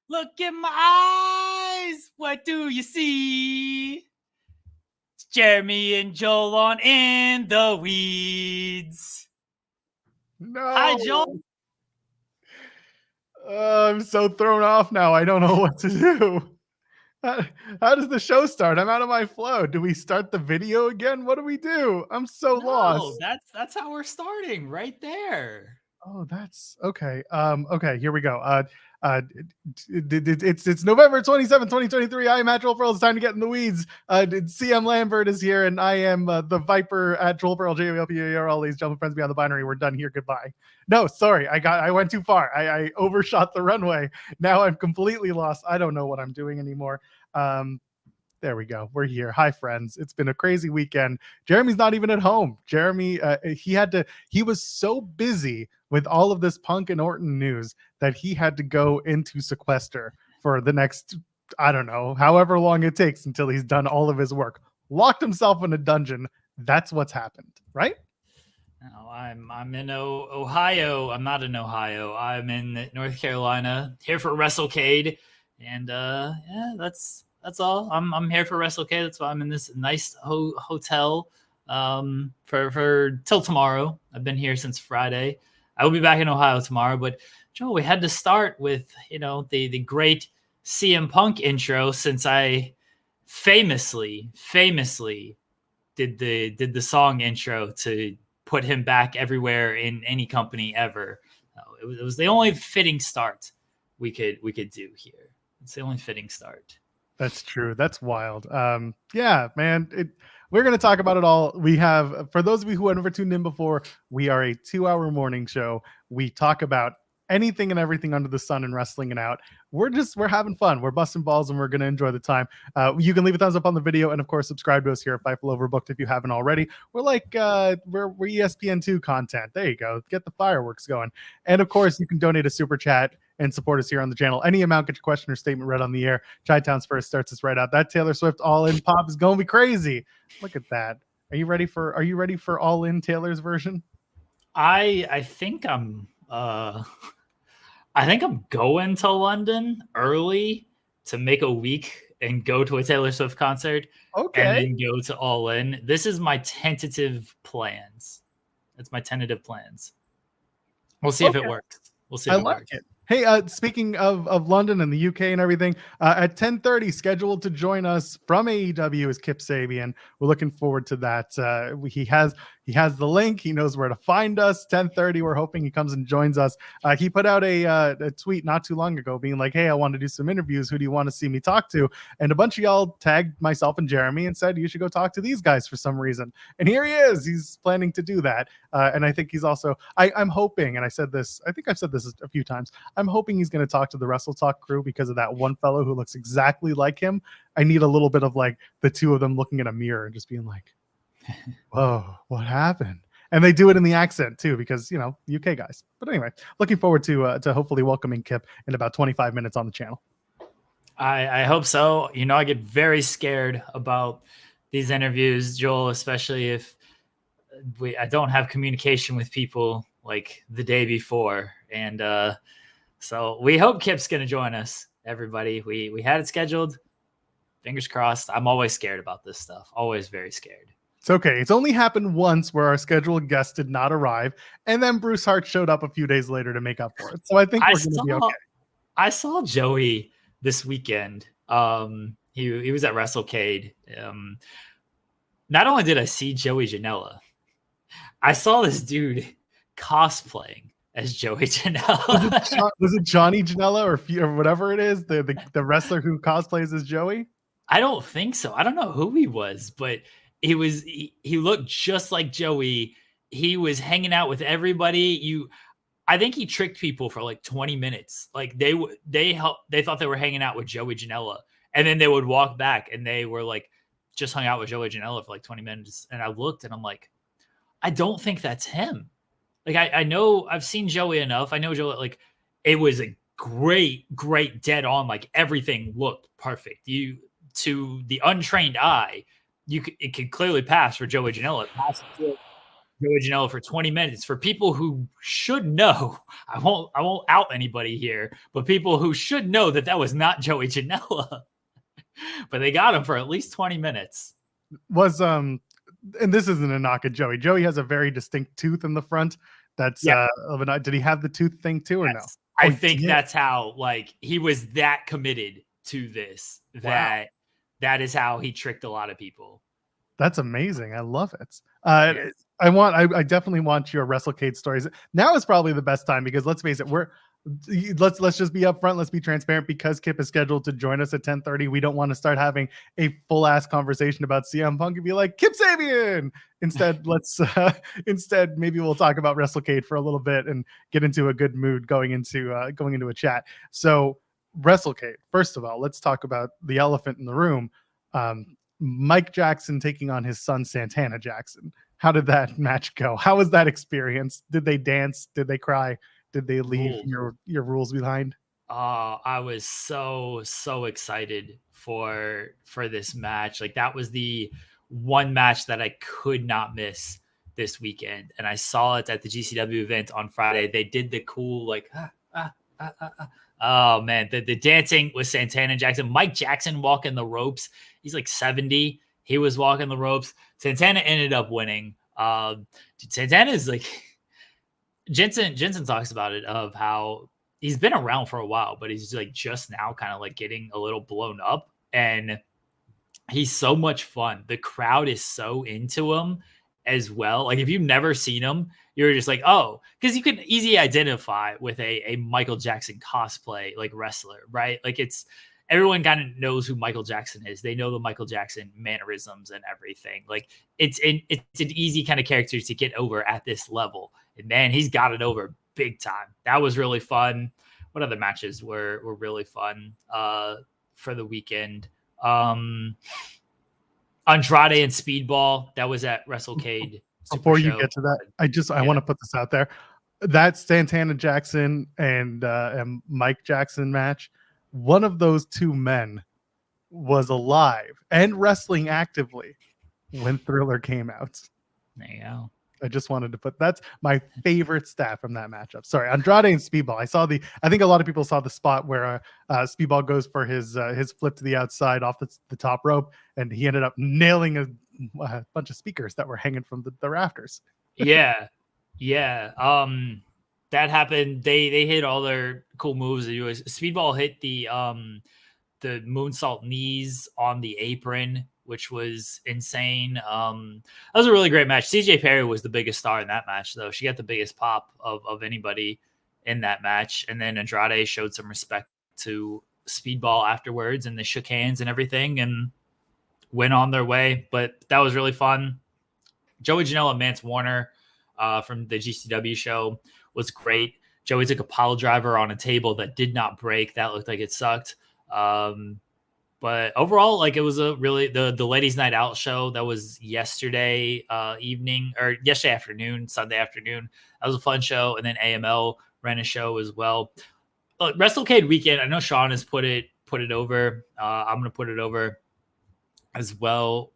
Look in my eyes. What do you see? It's Jeremy and Joel on In the Weeds. No. Hi, Joel. I'm so thrown off now. I don't know what to do. How does the show start? I'm out of my flow. Do we start the video again? What do we do? I'm so lost. That's how we're starting right there. Oh, that's okay. Okay, here we go. It's November 27, 2023. I am at Joel Pearl. It's time to get in the weeds. CM Lambert is here, and I am the Viper at Joel Pearl. JWP, all these gentlemen friends beyond the binary. We're done here. Goodbye. No, sorry, I went too far. I overshot the runway. Now I'm completely lost. I don't know what I'm doing anymore. There we go. We're here. Hi, friends. It's been a crazy weekend. Jeremy's not even at home. Jeremy, he was so busy with all of this Punk and Orton news that he had to go into sequester for the next, I don't know, however long it takes until he's done all of his work. Locked himself in a dungeon. That's what's happened, right? No, I'm in Ohio. I'm not in Ohio. I'm in North Carolina, here for WrestleCade. And yeah, that's all. I'm here for WrestleCade. That's why I'm in this nice hotel for till tomorrow. I've been here since Friday. I will be back in Ohio tomorrow. But Joe, we had to start with the great CM Punk intro, since I famously did the song intro to put him back everywhere in any company ever. It was the only fitting start we could do here. It's the only fitting start. That's true. That's wild. Yeah, man. We're going to talk about it all. We have, for those of you who have never tuned in before, we are a 2-hour morning show. We talk about anything and everything under the sun and wrestling and out. We're having fun. We're busting balls and we're going to enjoy the time. You can leave a thumbs up on the video and of course subscribe to us here at Fightful Overbooked if you haven't already. We're like we're ESPN2 content. There you go. Get the fireworks going. And of course you can donate a super chat and support us here on the channel. Any amount, get your question or statement read on the air. Chi-Town's first starts us right out. That Taylor Swift All In pop is going to be crazy. Look at that. Are you ready for All In Taylor's version? I think I'm going to London early to make a week and go to a Taylor Swift concert. Okay. And then go to All In. This is my tentative plans. That's my tentative plans. We'll see if it works. We'll see if it works. Hey, speaking of London and the UK and everything, at 10:30, scheduled to join us from AEW is Kip Sabian. We're looking forward to that. He has the link. He knows where to find us. 10:30. We're hoping he comes and joins us. He put out a tweet not too long ago being like, hey, I want to do some interviews. Who do you want to see me talk to? And a bunch of y'all tagged myself and Jeremy and said, you should go talk to these guys for some reason. And here he is. He's planning to do that. And I think he's also, I'm hoping, and I think I've said this a few times, I'm hoping he's going to talk to the Wrestle Talk crew because of that one fellow who looks exactly like him. I need a little bit of like the two of them looking in a mirror and just being like, whoa, what happened? And they do it in the accent too, because UK guys. But anyway, looking forward to hopefully welcoming Kip in about 25 minutes on the channel. I hope so. I get very scared about these interviews, Joel, especially if I don't have communication with people like the day before. And so we hope Kip's going to join us, everybody. We had it scheduled. Fingers crossed. I'm always scared about this stuff. Always very scared. It's okay. It's only happened once where our scheduled guest did not arrive, and then Bruce Hart showed up a few days later to make up for it. So I think we're going to be okay. I saw Joey this weekend. He was at WrestleCade. Not only did I see Joey Janela, I saw this dude cosplaying as Joey Janela. Was it Johnny Janela or whatever it is, the wrestler who cosplays as Joey? I don't think so. I don't know who he was, but he looked just like Joey. He was hanging out with everybody. I think he tricked people for like 20 minutes. Like they thought they were hanging out with Joey Janela, and then they would walk back and they were like just hung out with Joey Janela for like 20 minutes. And I looked and I'm like, I don't think that's him. Like I know I've seen Joey enough. I know Joey, like it was a great dead on. Like everything looked perfect. To the untrained eye, it could clearly pass for Joey Janela. Joey Janela for 20 minutes. For people who should know, I won't out anybody here, but people who should know that was not Joey Janela. But they got him for at least 20 minutes. Was and this isn't a knock at Joey. Joey has a very distinct tooth in the front. That's did he have the tooth thing too, or no? I think that's how, like, he was that committed to this, that is how he tricked a lot of people. That's amazing. I love it. I definitely want your WrestleCade stories. Now is probably the best time, because let's face it, let's just be upfront. Let's be transparent. Because Kip is scheduled to join us at 10:30, we don't want to start having a full ass conversation about CM Punk and be like, Kip Sabian. Instead, maybe we'll talk about WrestleCade for a little bit and get into a good mood going into a chat. So WrestleCade, first of all, let's talk about the elephant in the room. Mike Jackson taking on his son Santana Jackson. How did that match go? How was that experience? Did they dance? Did they cry? Did they leave your rules behind? I was so excited for this match. Like, that was the one match that I could not miss this weekend. And I saw it at the GCW event on Friday. They did the cool, like, oh man, the dancing with Santana Jackson. Mike Jackson walking the ropes. He's like 70. He was walking the ropes. Santana ended up winning. Santana is like, Jensen talks about it, of how he's been around for a while, but he's like just now kind of like getting a little blown up, and he's so much fun. The crowd is so into him as well. Like, if you've never seen him, you're just like, oh, because you can easily identify with a Michael Jackson cosplay like wrestler, right? Like, everyone kind of knows who Michael Jackson is. They know the Michael Jackson mannerisms and everything. Like, it's an easy kind of character to get over at this level. And man, he's got it over big time. That was really fun. What other matches were really fun for the weekend? Andrade and Speedball, that was at WrestleCade. Before you get to that, I want to put this out there. That Santana Jackson and Mike Jackson match, one of those two men was alive and wrestling actively when Thriller came out. There you go. I just wanted to that's my favorite stat from that matchup. Sorry, Andrade and Speedball. I think a lot of people saw the spot where Speedball goes for his flip to the outside off the top rope, and he ended up nailing a bunch of speakers that were hanging from the rafters. Yeah. That happened. They hit all their cool moves. Speedball hit the moonsault knees on the apron, which was insane. That was a really great match. CJ Perry was the biggest star in that match, though. She got the biggest pop of anybody in that match. And then Andrade showed some respect to Speedball afterwards, and they shook hands and everything and went on their way. But that was really fun. Joey Janela and Mance Warner from the GCW show was great. Joey took a pile driver on a table that did not break. That looked like it sucked. But overall, like, it was a really the ladies' night out show that was yesterday evening, or yesterday afternoon, Sunday afternoon. That was a fun show. And then AML ran a show as well. WrestleCade weekend, I know Sean has put it over. I'm going to put it over as well.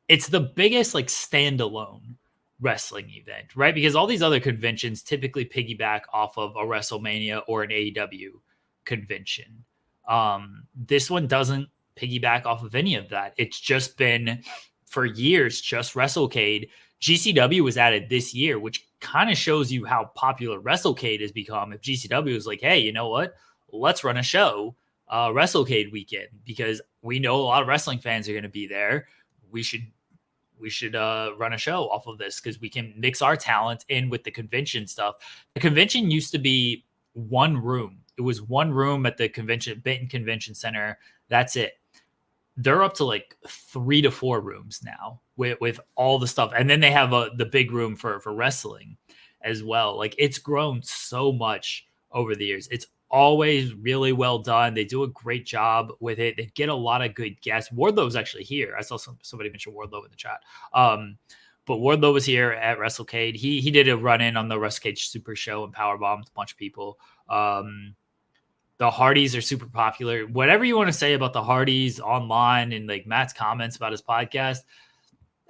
It's the biggest like standalone wrestling event, right? Because all these other conventions typically piggyback off of a WrestleMania or an AEW convention. This one doesn't piggyback off of any of that. It's just been for years, just WrestleCade. GCW was added this year, which kind of shows you how popular WrestleCade has become. If GCW is like, hey, you know what? Let's run a show, WrestleCade weekend, because we know a lot of wrestling fans are going to be there. We should run a show off of this, because we can mix our talent in with the convention stuff. The convention used to be one room. It was one room at the Benton Convention Center. That's it. They're up to like 3 to 4 rooms now with all the stuff. And then they have the big room for wrestling as well. Like, it's grown so much over the years. It's always really well done. They do a great job with it. They get a lot of good guests. Wardlow's actually here. I saw somebody mention Wardlow in the chat. But Wardlow was here at WrestleCade. He did a run-in on the WrestleCade Super Show and powerbombed a bunch of people. The Hardys are super popular. Whatever you want to say about the Hardys online and like Matt's comments about his podcast,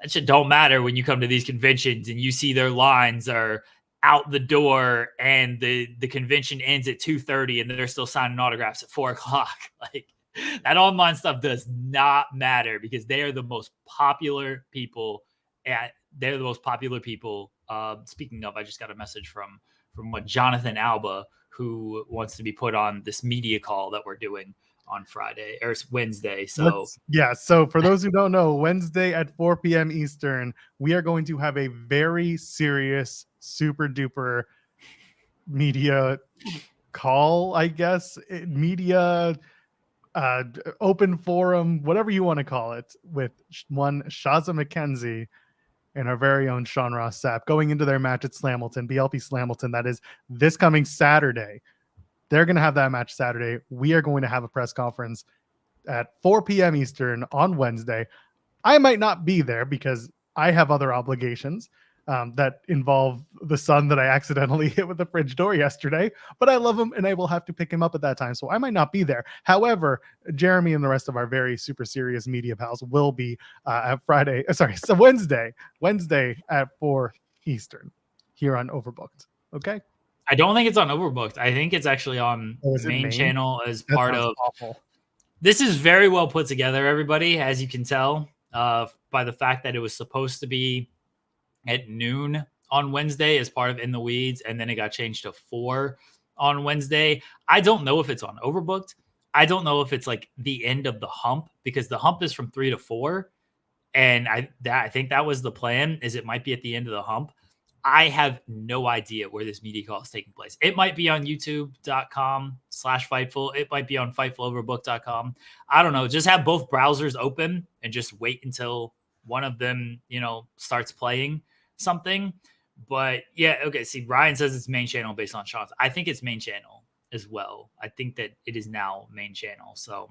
That shit don't matter when you come to these conventions and you see their lines are out the door and the convention ends at 2:30 and they're still signing autographs at 4:00. Like that online stuff does not matter because they are the most popular people they're the most popular people. Speaking of, I just got a message from what Jonathan Alba, who wants to be put on this media call that we're doing on Friday or Wednesday. So so for those who don't know, Wednesday at 4 p.m. Eastern, we are going to have a very serious, super duper media call, I guess, media open forum, whatever you want to call it, with one Shaza McKenzie and our very own Sean Ross Sapp going into their match at Slamilton, BLP Slamilton. That is this coming Saturday. They're going to have that match Saturday. We are going to have a press conference at 4 p.m. Eastern on Wednesday. I might not be there because I have other obligations that involve the son that I accidentally hit with the fridge door yesterday, but I love him and I will have to pick him up at that time. So I might not be there. However, Jeremy and the rest of our very super serious media pals will be at Wednesday at 4 Eastern here on Overbooked. Okay. I don't think it's on Overbooked. I think it's actually on main channel as part of. Awful. This is very well put together, everybody, as you can tell by the fact that it was supposed to be at noon on Wednesday as part of In the Weeds, and then it got changed to 4 on Wednesday. I don't know if it's on Overbooked. I don't know if it's like the end of the hump because the hump is from 3 to 4. And I think that was the plan, is it might be at the end of the hump. I have no idea where this media call is taking place. It might be on youtube.com/Fightful. It might be on FightfulOverbook.com. I don't know. Just have both browsers open and just wait until one of them, starts playing something. But yeah, okay. See, Ryan says it's main channel based on Sean's. I think it's main channel as well. I think that it is now main channel. So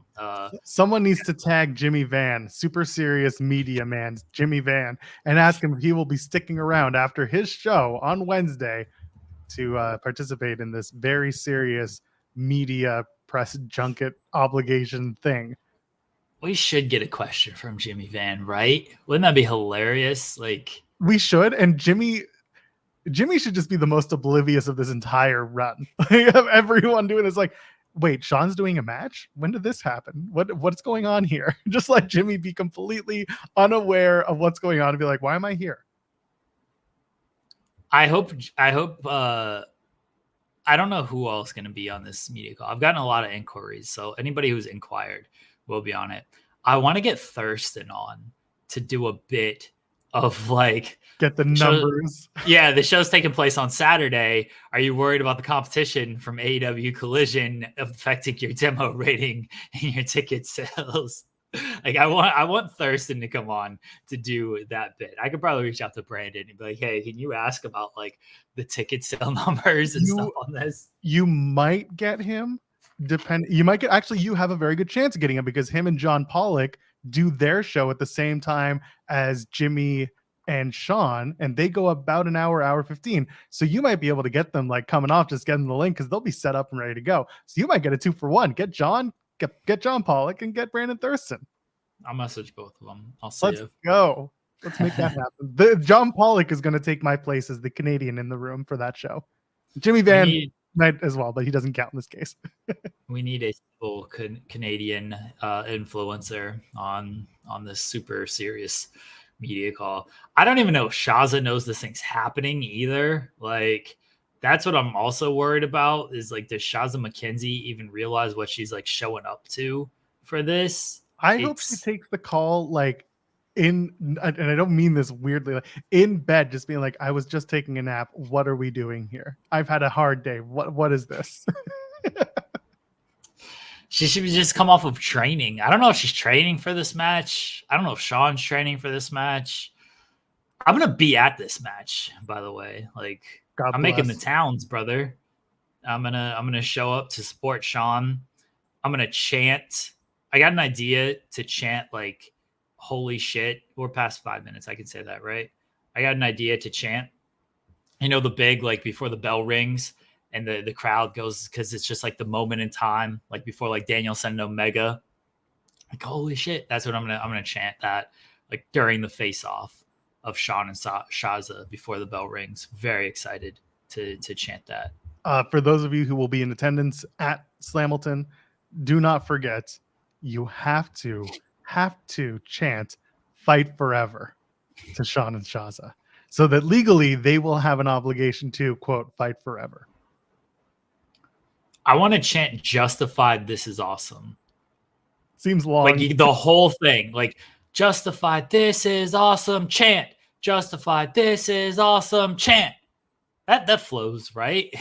someone needs to tag Jimmy Van, super serious media man, Jimmy Van, and ask him if he will be sticking around after his show on Wednesday to participate in this very serious media press junket obligation thing. We should get a question from Jimmy Van, right? Wouldn't that be hilarious? Like we should, and Jimmy should just be the most oblivious of this entire run. Of everyone doing this, like, wait, Sean's doing a match? When did this happen? What's going on here? Just let Jimmy be completely unaware of what's going on and be like, why am I here? I hope I don't know who else is going to be on this media call. I've gotten a lot of inquiries, so anybody who's inquired will be on it. I want to get Thurston on to do a bit of like get the numbers. The show's taking place on Saturday. Are you worried about the competition from AEW Collision affecting your demo rating and your ticket sales? Like I want Thurston to come on to do that bit. I could probably reach out to Brandon and be like, hey, can you ask about like the ticket sale numbers and stuff on this? You might get him. You have a very good chance of getting him because him and John Pollock do their show at the same time as Jimmy and Sean, and they go about an hour 15. So you might be able to get them like coming off, just get them the link because they'll be set up and ready to go. So you might get a 2-for-1. Get John Pollock and get Brandon Thurston. I'll message both of them. I'll see. Let's go. Let's make that happen. John Pollock is going to take my place as the Canadian in the room for that show. Jimmy Van might as well, but he doesn't count in this case. We need a full Canadian influencer on this super serious media call. I don't even know if Shaza knows this thing's happening either. Like that's what I'm also worried about is like, does Shaza McKenzie even realize what she's like showing up to for this? I hope she takes the call like and I don't mean this weirdly, like in bed, just being like, I was just taking a nap. What are we doing here? I've had a hard day. What is this? She should just come off of training. I don't know if she's training for this match. I don't know if Sean's training for this match. I'm gonna be at this match, by the way. Like I'm making the towns, brother. I'm gonna show up to support Sean. I'm gonna chant. I got an idea to chant like holy shit. We're past 5 minutes. I can say that, right? I got an idea to chant. The big like before the bell rings and the crowd goes because it's just like the moment in time, like before like Daniel sent Omega. Like holy shit. That's what I'm gonna chant that like during the face-off of Sean and Shaza before the bell rings. Very excited to chant that. For those of you who will be in attendance at Slamilton, do not forget, you have to chant "Fight Forever" to Sean and Shaza, so that legally they will have an obligation to quote "Fight Forever." I want to chant "Justified." This is awesome. Seems long. Like the whole thing, like "Justified." This is awesome. Chant "Justified." This is awesome. Chant. That flows, right? I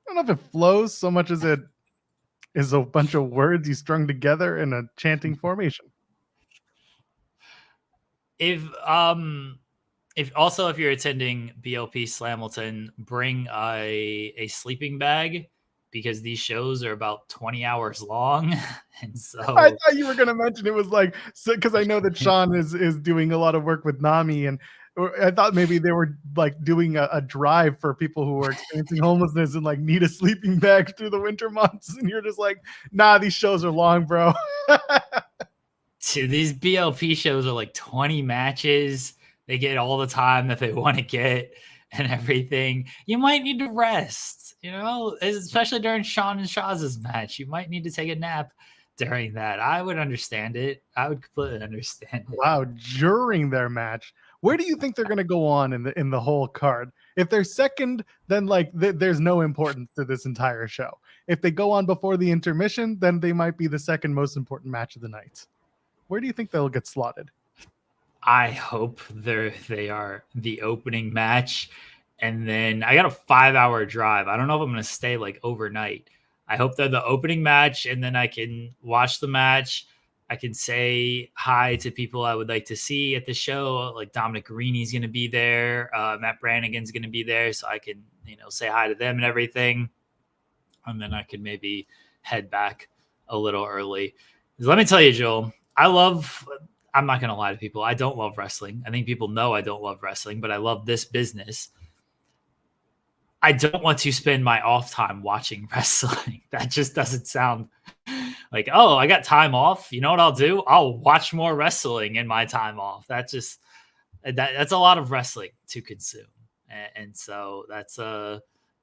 don't know if it flows so much as it is a bunch of words you strung together in a chanting formation. If you're attending BLP Slamilton, bring a sleeping bag, because these shows are about 20 hours long. And so I thought you were going to mention it was like, because I know that Sean is doing a lot of work with NAMI, and I thought maybe they were like doing a drive for people who are experiencing homelessness and like need a sleeping bag through the winter months. And you're just like, nah, these shows are long, bro. These BLP shows are like 20 matches. They get all the time that they want to get and everything. You might need to rest, especially during Sean and Shaza's match. You might need to take a nap during that. I would understand it. I would completely understand it. Wow, during their match. Where do you think they're going to go on in the whole card? If they're second, then like there's no importance to this entire show. If they go on before the intermission, then they might be the second most important match of the night. Where do you think they'll get slotted? I hope they are the opening match, and then I got a 5-hour drive. I don't know if I'm going to stay like overnight. I hope they're the opening match, and then I can watch the match. I can say hi to people I would like to see at the show. Like Dominic Garini's going to be there. Matt Brannigan's going to be there. So I can, say hi to them and everything. And then I can maybe head back a little early. Let me tell you, Joel, I'm not going to lie to people. I don't love wrestling. I think people know I don't love wrestling, but I love this business. I don't want to spend my off time watching wrestling. That just doesn't sound like, oh, I got time off. You know what I'll do? I'll watch more wrestling in my time off. That's a lot of wrestling to consume. And so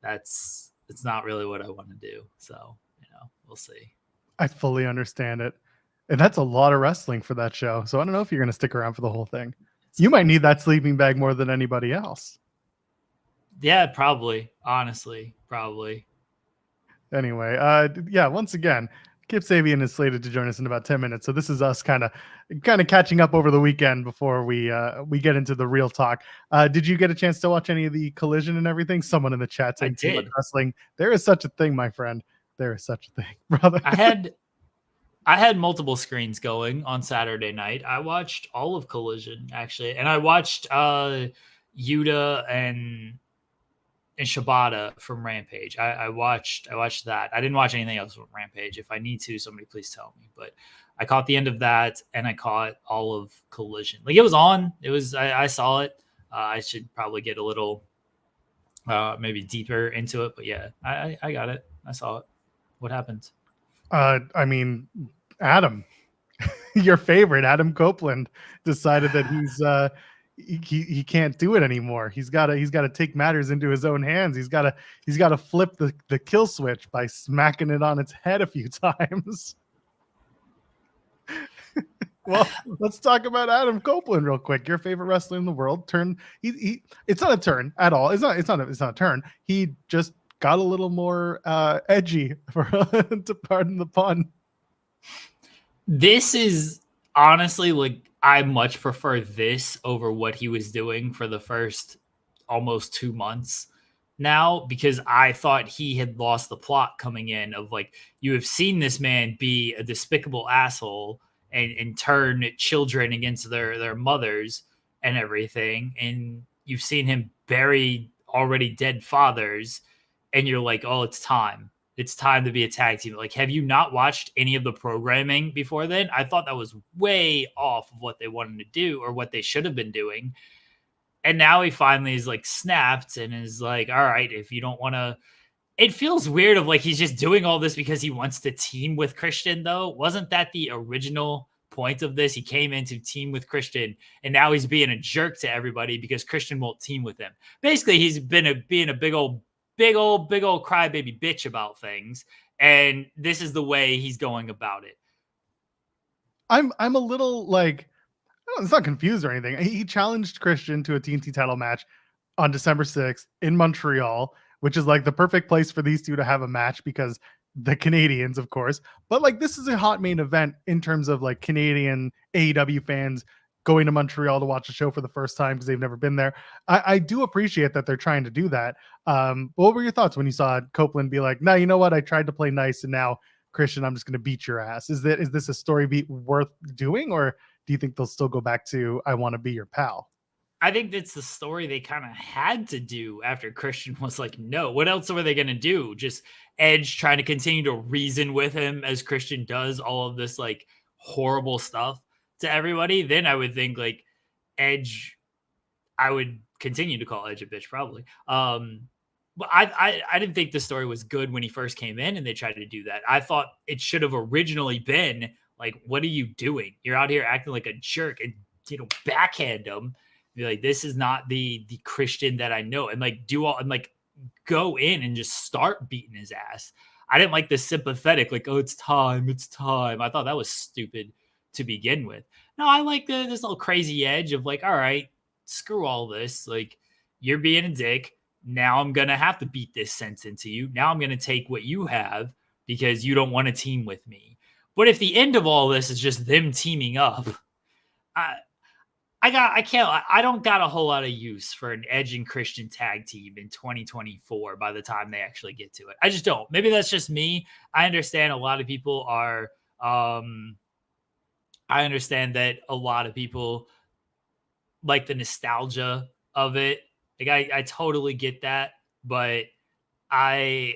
it's not really what I want to do. So, we'll see. I fully understand it. And that's a lot of wrestling for that show. So I don't know if you're going to stick around for the whole thing. You might need that sleeping bag more than anybody else. Yeah, probably. Honestly, probably. Anyway, once again, Kip Sabian is slated to join us in about 10 minutes. So this is us kind of catching up over the weekend before we get into the real talk. Did you get a chance to watch any of the Collision and everything? Someone in the chat saying too much wrestling. There is such a thing, my friend. There is such a thing, brother. I had multiple screens going on Saturday night. I watched all of Collision, actually. And I watched Yuta and Shibata from Rampage. I watched that. I didn't watch anything else from Rampage. If I need to, somebody please tell me. But I caught the end of that, and I caught all of Collision. Like, it was on. I saw it. I should probably get a little maybe deeper into it. But yeah, I got it. I saw it. What happened? I mean, Adam, your favorite, Adam Copeland, decided that he can't do it anymore. He's got to take matters into his own hands. He's got to flip the kill switch by smacking it on its head a few times. Well, let's talk about Adam Copeland real quick. Your favorite wrestler in the world. It's not a turn at all. It's not a turn. He just got a little more edgy, to pardon the pun. This is honestly, like, I much prefer this over what he was doing for the first almost 2 months now, because I thought he had lost the plot coming in of, like, you have seen this man be a despicable asshole and turn children against their mothers and everything. And you've seen him bury already dead fathers. And you're like, oh, it's time. It's time to be a tag team. Like, have you not watched any of the programming before then? I thought that was way off of what they wanted to do or what they should have been doing. And now he finally is like snapped and is like, all right, if you don't want to. It feels weird of like he's just doing all this because he wants to team with Christian, though. Wasn't that the original point of this. He came in to team with Christian, and now he's being a jerk to everybody because Christian won't team with him. Basically, he's been being a big old crybaby bitch about things, and this is the way he's going about it. I'm a little like, it's not confused or anything. He challenged Christian to a TNT title match on December 6th in Montreal, which is like the perfect place for these two to have a match because the Canadians, of course. But like, this is a hot main event in terms of like Canadian AEW fans going to Montreal to watch a show for the first time because they've never been there. I do appreciate that they're trying to do that. What were your thoughts when you saw Copeland be like, no, you know what? I tried to play nice, and now Christian, I'm just going to beat your ass. Is this a story beat worth doing, or do you think they'll still go back to I want to be your pal? I think that's the story they kind of had to do after Christian was like, no. What else were they going to do? Just Edge trying to continue to reason with him as Christian does all of this like horrible stuff to everybody. Then I would think like Edge, I would continue to call Edge a bitch probably. But I didn't think the story was good when he first came in and they tried to do that. I thought it should have originally been like, what are you doing? You're out here acting like a jerk and, backhand him. Be like, this is not the Christian that I know, and like go in and just start beating his ass. I didn't like the sympathetic, like, oh, it's time. I thought that was stupid to begin with. No, I like this little crazy edge of like, all right, screw all this. Like, you're being a dick. Now I'm gonna have to beat this sense into you. Now I'm gonna take what you have because you don't want to team with me. But if the end of all this is just them teaming up, I don't got a whole lot of use for an Edge and Christian tag team in 2024 by the time they actually get to it. I just don't. Maybe that's just me. I understand a lot of people are, I understand that a lot of people like the nostalgia of it. Like I totally get that, but I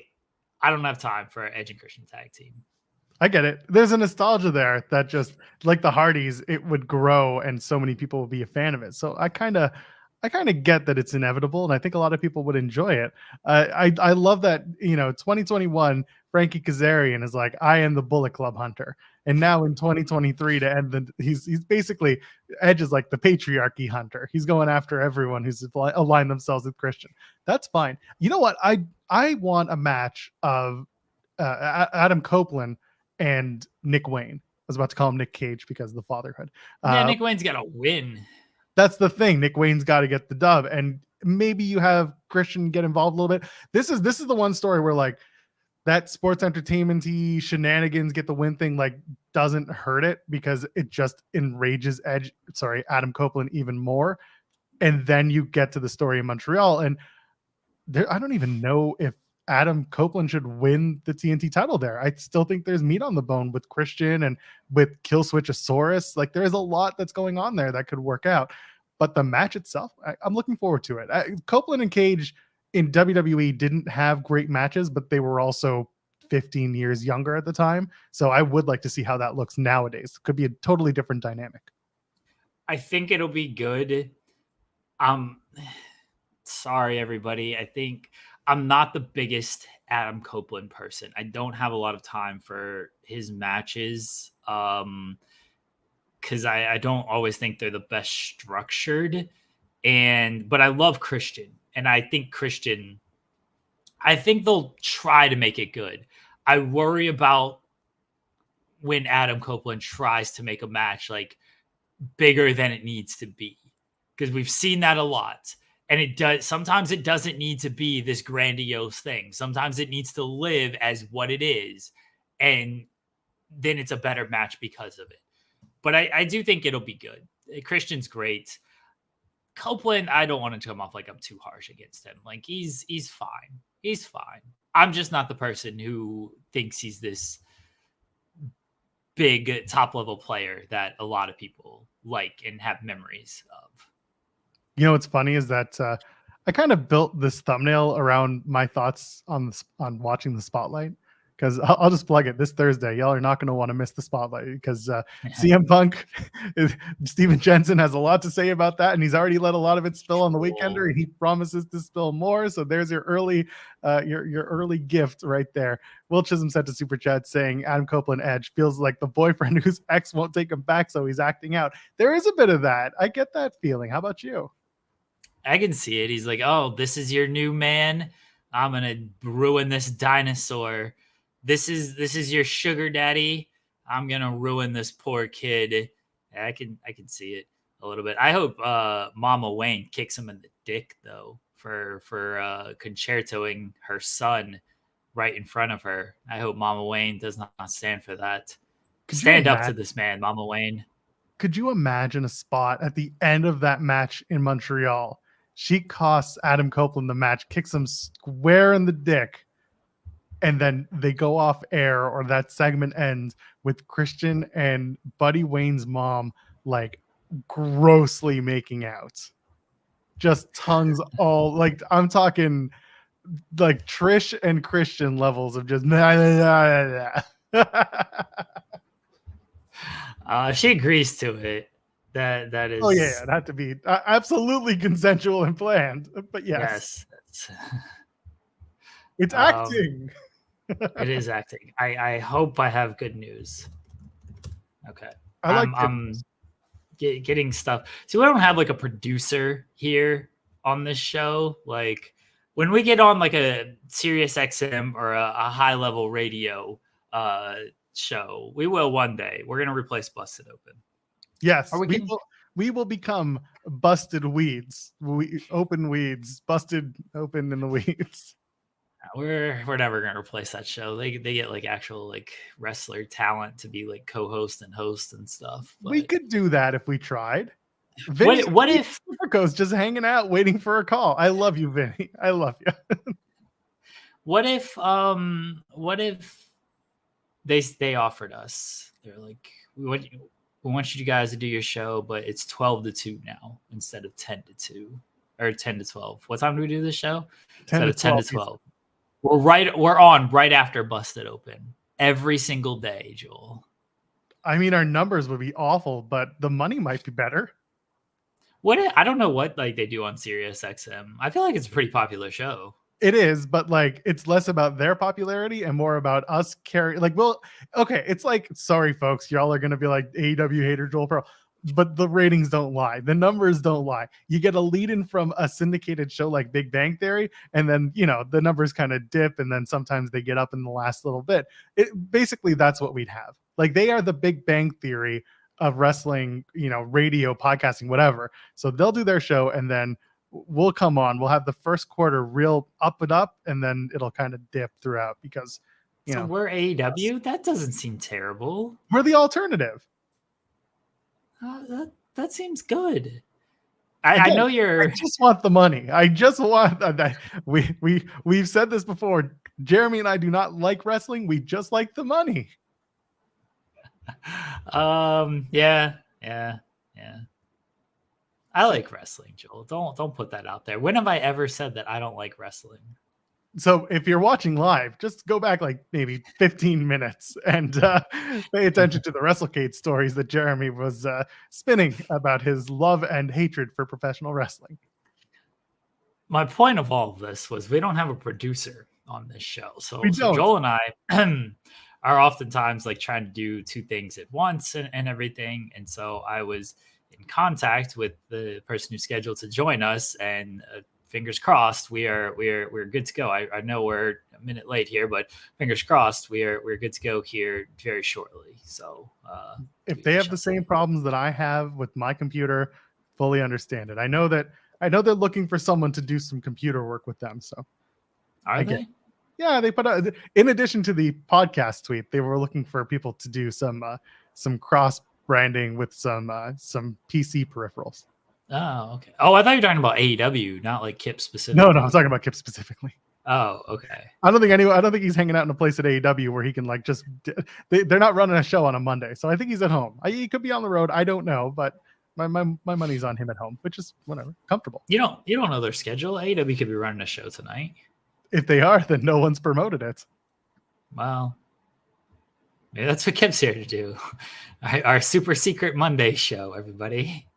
don't have time for an Edge and Christian tag team. I get it. There's a nostalgia there that just like the Hardys, it would grow and so many people would be a fan of it. So I kind of get that it's inevitable, and I think a lot of people would enjoy it. I love that, 2021, Frankie Kazarian is like, I am the Bullet Club hunter. And now in 2023 to end he's basically, Edge is like the patriarchy hunter. He's going after everyone who's aligned themselves with Christian. That's fine. You know what? I want a match of Adam Copeland and Nick Wayne. I was about to call him Nick Cage because of the fatherhood. Yeah, Nick Wayne's got to win. That's the thing. Nick Wayne's got to get the dub, and maybe you have Christian get involved a little bit. This is the one story where like that sports entertainment-y shenanigans get the win thing like doesn't hurt it because it just enrages Adam Copeland even more. And then you get to the story in Montreal, and I don't even know if Adam Copeland should win the TNT title there. I still think there's meat on the bone with Christian and with Killswitchosaurus. Like, there's a lot that's going on there that could work out. But the match itself, I'm looking forward to it. Copeland and Cage in WWE didn't have great matches, but they were also 15 years younger at the time. So I would like to see how that looks nowadays. Could be a totally different dynamic. I think it'll be good. Sorry, everybody. I think I'm not the biggest Adam Copeland person. I don't have a lot of time for his matches because I don't always think they're the best structured. But I love Christian, and I think they'll try to make it good. I worry about when Adam Copeland tries to make a match like bigger than it needs to be, because we've seen that a lot. And sometimes it doesn't need to be this grandiose thing. Sometimes it needs to live as what it is. And then it's a better match because of it. But I do think it'll be good. Christian's great. Copeland, I don't want to come off like I'm too harsh against him. Like, he's fine. He's fine. I'm just not the person who thinks he's this big top level player that a lot of people like and have memories of. You know what's funny is that I kind of built this thumbnail around my thoughts on watching the Spotlight, because I'll just plug it this Thursday. Y'all are not going to want to miss the spotlight because CM Punk, Steven Jensen has a lot to say about that, and he's already let a lot of it spill on the Weekender, and he promises to spill more. So there's your early gift right there. Will Chisholm sent a super chat saying Adam Copeland Edge feels like the boyfriend whose ex won't take him back, so he's acting out. There is a bit of that. I get that feeling. How about you? I can see it. He's like, oh, this is your new man. I'm gonna ruin this dinosaur. This is your sugar daddy. I'm gonna ruin this poor kid. I can see it a little bit. I hope Mama Wayne kicks him in the dick though for concertoing her son right in front of her. I hope Mama Wayne does not stand for that. Stand up to this man, Mama Wayne. Could you imagine a spot at the end of that match in Montreal? She costs Adam Copeland the match, kicks him square in the dick, and then they go off air, or that segment ends with Christian and Buddy Wayne's mom like grossly making out. Just tongues all, like, I'm talking like Trish and Christian levels of just She agrees to it. That is. Oh yeah, it had to be absolutely consensual and planned. But yes. It's acting. It is acting. I hope I have good news. Okay. I'm getting stuff. See, we don't have like a producer here on this show. Like when we get on like a Sirius XM or a high level radio show, we will one day. We're gonna replace Busted Open. Yes, we will become Busted Weeds. Open Weeds, Busted Open in the Weeds. We're never gonna replace that show. They get like actual like wrestler talent to be like co-host and host and stuff. But we could do that if we tried. What if Marco's just hanging out waiting for a call? I love you, Vinny. I love you. What if they offered us? They're like, we want you guys to do your show, but it's 12 to 2 now instead of 10 to 2 or 10 to 12. What time do we do this show? 10 to 12. We're on right after Busted Open every single day, Joel. I mean, our numbers would be awful, but the money might be better. I don't know what like they do on Sirius XM. I feel like it's a pretty popular show. It is, but like it's less about their popularity and more about us carrying. Like, it's like, sorry folks, y'all are gonna be like AEW hater Joel Pearl, but the ratings don't lie, the numbers don't lie. You get a lead in from a syndicated show like Big Bang Theory, and then the numbers kind of dip, and then sometimes they get up in the last little bit. Basically that's what we'd have. Like, they are the Big Bang Theory of wrestling, radio, podcasting, whatever. So they'll do their show, and then we'll come on. We'll have the first quarter real up and up, and then it'll kind of dip throughout because, so we're AEW. That doesn't seem terrible. We're the alternative. That seems good. I know you're. I just want the money. I just want that. We've said this before. Jeremy and I do not like wrestling. We just like the money. Yeah. I like wrestling, Joel. Don't put that out there. When have I ever said that I don't like wrestling? So if you're watching live, just go back like maybe 15 minutes and pay attention to the WrestleCade stories that Jeremy was spinning about his love and hatred for professional wrestling. My point of all of this was we don't have a producer on this show. So Joel and I are oftentimes like trying to do two things at once and everything. And so I was in contact with the person who's scheduled to join us, and fingers crossed we're good to go. I know we're a minute late here, but fingers crossed we're good to go here very shortly. So if they have the same problems that I have with my computer, fully understand it. I know they're looking for someone to do some computer work with them. So are they? Yeah, they put out, in addition to the podcast tweet, they were looking for people to do some cross branding with some PC peripherals. Oh, okay. Oh, I thought you were talking about AEW, not like Kip specifically. No, I'm talking about Kip specifically. Oh, okay. I don't think he's hanging out in a place at AEW where he can like just. They're not running a show on a Monday, so I think he's at home. He could be on the road. I don't know, but my money's on him at home, which is whatever, comfortable. You don't know their schedule. AEW could be running a show tonight. If they are, then no one's promoted it. Well, maybe that's what Kip's here to do. Our super secret Monday show, everybody.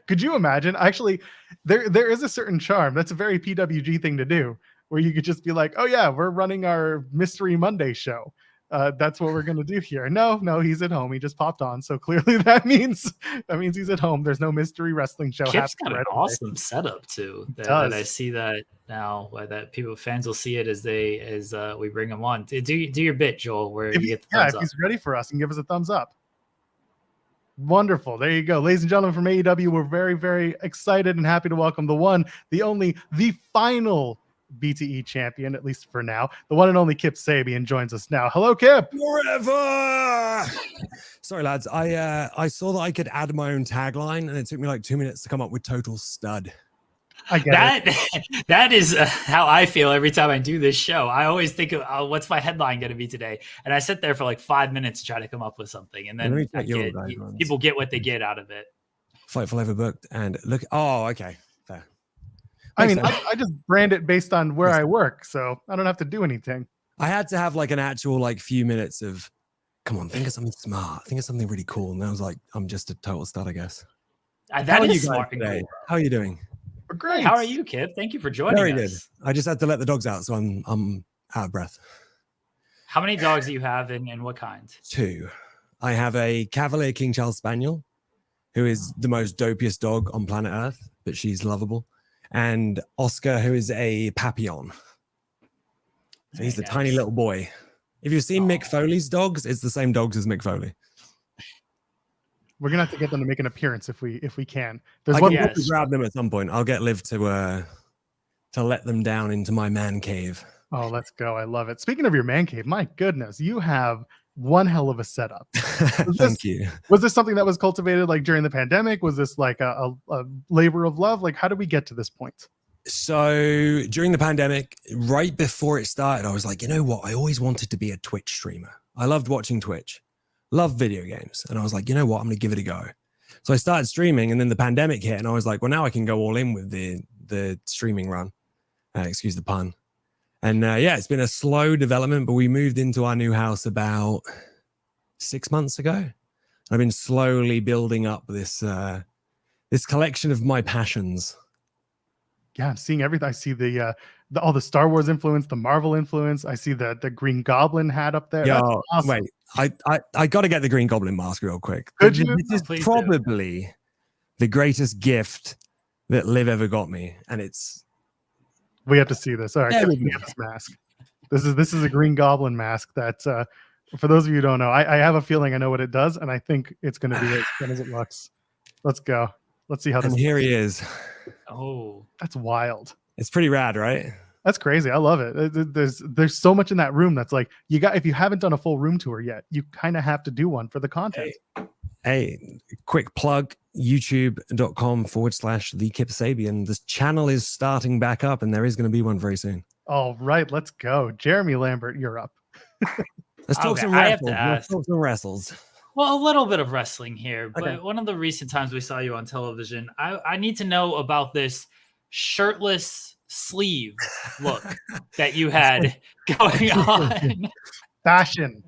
Could you imagine? Actually, there is a certain charm. That's a very PWG thing to do, where you could just be like, "Oh yeah, we're running our Mystery Monday show. That's what we're gonna do here." No, he's at home. He just popped on, so clearly that means he's at home. There's no mystery wrestling show Kip's got happening an right away. awesome setup too. Does. That I see that now. That fans will see it as we bring them on. Do your bit, Joel. Where you get the thumbs up. If he's ready for us, and give us a thumbs up. Wonderful. There you go. Ladies and gentlemen from AEW, we're very, very excited and happy to welcome the one, the only, the final BTE champion, at least for now. The one and only Kip Sabian joins us now. Hello, Kip. Forever. Sorry, lads. I saw that I could add my own tagline, and it took me like 2 minutes to come up with total stud. I get it. That is how I feel every time I do this show. I always think of what's my headline going to be today, and I sit there for like 5 minutes to try to come up with something, and then people get what they get out of it. Fightful overbooked, and look. Oh, okay, fair. I mean, I just brand it based on where I work, so I don't have to do anything. I had to have like an actual like few minutes of, come on, think of something smart, think of something really cool, and I was like, I'm just a total stud, I guess. That is smart and cool. How are you doing? We're great. How are you, Kip? Thank you for joining Very us. good. I just had to let the dogs out, so I'm out of breath. How many dogs do you have, and what kind? 2. I have a Cavalier King Charles Spaniel, who is the most dopiest dog on planet Earth, but she's lovable. And Oscar, who is a Papillon. So he's the tiny little boy. If you've seen Mick Foley's dogs, it's the same dogs as Mick Foley. We're gonna have to get them to make an appearance if we can. There's one to grab them at some point. I'll get Liv to let them down into my man cave. Oh, let's go. I love it. Speaking of your man cave, my goodness, you have one hell of a setup. Thank you. Was this something that was cultivated like during the pandemic? Was this like a labor of love? Like, how did we get to this point? So during the pandemic, right before it started, I was like, you know what? I always wanted to be a Twitch streamer. I loved watching Twitch, loved video games. And I was like, you know what? I'm going to give it a go. So I started streaming, and then the pandemic hit, and I was like, well, now I can go all in with the streaming run. Excuse the pun. And it's been a slow development, but we moved into our new house about 6 months ago. I've been slowly building up this collection of my passions. Yeah, I'm seeing everything. I see all the Star Wars influence, the Marvel influence. I see the Green Goblin hat up there. Yo, awesome. Wait, I got to get the Green Goblin mask real quick. Could you? This is probably the greatest gift that Liv ever got me, and it's. We have to see this. All right, get this mask. This is a Green Goblin mask that, for those of you who don't know, I have a feeling I know what it does, and I think it's going to be as good as it looks. Let's go. Let's see how this. And here he is. Oh, that's wild. It's pretty rad, right? That's crazy. I love it. There's so much in that room that's like if you haven't done a full room tour yet, you kind of have to do one for the content. Hey, quick plug, youtube.com/the Kip Sabian. This channel is starting back up, and there is going to be one very soon. All right, let's go. Jeremy Lambert, you're up. Let's talk some wrestles. Let's talk some wrestles. Well, a little bit of wrestling here, but one of the recent times we saw you on television, I need to know about this shirtless sleeve look that you had going on. Fashion.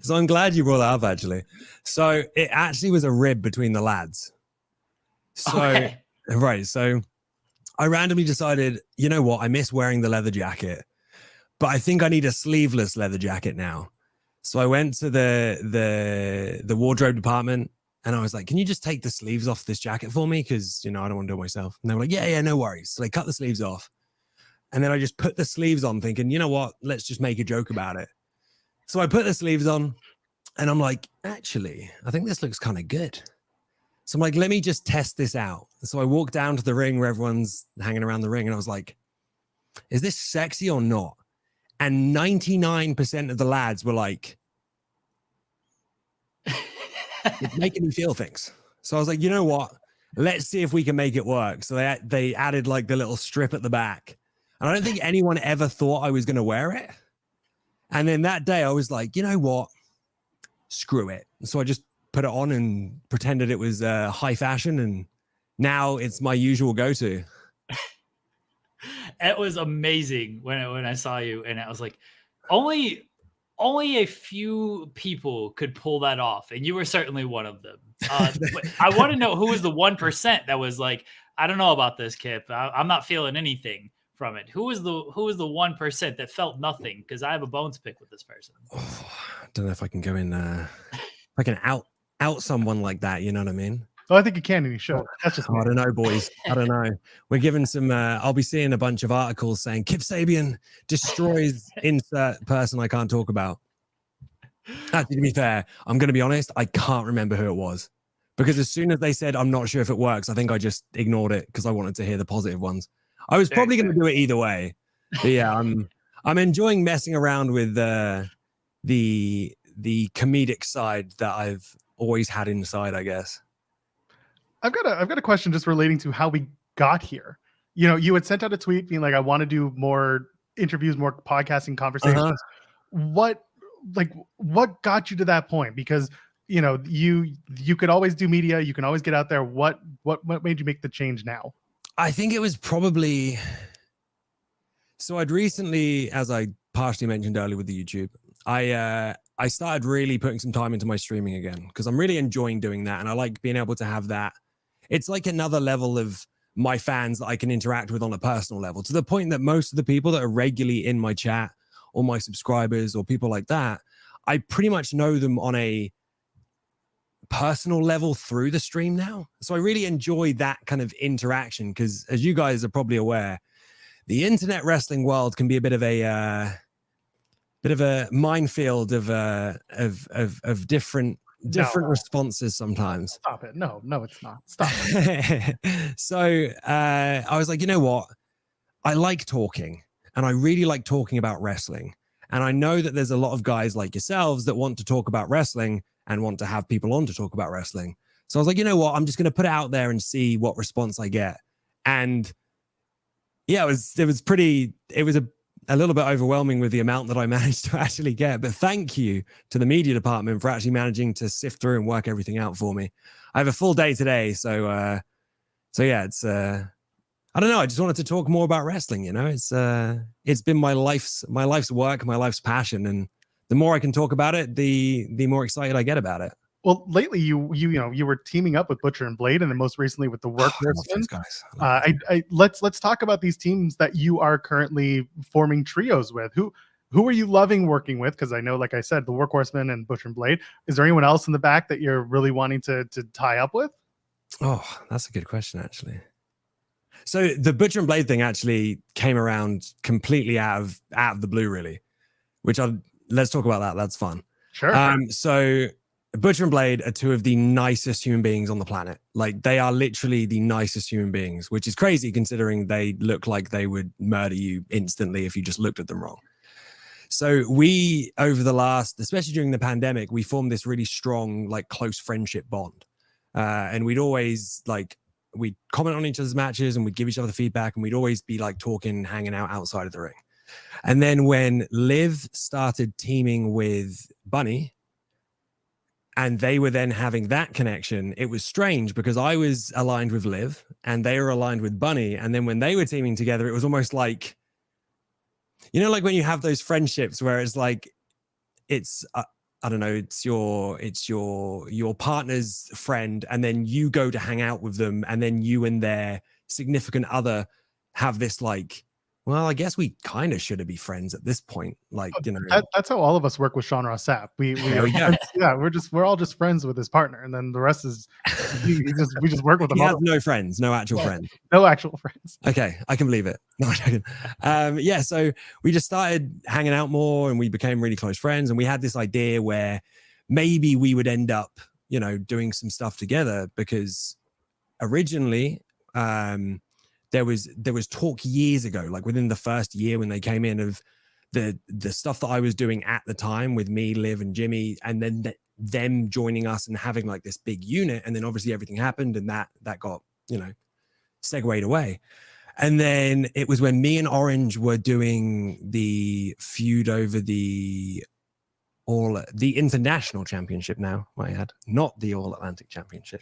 So I'm glad you brought that up, actually. So it actually was a rib between the lads. So, right. So I randomly decided, you know what? I miss wearing the leather jacket, but I think I need a sleeveless leather jacket now. So I went to the wardrobe department, and I was like, can you just take the sleeves off this jacket for me? Because, I don't want to do it myself. And they were like, yeah, no worries. So they cut the sleeves off. And then I just put the sleeves on thinking, you know what? Let's just make a joke about it. So I put the sleeves on, and I'm like, actually, I think this looks kind of good. So I'm like, let me just test this out. So I walked down to the ring where everyone's hanging around the ring, and I was like, is this sexy or not? And 99% of the lads were like, it's making me feel things. So I was like, you know what? Let's see if we can make it work. So they added like the little strip at the back. And I don't think anyone ever thought I was going to wear it. And then that day I was like, you know what? Screw it. So I just put it on and pretended it was high fashion. And now it's my usual go-to. It was amazing when I saw you, and I was like, only only a few people could pull that off, and you were certainly one of them. I want to know who was the 1% that was like, I don't know about this, Kip. I'm not feeling anything from it. Who was the 1% that felt nothing? Because I have a bone to pick with this person. Oh, I don't know if I can go in. If I can out someone like that. You know what I mean? Oh, I think you can, and you should. That's just I don't know, boys. I don't know. We're given some. I'll be seeing a bunch of articles saying Kip Sabian destroys insert person I can't talk about. Actually, to be fair, I'm going to be honest. I can't remember who it was because as soon as they said I'm not sure if it works, I think I just ignored it because I wanted to hear the positive ones. I was probably going to do it either way. But yeah, I'm enjoying messing around with the comedic side that I've always had inside, I guess. I've got a question just relating to how we got here. You know, you had sent out a tweet being like, I want to do more interviews, more podcasting conversations. What got you to that point? Because, you know, you could always do media, you can always get out there. What made you make the change now? I think it was probably, so I'd recently, as I partially mentioned earlier with the YouTube, I started really putting some time into my streaming again because I'm really enjoying doing that. And I like being able to have that. It's like another level of my fans that I can interact with on a personal level, to the point that most of the people that are regularly in my chat or my subscribers or people like that, I pretty much know them on a personal level through the stream now. So I really enjoy that kind of interaction because, as you guys are probably aware, the internet wrestling world can be a bit of a minefield of different responses sometimes. Stop it. No, it's not. Stop it. So I was like, you know what? I like talking and I really like talking about wrestling. And I know that there's a lot of guys like yourselves that want to talk about wrestling and want to have people on to talk about wrestling. So I was like, you know what? I'm just going to put it out there and see what response I get. And yeah, it was a little bit overwhelming with the amount that I managed to actually get. But thank you to the media department for actually managing to sift through and work everything out for me. I have a full day today. So yeah, it's, I don't know. I just wanted to talk more about wrestling. You know, it's been my life's work, my life's passion. And the more I can talk about it, the more excited I get about it. Well, lately you were teaming up with Butcher and Blade, and then most recently with the Workhorsemen. Let's talk about these teams that you are currently forming trios with. Who are you loving working with? Because I know, like I said, the Workhorsemen and Butcher and Blade. Is there anyone else in the back that you're really wanting to tie up with? Oh, that's a good question, actually. So the Butcher and Blade thing actually came around completely out of the blue, really. Let's talk about that. That's fun. Sure. So Butcher and Blade are two of the nicest human beings on the planet. Like, they are literally the nicest human beings, which is crazy considering they look like they would murder you instantly if you just looked at them wrong. So we, over the last, especially during the pandemic, we formed this really strong, like, close friendship bond. And we'd always, like, we'd comment on each other's matches and we'd give each other feedback, and we'd always be like talking, hanging out outside of the ring. And then when Liv started teaming with Bunny, and they were then having that connection, it was strange because I was aligned with Liv and they were aligned with Bunny. And then when they were teaming together, it was almost like, you know, like when you have those friendships where it's like, it's, I don't know, it's your partner's friend, and then you go to hang out with them, and then you and their significant other have this like, well, I guess we kind of should be friends at this point. Like, you know, that's how all of us work with Ross Sapp. We're all just friends with his partner, and then the rest is we just work with him. He has no friends, no actual friends. No actual friends. Okay, I can believe it. No, I'm joking. Yeah, so we just started hanging out more, and we became really close friends. And we had this idea where maybe we would end up, you know, doing some stuff together, because originally, there was talk years ago, like within the first year when they came in, of the stuff that I was doing at the time with me, Liv, and Jimmy, and then them joining us and having like this big unit. And then obviously everything happened, and that got, you know, segued away. And then it was when me and Orange were doing the feud over the International Championship now, I had, not the All Atlantic Championship.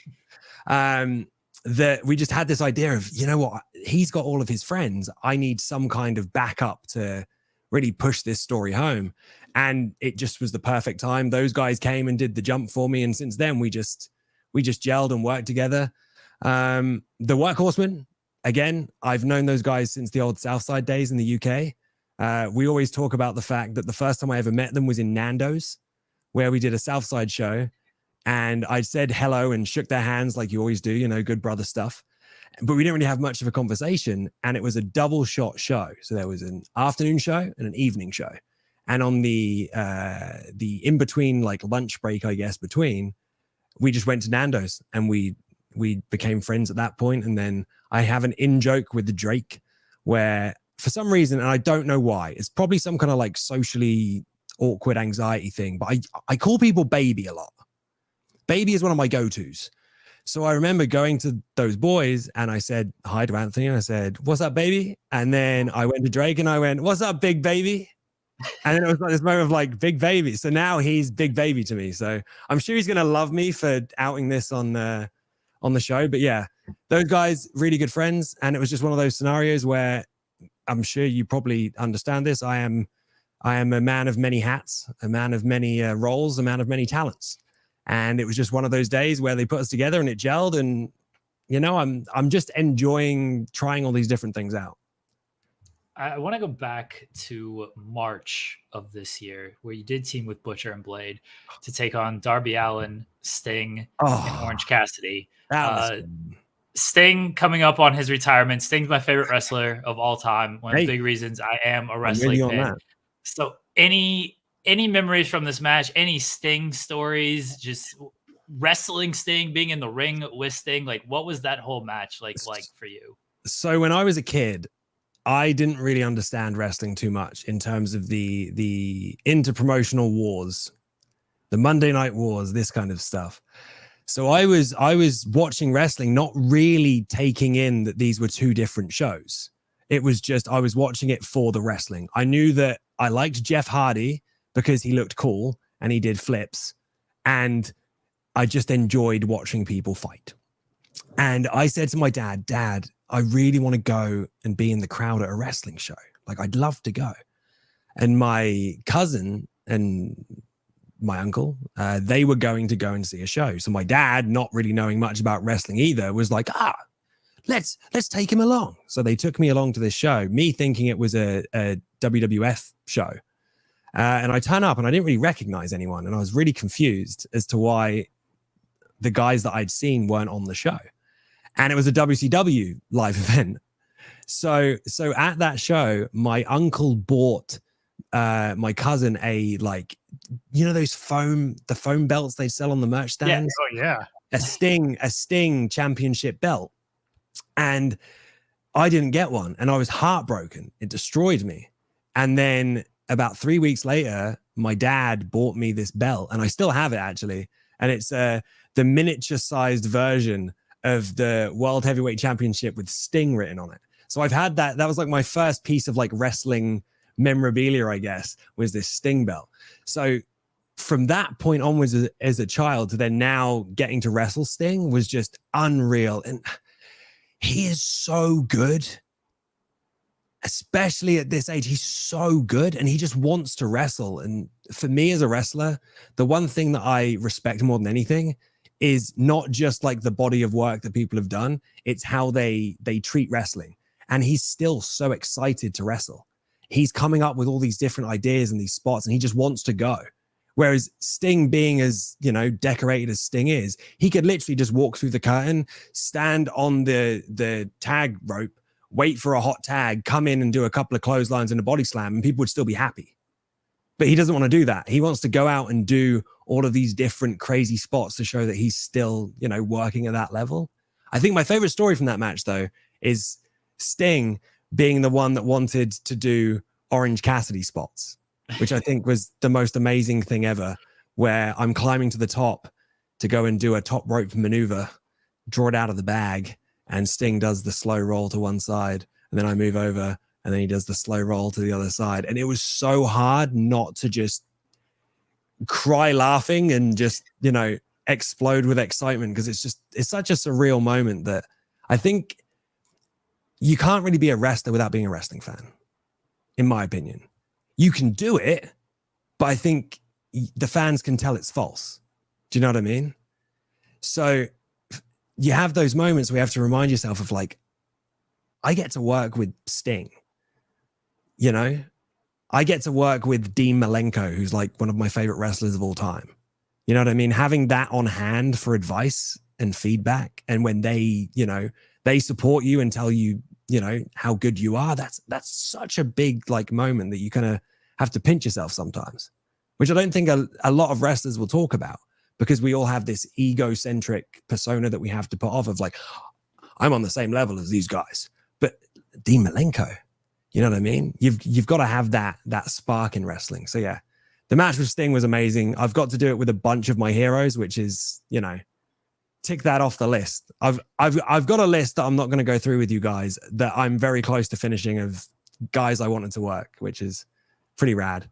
That we just had this idea of, you know what, he's got all of his friends. I need some kind of backup to really push this story home. And it just was the perfect time. Those guys came and did the jump for me. And since then we just gelled and worked together. The Workhorsemen, again, I've known those guys since the old Southside days in the UK. We always talk about the fact that the first time I ever met them was in Nando's, where we did a Southside show. And I said hello and shook their hands like you always do, you know, good brother stuff. But we didn't really have much of a conversation. And it was a double shot show. So there was an afternoon show and an evening show. And on the in-between, like lunch break, I guess, between, we just went to Nando's and we became friends at that point. And then I have an in-joke with the Drake where for some reason, and I don't know why, it's probably some kind of like socially awkward anxiety thing, but I call people baby a lot. Baby is one of my go-tos. So I remember going to those boys and I said hi to Anthony and I said, "What's up, baby?" And then I went to Drake and I went, "What's up, big baby?" And then it was like this moment of like big baby. So now he's big baby to me. So I'm sure he's going to love me for outing this on the show. But yeah, those guys, really good friends. And it was just one of those scenarios where I'm sure you probably understand this. I am a man of many hats, a man of many roles, a man of many talents. And it was just one of those days where they put us together and it gelled. And, you know, I'm just enjoying trying all these different things out. I want to go back to March of this year, where you did team with Butcher and Blade to take on Darby Allin, Sting, and Orange Cassidy. Sting coming up on his retirement. Sting's my favorite wrestler of all time. One of the big reasons I am a wrestling fan. So any memories from this match? Any Sting stories? Just wrestling Sting, being in the ring with Sting. Like, what was that whole match like for you? So when I was a kid, I didn't really understand wrestling too much in terms of the interpromotional wars, the Monday Night Wars, this kind of stuff. So I was watching wrestling, not really taking in that these were two different shows. It was just, I was watching it for the wrestling. I knew that I liked Jeff Hardy because he looked cool and he did flips. And I just enjoyed watching people fight. And I said to my dad, "Dad, I really want to go and be in the crowd at a wrestling show. Like, I'd love to go." And my cousin and my uncle, they were going to go and see a show. So my dad, not really knowing much about wrestling either, was like, let's take him along. So they took me along to this show, me thinking it was a WWF show. And I turn up and I didn't really recognize anyone. And I was really confused as to why the guys that I'd seen weren't on the show. And it was a WCW live event. So at that show, my uncle bought my cousin a, like, you know, those the foam belts they sell on the merch stands? Yeah. Oh, yeah. A Sting championship belt. And I didn't get one. And I was heartbroken. It destroyed me. And then about 3 weeks later, my dad bought me this belt. And I still have it, actually. And it's the miniature-sized version of the World Heavyweight Championship with Sting written on it. So I've had that. That was like my first piece of like wrestling memorabilia, I guess, was this Sting belt. So from that point onwards as a child to then now getting to wrestle Sting was just unreal. And he is so good, especially at this age. He's so good and he just wants to wrestle. And for me as a wrestler, the one thing that I respect more than anything is not just like the body of work that people have done. It's how they treat wrestling. And he's still so excited to wrestle. He's coming up with all these different ideas and these spots and he just wants to go. Whereas Sting, being as, you know, decorated as Sting is, he could literally just walk through the curtain, stand on the tag rope, wait for a hot tag, come in and do a couple of clotheslines and a body slam, and people would still be happy. But he doesn't want to do that. He wants to go out and do all of these different crazy spots to show that he's still, you know, working at that level. I think my favorite story from that match, though, is Sting being the one that wanted to do Orange Cassidy spots, which I think was the most amazing thing ever, where I'm climbing to the top to go and do a top rope maneuver, draw it out of the bag, and Sting does the slow roll to one side, and then I move over, and then he does the slow roll to the other side. And it was so hard not to just cry laughing and just, you know, explode with excitement, because it's such a surreal moment that I think you can't really be a wrestler without being a wrestling fan, in my opinion. You can do it, but I think the fans can tell it's false. Do you know what I mean? So you have those moments where you have to remind yourself of like, I get to work with Sting, you know? I get to work with Dean Malenko, who's like one of my favorite wrestlers of all time. You know what I mean? Having that on hand for advice and feedback. And when they, you know, they support you and tell you, you know, how good you are, that's such a big like moment that you kind of have to pinch yourself sometimes, which I don't think a lot of wrestlers will talk about, because we all have this egocentric persona that we have to put off of like, I'm on the same level as these guys. But Dean Malenko, you know what I mean? You've got to have that spark in wrestling. So yeah, the match with Sting was amazing. I've got to do it with a bunch of my heroes, which is, you know, tick that off the list. I've got a list that I'm not going to go through with you guys that I'm very close to finishing of guys I wanted to work, which is pretty rad.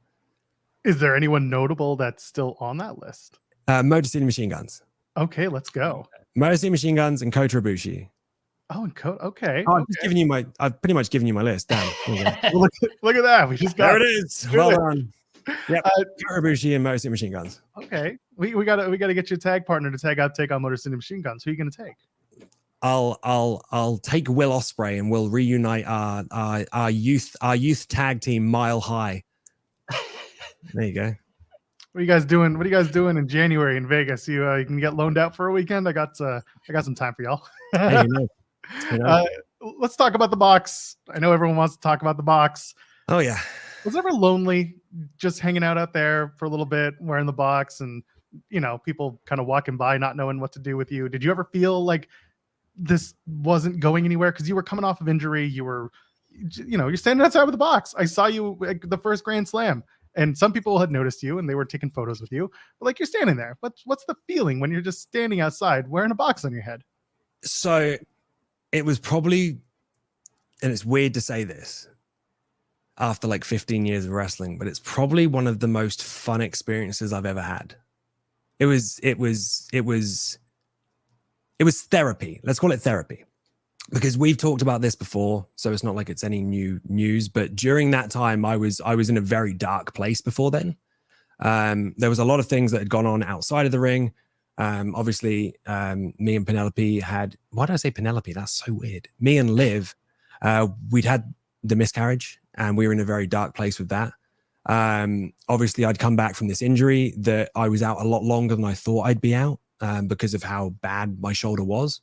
Is there anyone notable that's still on that list? Motor City Machine Guns. Okay, let's go. Motor City Machine Guns and Kota Ibushi. Oh, and okay. I've pretty much given you my list. Damn. Well, look at that. We just got there it is. Well done. Yep. Kota Ibushi and Motor City Machine Guns. Okay. We gotta get your tag partner to take on Motor City Machine Guns. Who are you gonna take? I'll take Will Ospreay and we'll reunite our youth tag team Mile High. There you go. What are you guys doing in January in Vegas? You can get loaned out for a weekend. I got some time for y'all. Hey, you know. Let's talk about the box. I know everyone wants to talk about the box. Oh yeah. Was it ever lonely just hanging out there for a little bit, wearing the box, and you know, people kind of walking by not knowing what to do with you? Did you ever feel like this wasn't going anywhere because you were coming off of injury? You're standing outside with the box. I saw you at the first Grand Slam, and some people had noticed you and they were taking photos with you. But like, you're standing there. What's the feeling when you're just standing outside wearing a box on your head? So it was probably, and it's weird to say this after like 15 years of wrestling, but it's probably one of the most fun experiences I've ever had. It was therapy. Let's call it therapy, because we've talked about this before, so it's not like it's any new news. But during that time, I was in a very dark place before then. There was a lot of things that had gone on outside of the ring. Obviously, me and Penelope had, why did I say Penelope? That's so weird. Me and Liv, we'd had the miscarriage and we were in a very dark place with that. Obviously, I'd come back from this injury that I was out a lot longer than I thought I'd be out because of how bad my shoulder was.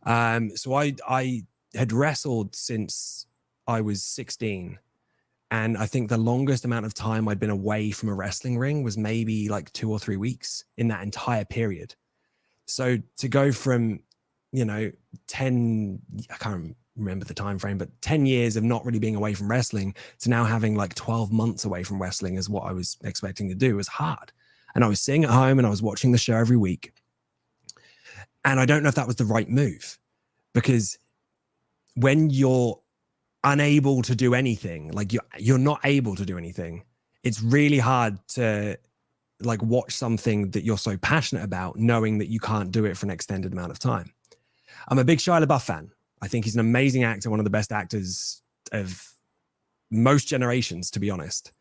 So I had wrestled since I was 16. And I think the longest amount of time I'd been away from a wrestling ring was maybe like 2 or 3 weeks in that entire period. So to go from, 10, I can't remember the time frame, but 10 years of not really being away from wrestling to now having like 12 months away from wrestling is what I was expecting to do was hard. And I was sitting at home and I was watching the show every week. And I don't know if that was the right move, because when you're unable to do anything, like you're not able to do anything, it's really hard to like watch something that you're so passionate about knowing that you can't do it for an extended amount of time. I'm a big Shia LaBeouf fan. I think he's an amazing actor, one of the best actors of most generations, to be honest.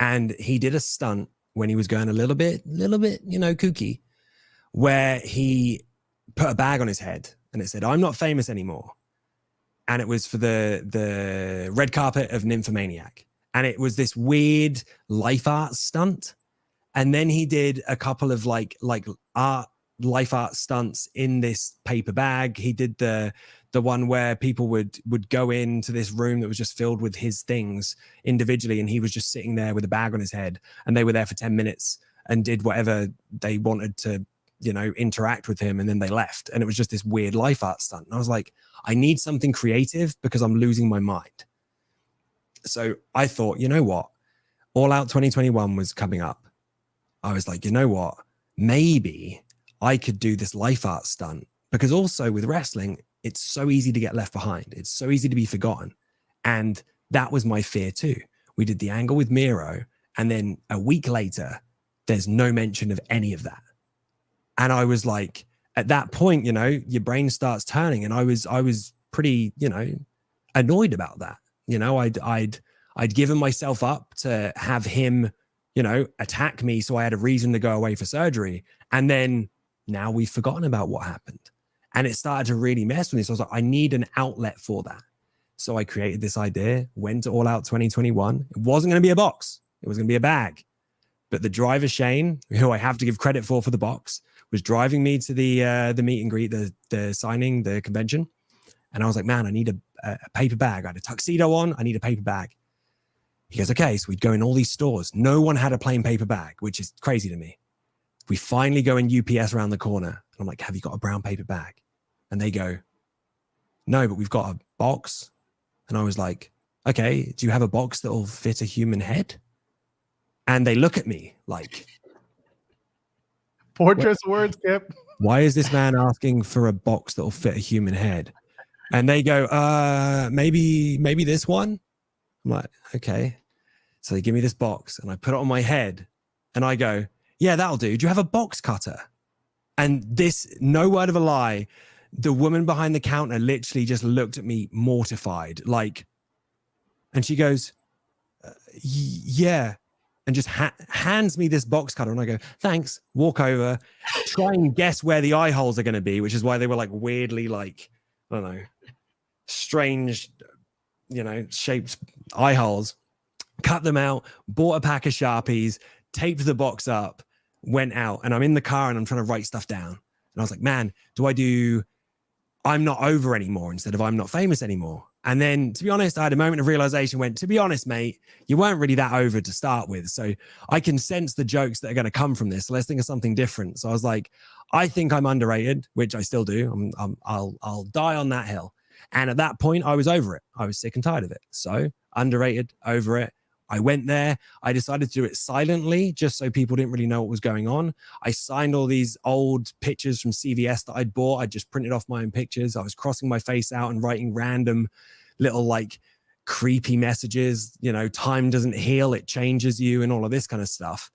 And he did a stunt when he was going a little bit, kooky, where he put a bag on his head and it said, "I'm not famous anymore." And it was for the red carpet of Nymphomaniac. And it was this weird life art stunt. And then he did a couple of like life art stunts in this paper bag. He did the one where people would go into this room that was just filled with his things individually. And he was just sitting there with a bag on his head. And they were there for 10 minutes and did whatever they wanted to, interact with him. And then they left. And it was just this weird life art stunt. And I was like, I need something creative because I'm losing my mind. So I thought, you know what? All Out 2021 was coming up. I was like, you know what? Maybe I could do this life art stunt, because also with wrestling, it's so easy to get left behind. It's so easy to be forgotten. And that was my fear too. We did the angle with Miro. And then a week later, there's no mention of any of that. And I was like, at that point, your brain starts turning. And I was pretty, annoyed about that. I'd given myself up to have him, you know, attack me. So I had a reason to go away for surgery. And then now we've forgotten about what happened. And it started to really mess with me. So I was like, I need an outlet for that. So I created this idea, went to All Out 2021. It wasn't going to be a box. It was going to be a bag. But the driver, Shane, who I have to give credit for the box, was driving me to the meet and greet, the signing, the convention. And I was like, man, I need a paper bag. I had a tuxedo on. I need a paper bag. He goes, okay. So we'd go in all these stores. No one had a plain paper bag, which is crazy to me. We finally go in UPS around the corner. And I'm like, have you got a brown paper bag? And they go, no, but we've got a box. And I was like, okay, do you have a box that will fit a human head? And they look at me like, Fortress words, Kip. why is this man asking for a box that will fit a human head? And they go, maybe this one. I'm like, okay. So they give me this box and I put it on my head and I go, yeah, that'll do. Do you have a box cutter? And this, no word of a lie, the woman behind the counter literally just looked at me mortified, like, and she goes, yeah. And just hands me this box cutter. And I go, thanks, walk over, try and guess where the eye holes are going to be, which is why they were like weirdly, like, I don't know, strange, you know, shaped eye holes. Cut them out, bought a pack of Sharpies, taped the box up, went out. And I'm in the car and I'm trying to write stuff down. And I was like, man, do I do I'm not over anymore instead of I'm not famous anymore? And then, to be honest, I had a moment of realization, went, to be honest, mate, you weren't really that over to start with. So I can sense the jokes that are going to come from this. So let's think of something different. So I was like, I think I'm underrated, which I still do. I'll die on that hill. And at that point, I was over it. I was sick and tired of it. So underrated, over it. I went there. I decided to do it silently, just so people didn't really know what was going on. I signed all these old pictures from CVS that I'd bought. I just printed off my own pictures. I was crossing my face out and writing random little like creepy messages, you know, time doesn't heal, it changes you, and all of this kind of stuff.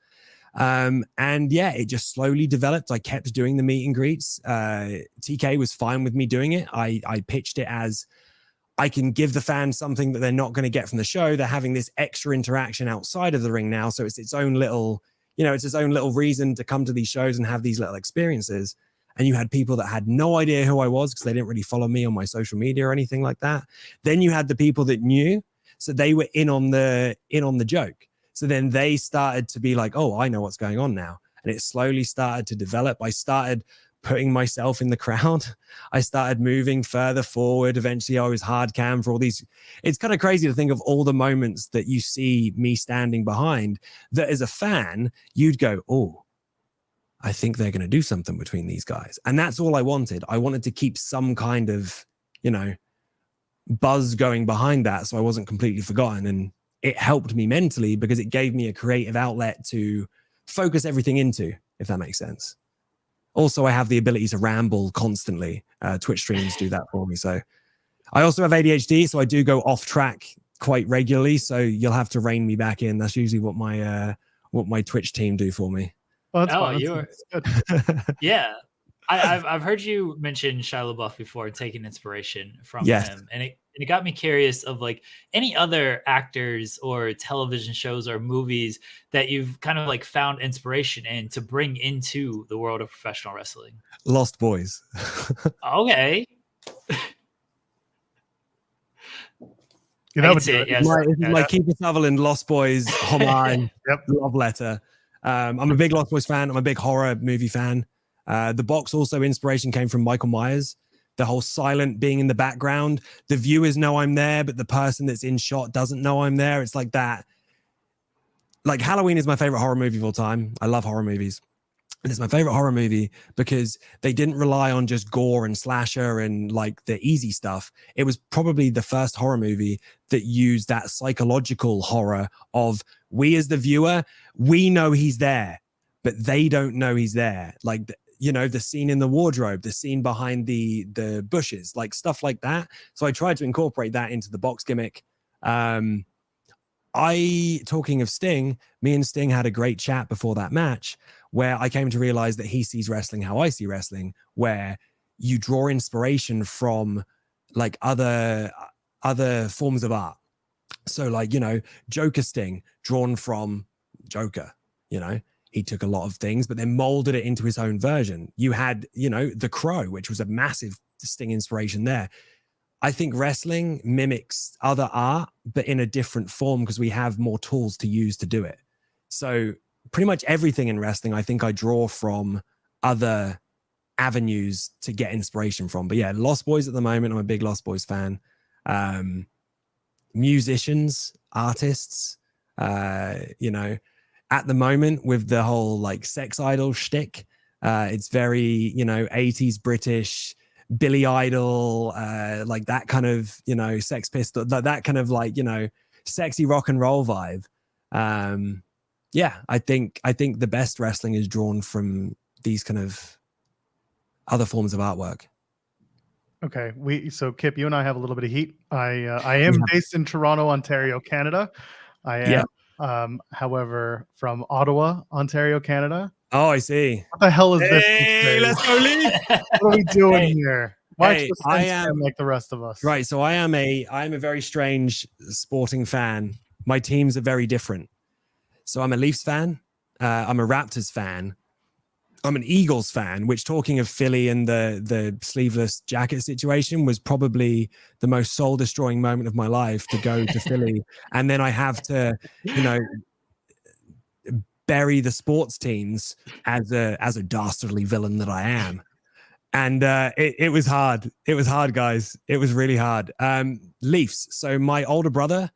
And yeah, it just slowly developed. I kept doing the meet and greets. TK was fine with me doing it. I pitched it as, I can give the fans something that they're not going to get from the show. They're having this extra interaction outside of the ring now. So it's its own little, you know, it's its own little reason to come to these shows and have these little experiences. And you had people that had no idea who I was because they didn't really follow me on my social media or anything like that. Then you had the people that knew, so they were in on the joke. So then they started to be like, oh, I know what's going on now. And it slowly started to develop. I started putting myself in the crowd. I started moving further forward. Eventually I was hard cam for all these. It's kind of crazy to think of all the moments that you see me standing behind that as a fan, you'd go, oh, I think they're going to do something between these guys. And that's all I wanted. I wanted to keep some kind of, you know, buzz going behind that. So I wasn't completely forgotten. And it helped me mentally because it gave me a creative outlet to focus everything into, if that makes sense. Also, I have the ability to ramble constantly. Twitch streams do that for me. So I also have ADHD, so I do go off track quite regularly. So you'll have to rein me back in. That's usually what my Twitch team do for me. Well, that's Oh, fun. you're Good. yeah. I've heard you mention Shia LaBeouf before, taking inspiration from Yes. him, and it got me curious of like any other actors or television shows or movies that you've kind of like found inspiration in to bring into the world of professional wrestling. Lost Boys. Okay. You I know, can see it, yes. my Keeper Sutherland Lost Boys homage. Yep. Love letter. I'm a big Lost Boys fan. I'm a big horror movie fan. The box also inspiration came from Michael Myers. The whole silent being in the background. The viewers know I'm there, but the person that's in shot doesn't know I'm there. It's like that. Like Halloween is my favorite horror movie of all time. I love horror movies. And it's my favorite horror movie because they didn't rely on just gore and slasher and like the easy stuff. It was probably the first horror movie that used that psychological horror of we as the viewer, we know he's there, but they don't know he's there. Like, you know, the scene in the wardrobe, the scene behind the bushes, like stuff like that. So I tried to incorporate that into the box gimmick. Talking of Sting, me and Sting had a great chat before that match where I came to realize that he sees wrestling how I see wrestling, where you draw inspiration from like other forms of art. So like, Joker Sting drawn from Joker, he took a lot of things, but then molded it into his own version. You had, The Crow, which was a massive Sting inspiration there. I think wrestling mimics other art, but in a different form because we have more tools to use to do it. So pretty much everything in wrestling, I think I draw from other avenues to get inspiration from. But yeah, Lost Boys at the moment, I'm a big Lost Boys fan. Musicians, artists, at the moment with the whole like sex idol shtick, it's very, 80s British, Billy Idol, like that kind of, Sex Pistol, that kind of like, sexy rock and roll vibe. I think the best wrestling is drawn from these kind of other forms of artwork. Okay, so Kip, you and I have a little bit of heat. I am based in Toronto, Ontario, Canada. I am, however, from Ottawa, Ontario, Canada. Oh, I see. What the hell is this? Hey, let's go, Lee. What are we doing here? Why Hey, I am like the rest of us? Right, so I am a very strange sporting fan. My teams are very different. So I'm a Leafs fan. I'm a Raptors fan. I'm an Eagles fan, which, talking of Philly and the sleeveless jacket situation, was probably the most soul-destroying moment of my life, to go to Philly. And then I have to, bury the sports teams as a dastardly villain that I am. And it was hard. It was hard, guys. It was really hard. Leafs. So my older brother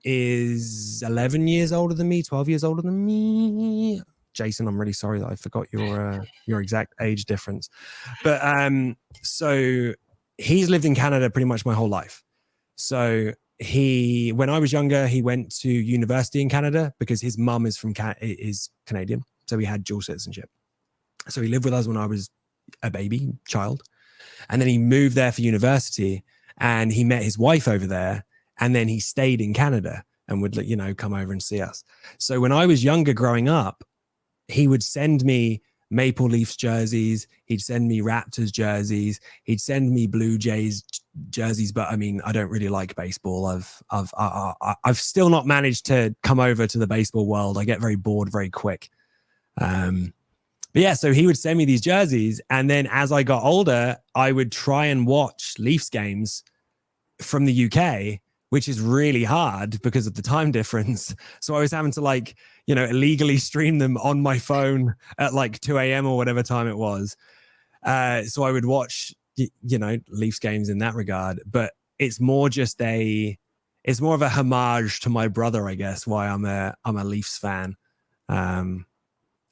is 11 years older than me, 12 years older than me. Jason, I'm really sorry that I forgot your exact age difference. But so he's lived in Canada pretty much my whole life. So when I was younger, he went to university in Canada because his mum is is Canadian. So he had dual citizenship. So he lived with us when I was a baby child. And then he moved there for university and he met his wife over there. And then he stayed in Canada and would, come over and see us. So when I was younger growing up, he would send me Maple Leafs jerseys. He'd send me Raptors jerseys. He'd send me Blue Jays jerseys. But I mean, I don't really like baseball. I've still not managed to come over to the baseball world. I get very bored very quick. But yeah, so he would send me these jerseys. And then as I got older, I would try and watch Leafs games from the UK, which is really hard because of the time difference. So I was having to illegally stream them on my phone at 2 a.m. or whatever time it was. So I would watch, Leafs games in that regard, but it's more of a homage to my brother, I guess, why I'm a Leafs fan.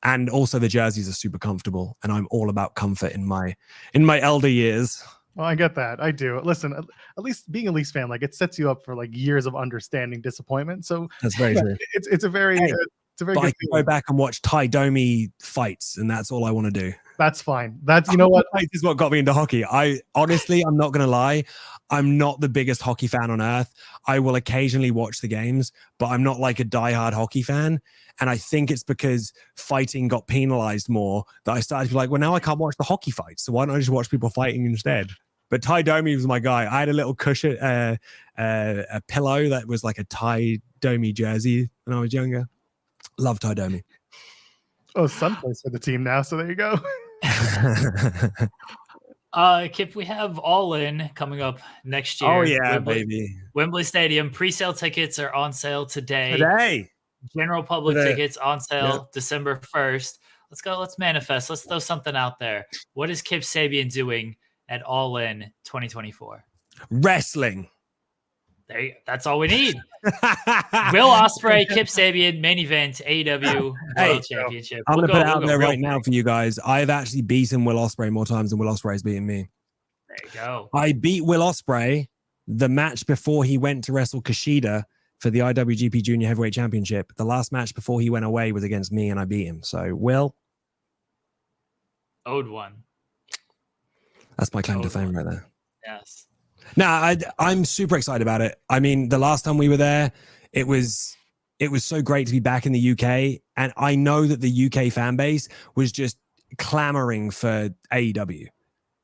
And also the jerseys are super comfortable and I'm all about comfort in my elder years. Well, I get that. I do. Listen, at least being a Leafs fan, it sets you up for years of understanding disappointment. So that's very true. It's a very good I can go back and watch Ty Domi fights, and that's all I want to do. That's fine. That's, you know what? Fights is what got me into hockey. I'm not going to lie. I'm not the biggest hockey fan on earth. I will occasionally watch the games, but I'm not like a diehard hockey fan. And I think it's because fighting got penalized more that I started to be like, well, now I can't watch the hockey fights. So why don't I just watch people fighting instead? But Ty Domi was my guy. I had a little cushion, a pillow that was like a Ty Domi jersey when I was younger. Love Ty Domi. Oh, son plays for the team now, so there you go. Kip, we have All In coming up next year. Oh yeah, baby. Wembley Stadium. Pre-sale tickets are on sale today. General public tickets on sale December 1st. Let's go. Let's manifest. Let's throw something out there. What is Kip Sabian doing at All In 2024? Wrestling. There you go. That's all we need. Will Ospreay, Kip Sabian, main event, AEW World Championship. I'm going to put it out there right now for you guys. I've actually beaten Will Ospreay more times than Will Ospreay's beaten me. There you go. I beat Will Ospreay the match before he went to wrestle Kushida for the IWGP Junior Heavyweight Championship. The last match before he went away was against me, and I beat him. So, Will. Owed one. That's my claim to fame right there. Yes. No, I'm super excited about it. I mean, the last time we were there, it was so great to be back in the UK. And I know that the UK fan base was just clamoring for AEW.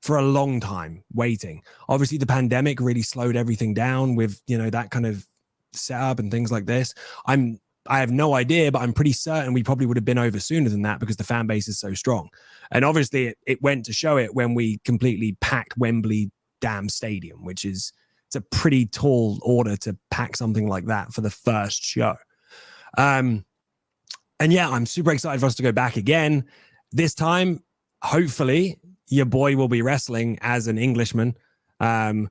for a long time waiting. Obviously, the pandemic really slowed everything down with, you know, that kind of setup and things like this. I have no idea, but I'm pretty certain we probably would have been over sooner than that because the fan base is so strong. And obviously it went to show it when we completely packed Wembley damn stadium, which is, it's a pretty tall order to pack something like that for the first show. And yeah, I'm super excited for us to go back again. This time, hopefully, your boy will be wrestling as an Englishman. I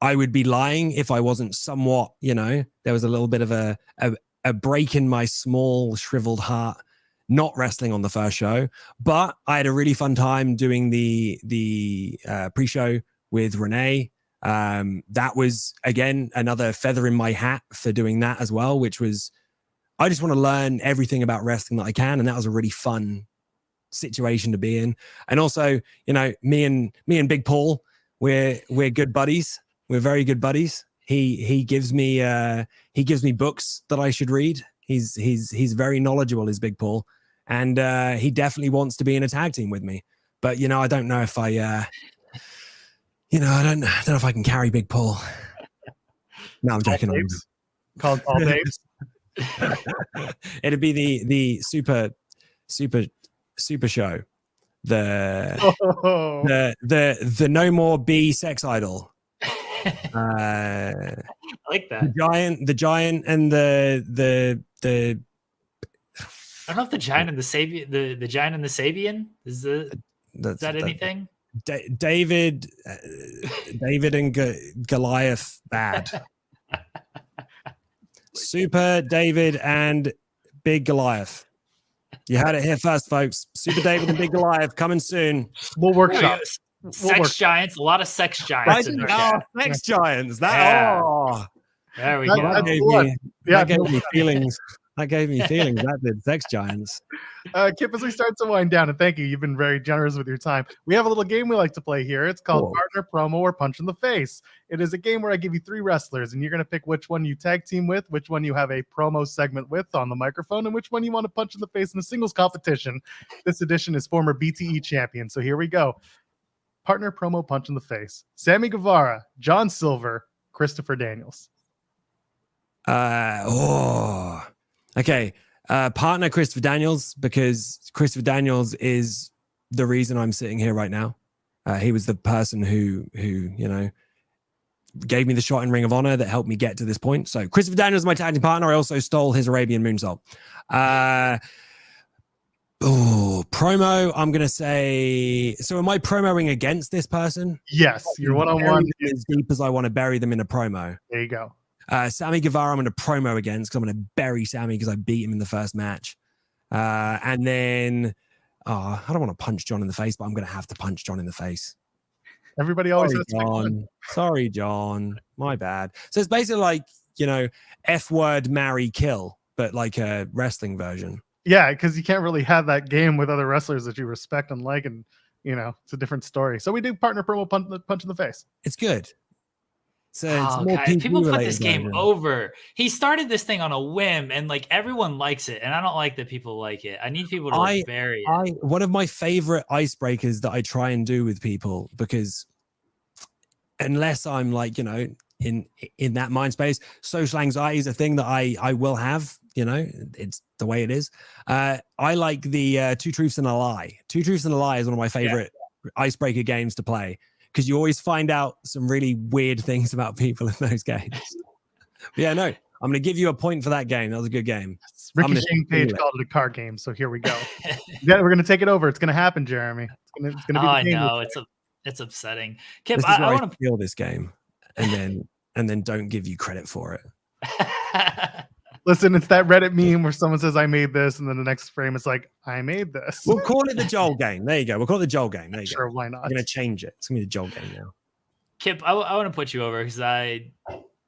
would be lying if I wasn't somewhat, you know, there was a little bit of a break in my small shriveled heart not wrestling on the first show, but I had a really fun time doing the pre-show with Renee. That was, again, another feather in my hat for doing that as well, which was, I just want to learn everything about wrestling that I can. And that was a really fun situation to be in. And also, you know, me and Big Paul, we're good buddies. We're very good buddies. He gives me books that I should read. He's very knowledgeable, is Big Paul. And he definitely wants to be in a tag team with me. But, you know, I don't know if I don't know if I can carry Big Paul. No, I'm joking. Called Paul Babes. It'd be the super show. The no more B sex idol. I like that. The giant and the I don't know if the giant and the Sabian, the giant and the Sabian is that anything? David and Goliath bad. Super David and Big Goliath. You heard it here first, folks. Super David and Big Goliath coming soon. We'll workshop. Sex giants, a lot of sex giants. Sex giants. There we go. That gave me feelings. That gave me feelings. That did. Sex giants. Kip, as we start to wind down, and thank you, you've been very generous with your time. We have a little game we like to play here. It's called Partner, Promo, or Punch in the Face. It is a game where I give you 3 wrestlers, and you're going to pick which one you tag team with, which one you have a promo segment with on the microphone, and which one you want to punch in the face in a singles competition. This edition is former BTE champion. So here we go. Partner, Promo, Punch in the Face. Sammy Guevara, John Silver, Christopher Daniels. Okay. Partner Christopher Daniels, because Christopher Daniels is the reason I'm sitting here right now. He was the person who you know gave me the shot in Ring of Honor that helped me get to this point. So Christopher Daniels is my tag team partner. I also stole his Arabian moonsault. Promo. I'm gonna say. So am I promoing against this person? Yes, you're one-on-one. As deep as I want to bury them in a promo. There you go. Sammy Guevara, I'm going to promo against because I'm going to bury Sammy because I beat him in the first match. And then, I don't want to punch John in the face, but I'm going to have to punch John in the face. Everybody always has John. Sorry, John. My bad. So it's basically like, you know, F word, marry, kill, but like a wrestling version. Yeah, because you can't really have that game with other wrestlers that you respect and like, and, you know, it's a different story. So we do partner, promo, punch in the face. It's good. So people put this game over. He started this thing on a whim, and like everyone likes it, and I don't like that people like it. I need people to bury it. One of my favorite icebreakers that I try and do with people, because unless I'm like, you know, in that mind space, social anxiety is a thing that I will have. You know, it's the way it is. I like the 2 Truths and a Lie. 2 Truths and a Lie is one of my favorite icebreaker games to play, because you always find out some really weird things about people in those games. But yeah, no, I'm going to give you a point for that game. That was a good game. Ricky Shane Page called it a card game, so here we go. We're going to take it over. It's going to happen, Jeremy. It's going to be. I know it's upsetting. Kip, I want to feel this game, and then don't give you credit for it. Listen, it's that Reddit meme where someone says, I made this, and then the next frame it's like, I made this. We'll call it the Joel game. There you go. We'll call it the Joel game. There you sure, go. Why not? I'm going to change it. It's going to be the Joel game now. Kip, I want to put you over because I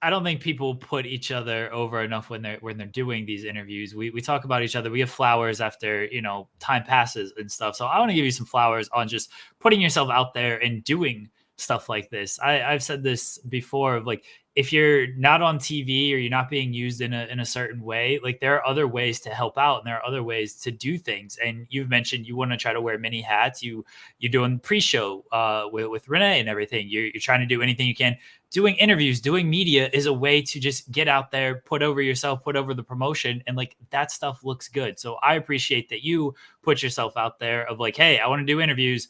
don't think people put each other over enough when they're doing these interviews. We talk about each other. We have flowers after, you know, time passes and stuff. So I want to give you some flowers on just putting yourself out there and doing stuff like this. I've said this before, of like, if you're not on TV or you're not being used in a certain way, like there are other ways to help out and there are other ways to do things. And you've mentioned you want to try to wear many hats. You're doing pre-show with Renee and everything. You're trying to do anything you can. Doing interviews, doing media is a way to just get out there, put over yourself, put over the promotion, and like that stuff looks good. So I appreciate that you put yourself out there of like, hey, I want to do interviews.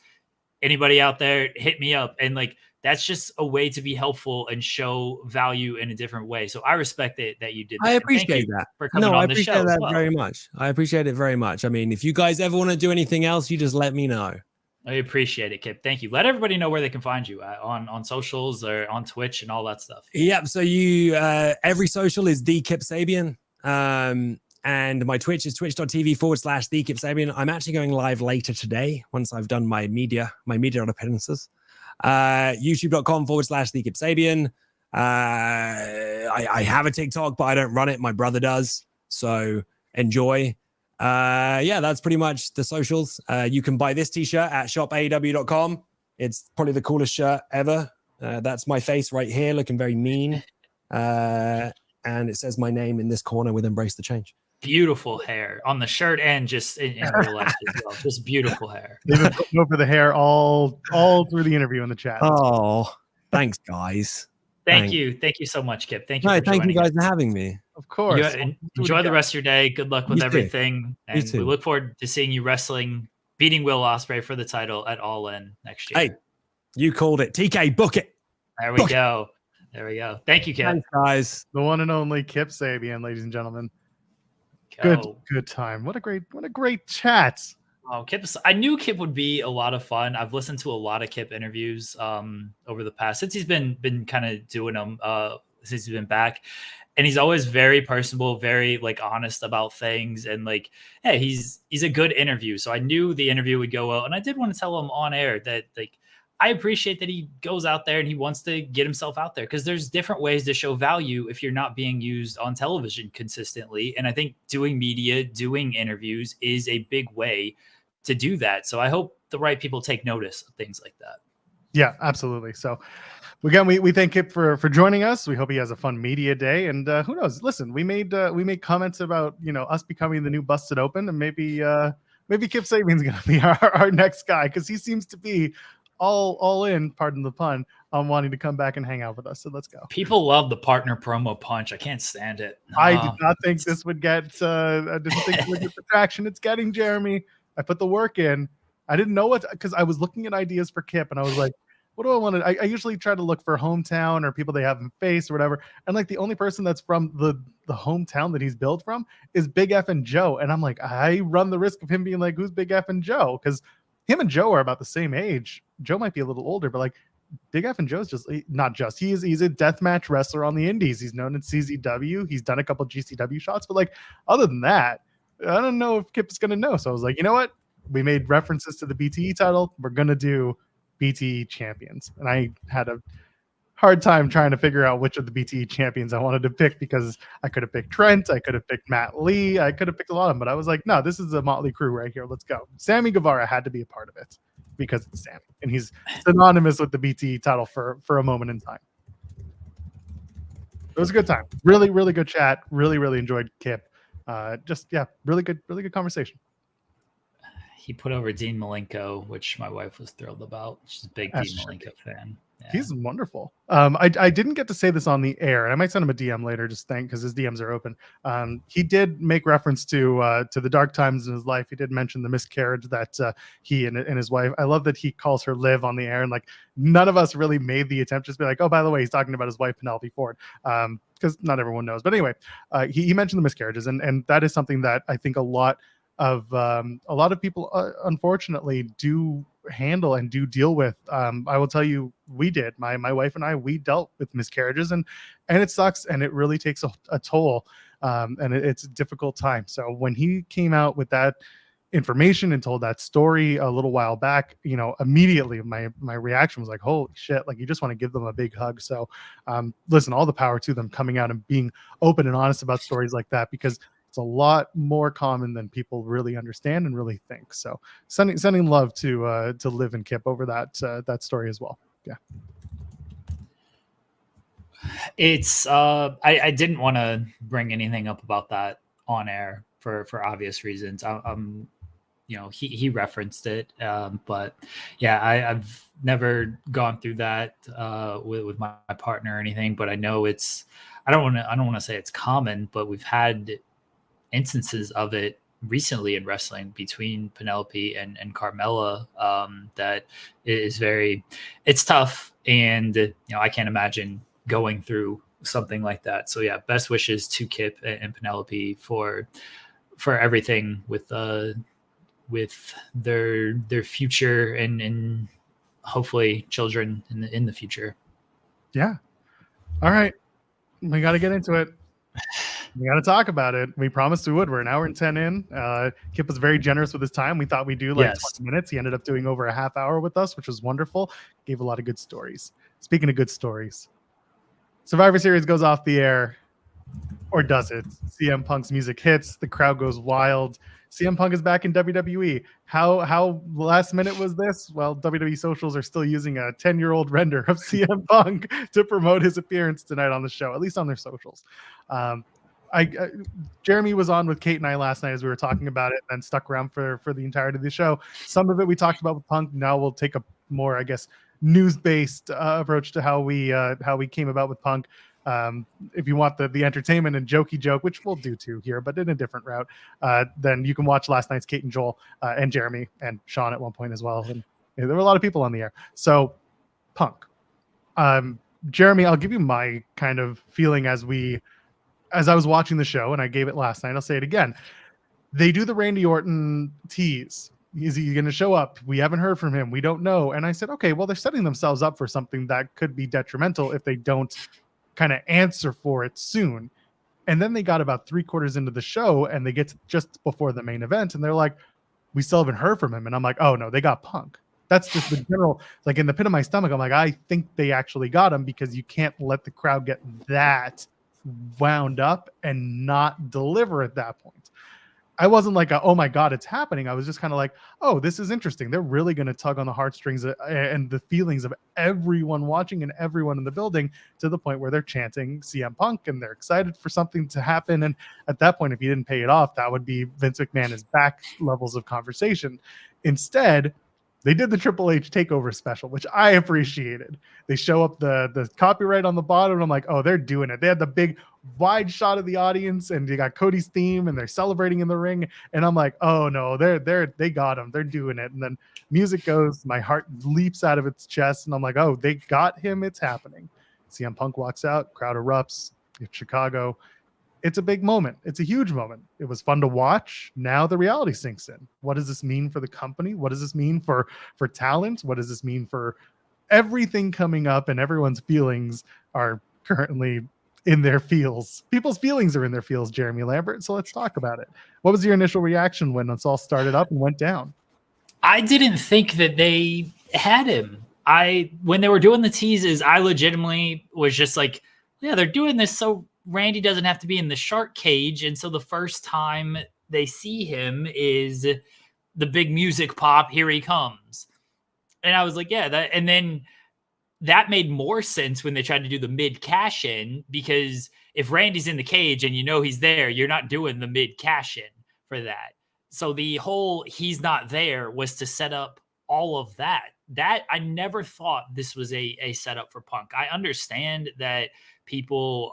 Anybody out there, hit me up. And like that's just a way to be helpful and show value in a different way. So I respect that you did that. I appreciate that. For coming on the show that as well. very much. I appreciate it very much. I mean, if you guys ever want to do anything else, you just let me know. I appreciate it, Kip. Thank you. Let everybody know where they can find you on socials or on Twitch and all that stuff. Yep. So you every social is the Kip Sabian. And my Twitch is twitch.tv/the Kip Sabian. I'm actually going live later today once I've done my media appearances. YouTube.com/the Kip Sabian. I have a TikTok, but I don't run it. My brother does. So enjoy. Yeah, that's pretty much the socials. You can buy this t-shirt at shopaew.com. It's probably the coolest shirt ever. That's my face right here looking very mean. And it says my name in this corner with Embrace the Change. Beautiful hair on the shirt and just in real life as well. Just beautiful hair. They've been putting over the hair all through the interview in the chat. Oh, thanks, guys. Thank you so much, Kip. Thank you. No, for thank you guys us. for having me. Of course. Enjoy the rest of your day. Good luck with You too. everything. And too. we look forward to seeing you wrestling, beating Will Ospreay for the title at All In next year. Hey, you called it. TK, book it. There we go. There we go. Thank you, Kip. Thanks, guys. The one and only Kip Sabian, ladies and gentlemen. Go. Good time. What a great chat. Oh, Kip! I knew Kip would be a lot of fun. I've listened to a lot of Kip interviews over the past since he's been kind of doing them since he's been back, and he's always very personable, very like honest about things, and like, hey, he's a good interview. So I knew the interview would go well, and I did want to tell him on air that like I appreciate that he goes out there and he wants to get himself out there because there's different ways to show value if you're not being used on television consistently, and I think doing media, doing interviews is a big way to do that. So I hope the right people take notice of things like that. Yeah, absolutely. So again, we thank Kip for joining us. We hope he has a fun media day. And who knows? Listen, we made comments about us becoming the new Busted Open, and maybe Kip Sabian's gonna be our next guy because he seems to be all in, pardon the pun, on wanting to come back and hang out with us. So let's go. People love the partner promo punch. I can't stand it. I did not think this would get I didn't think it would get the traction it's getting, Jeremy. I put the work in. I didn't know what, because I was looking at ideas for Kip and I was like, what do I want to, I usually try to look for hometown or people they haven't faced or whatever. And like the only person that's from the hometown that he's built from is Big F and Joe. And I'm like, I run the risk of him being like, who's Big F and Joe? Because him and Joe are about the same age. Joe might be a little older, but like Big F and Joe's he's a deathmatch wrestler on the indies. He's known in CZW. He's done a couple GCW shots, but like other than that, I don't know if Kip is going to know. So I was like, you know what? We made references to the BTE title. We're going to do BTE champions. And I had a hard time trying to figure out which of the BTE champions I wanted to pick because I could have picked Trent. I could have picked Matt Lee. I could have picked a lot of them, but I was like, no, this is a motley crew right here. Let's go. Sammy Guevara had to be a part of it because it's Sammy. And he's synonymous with the BTE title for a moment in time. It was a good time. Really, really good chat. Really, really enjoyed Kip. Really good conversation. He put over Dean Malenko, which my wife was thrilled about. She's a big Dean Malenko fan. Yeah. He's wonderful. I didn't get to say this on the air, and I might send him a DM later, just because his DMs are open. He did make reference to the dark times in his life. He did mention the miscarriage that he and his wife. I love that he calls her Liv on the air, and like none of us really made the attempt to just be like, oh, by the way, he's talking about his wife Penelope Ford, because not everyone knows. But anyway, he mentioned the miscarriages, and that is something that I think a lot of people unfortunately do handle and do deal with. I will tell you, we did. My wife and I, we dealt with miscarriages, and it sucks, and it really takes a toll, and it's a difficult time. So when he came out with that information and told that story a little while back, immediately my reaction was like, holy shit, like you just want to give them a big hug. So listen, all the power to them coming out and being open and honest about stories like that, because it's a lot more common than people really understand and really think. So sending love to Liv and Kip over that story as well. Yeah. It's I didn't want to bring anything up about that on air for obvious reasons. I'm he referenced it, but yeah, I've never gone through that with my partner or anything. But I know it's I don't want to say it's common, but we've had instances of it recently in wrestling between Penelope and Carmella, that is it's tough, and I can't imagine going through something like that. So yeah, best wishes to Kip and Penelope for everything with their future and hopefully children in the future. Yeah. All right, we got to get into it. We got to talk about it. We promised we would. We're an hour and 10 in. Kip was very generous with his time. We thought we'd do like 20 minutes. He ended up doing over a half hour with us, which was wonderful. Gave a lot of good stories. Speaking of good stories, Survivor Series goes off the air, or does it? CM Punk's music hits. The crowd goes wild. CM Punk is back in WWE. How last minute was this? Well, WWE socials are still using a 10-year-old render of CM Punk to promote his appearance tonight on the show, at least on their socials. Jeremy was on with Kate and I last night as we were talking about it, and stuck around for the entirety of the show. Some of it we talked about with Punk. Now we'll take a more, I guess, news-based approach to how we came about with Punk. If you want the entertainment and jokey joke, which we'll do too here, but in a different route, then you can watch last night's Kate and Joel and Jeremy and Sean at one point as well. And there were a lot of people on the air. So Punk, Jeremy, I'll give you my kind of feeling as I was watching the show, and I gave it last night. I'll say it again. They do the Randy Orton tease. Is he going to show up? We haven't heard from him. We don't know. And I said, okay, well, they're setting themselves up for something that could be detrimental if they don't kind of answer for it soon. And then they got about 3/4 into the show, and they get to just before the main event, and they're like, we still haven't heard from him. And I'm like, oh no, they got Punk. That's just the general, like in the pit of my stomach. I'm like, I think they actually got him, because you can't let the crowd get that wound up and not deliver at that point. I wasn't like, oh my God, it's happening. I was just kind of like, oh, this is interesting. They're really going to tug on the heartstrings and the feelings of everyone watching and everyone in the building, to the point where they're chanting CM Punk and they're excited for something to happen. And at that point, if you didn't pay it off, that would be Vince McMahon is back levels of conversation. Instead, they did the Triple H takeover special, which I appreciated. They show up the copyright on the bottom, and I'm like, oh, they're doing it. They had the big wide shot of the audience, and they got Cody's theme, and they're celebrating in the ring. And I'm like, oh no, they got him. They're doing it. And then music goes, my heart leaps out of its chest, and I'm like, oh, they got him. It's happening. CM Punk walks out, crowd erupts. It's Chicago. It's a big moment. It's a huge moment. It was fun to watch. Now the reality sinks in. What does this mean for the company? What does this mean for talent? What does this mean for everything coming up? And everyone's feelings are currently in their feels. People's feelings are in their feels, Jeremy Lambert. So let's talk about it. What was your initial reaction when it's all started up and went down? I didn't think that they had him. When they were doing the teases, I legitimately was just like, yeah, they're doing this so Randy doesn't have to be in the shark cage. And so the first time they see him is the big music pop, here he comes. And I was like, yeah, and then that made more sense when they tried to do the mid cash in, because if Randy's in the cage and he's there, you're not doing the mid cash in for that. So the whole he's not there was to set up all of that. That I never thought this was a setup for Punk. I understand that people,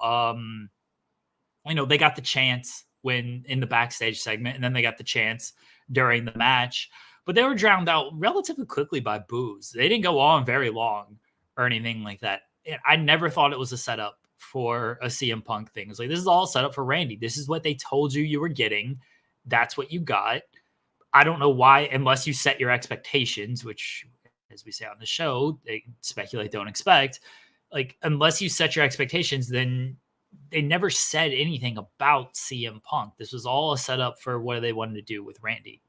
they got the chance when in the backstage segment, and then they got the chance during the match, but they were drowned out relatively quickly by boos. They didn't go on very long or anything like that. I never thought it was a setup for a CM Punk thing. It's like, this is all set up for Randy. This is what they told you were getting. That's what you got. I don't know why, unless you set your expectations, which, as we say on the show, they speculate, don't expect. Like, unless you set your expectations, then they never said anything about CM Punk. This was all a setup for what they wanted to do with Randy.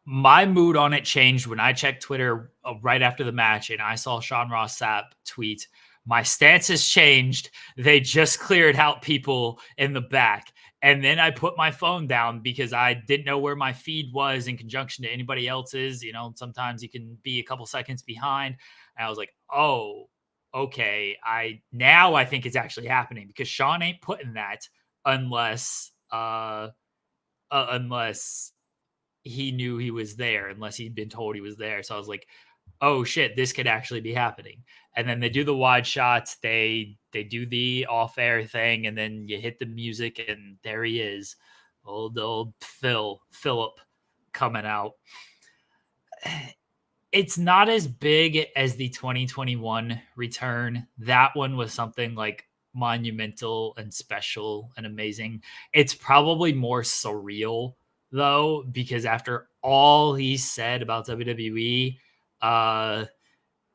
My mood on it changed when I checked Twitter right after the match, and I saw Ross Sapp tweet, my stance has changed. They just cleared out people in the back. And then I put my phone down because I didn't know where my feed was in conjunction to anybody else's. Sometimes you can be a couple seconds behind. And I was like, oh, okay, I think it's actually happening, because Sean ain't putting that unless unless he knew he was there, unless he'd been told he was there. So I was like, oh shit, this could actually be happening. And then they do the wide shots, they do the off-air thing, and then you hit the music, and there he is, old Philip coming out. It's not as big as the 2021 return. That one was something like monumental and special and amazing. It's probably more surreal though, because after all he said about WWE,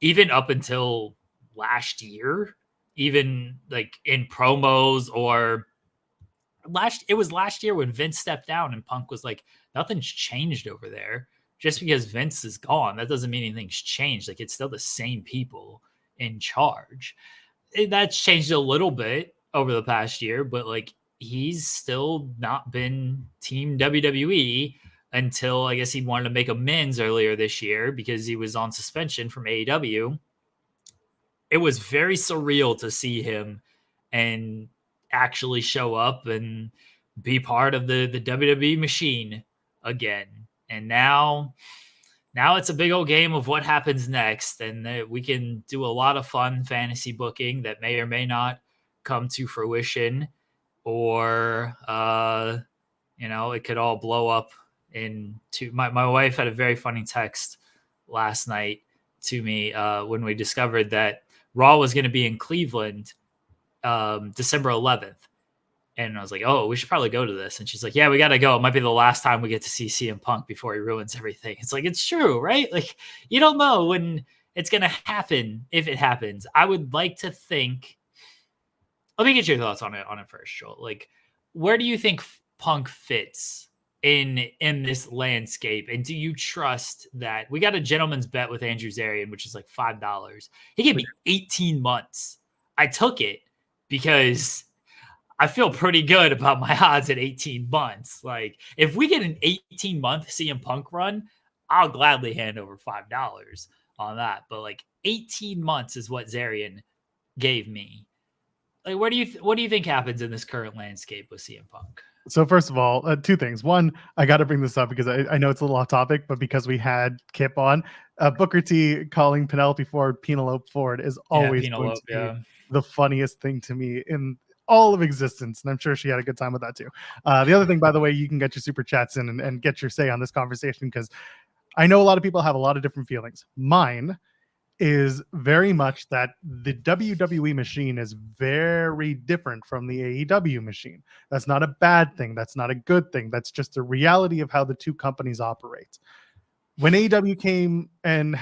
even up until last year, even like in promos, or last year when Vince stepped down and Punk was like, nothing's changed over there. Just because Vince is gone, that doesn't mean anything's changed. Like, it's still the same people in charge. That's changed a little bit over the past year, but like, he's still not been Team WWE until I guess he wanted to make amends earlier this year because he was on suspension from AEW. It was very surreal to see him and actually show up and be part of the WWE machine again. And now it's a big old game of what happens next. And we can do a lot of fun fantasy booking that may or may not come to fruition, or, it could all blow up into my wife had a very funny text last night to me when we discovered that Raw was going to be in Cleveland December 11th. And I was like, oh, we should probably go to this. And she's like, yeah, we got to go. It might be the last time we get to see CM Punk before he ruins everything. It's like, it's true, right? Like, you don't know when it's going to happen, if it happens. I would like to think, let me get your thoughts on it first, Joel. Like, where do you think Punk fits in this landscape? And do you trust that? We got a gentleman's bet with Andrew Zarian, which is like $5. He gave me 18 months. I took it because I feel pretty good about my odds at 18 months. Like, if we get an 18-month CM Punk run, I'll gladly hand over $5 on that. But like, 18 months is what Zarian gave me. Like, what do you think happens in this current landscape with CM Punk? So first of all, two things. One, I got to bring this up because I know it's a little off topic, but because we had Kip on, Booker T calling Penelope Ford is always going to be the funniest thing to me in all of existence, and I'm sure she had a good time with that too. The other thing, by the way, you can get your super chats in and get your say on this conversation, because I know a lot of people have a lot of different feelings. Mine is very much that the WWE machine is very different from the AEW machine. That's not a bad thing. That's not a good thing. That's just a reality of how the two companies operate. When AEW came and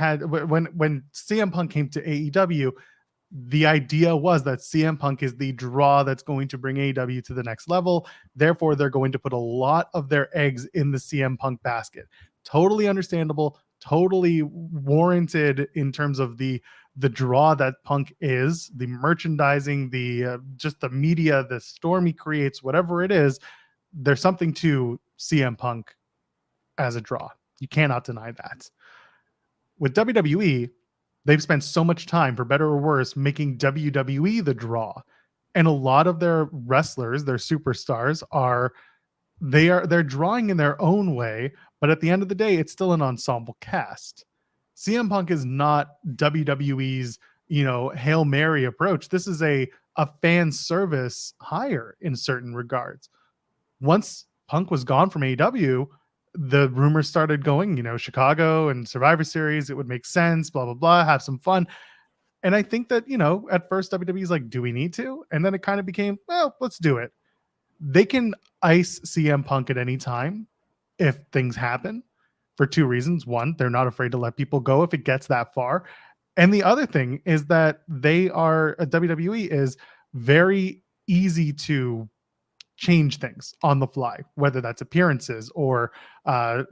when CM Punk came to AEW, the idea was that CM Punk is the draw that's going to bring AEW to the next level. Therefore, they're going to put a lot of their eggs in the CM Punk basket. Totally understandable, totally warranted in terms of the draw that Punk is, the merchandising, the just the media, the storm he creates, whatever it is. There's something to CM Punk as a draw. You cannot deny that. With WWE, they've spent so much time, for better or worse, making WWE the draw. And a lot of their wrestlers, their superstars, they're drawing in their own way, but at the end of the day, it's still an ensemble cast. CM Punk is not WWE's, Hail Mary approach. This is a fan service hire in certain regards. Once Punk was gone from AEW, the rumors started going, Chicago and Survivor Series, it would make sense, blah, blah, blah, have some fun. And I think that, at first WWE's like, do we need to? And then it kind of became, well, let's do it. They can ice CM Punk at any time if things happen, for two reasons. One, they're not afraid to let people go if it gets that far. And the other thing is that WWE is very easy to change things on the fly, whether that's appearances or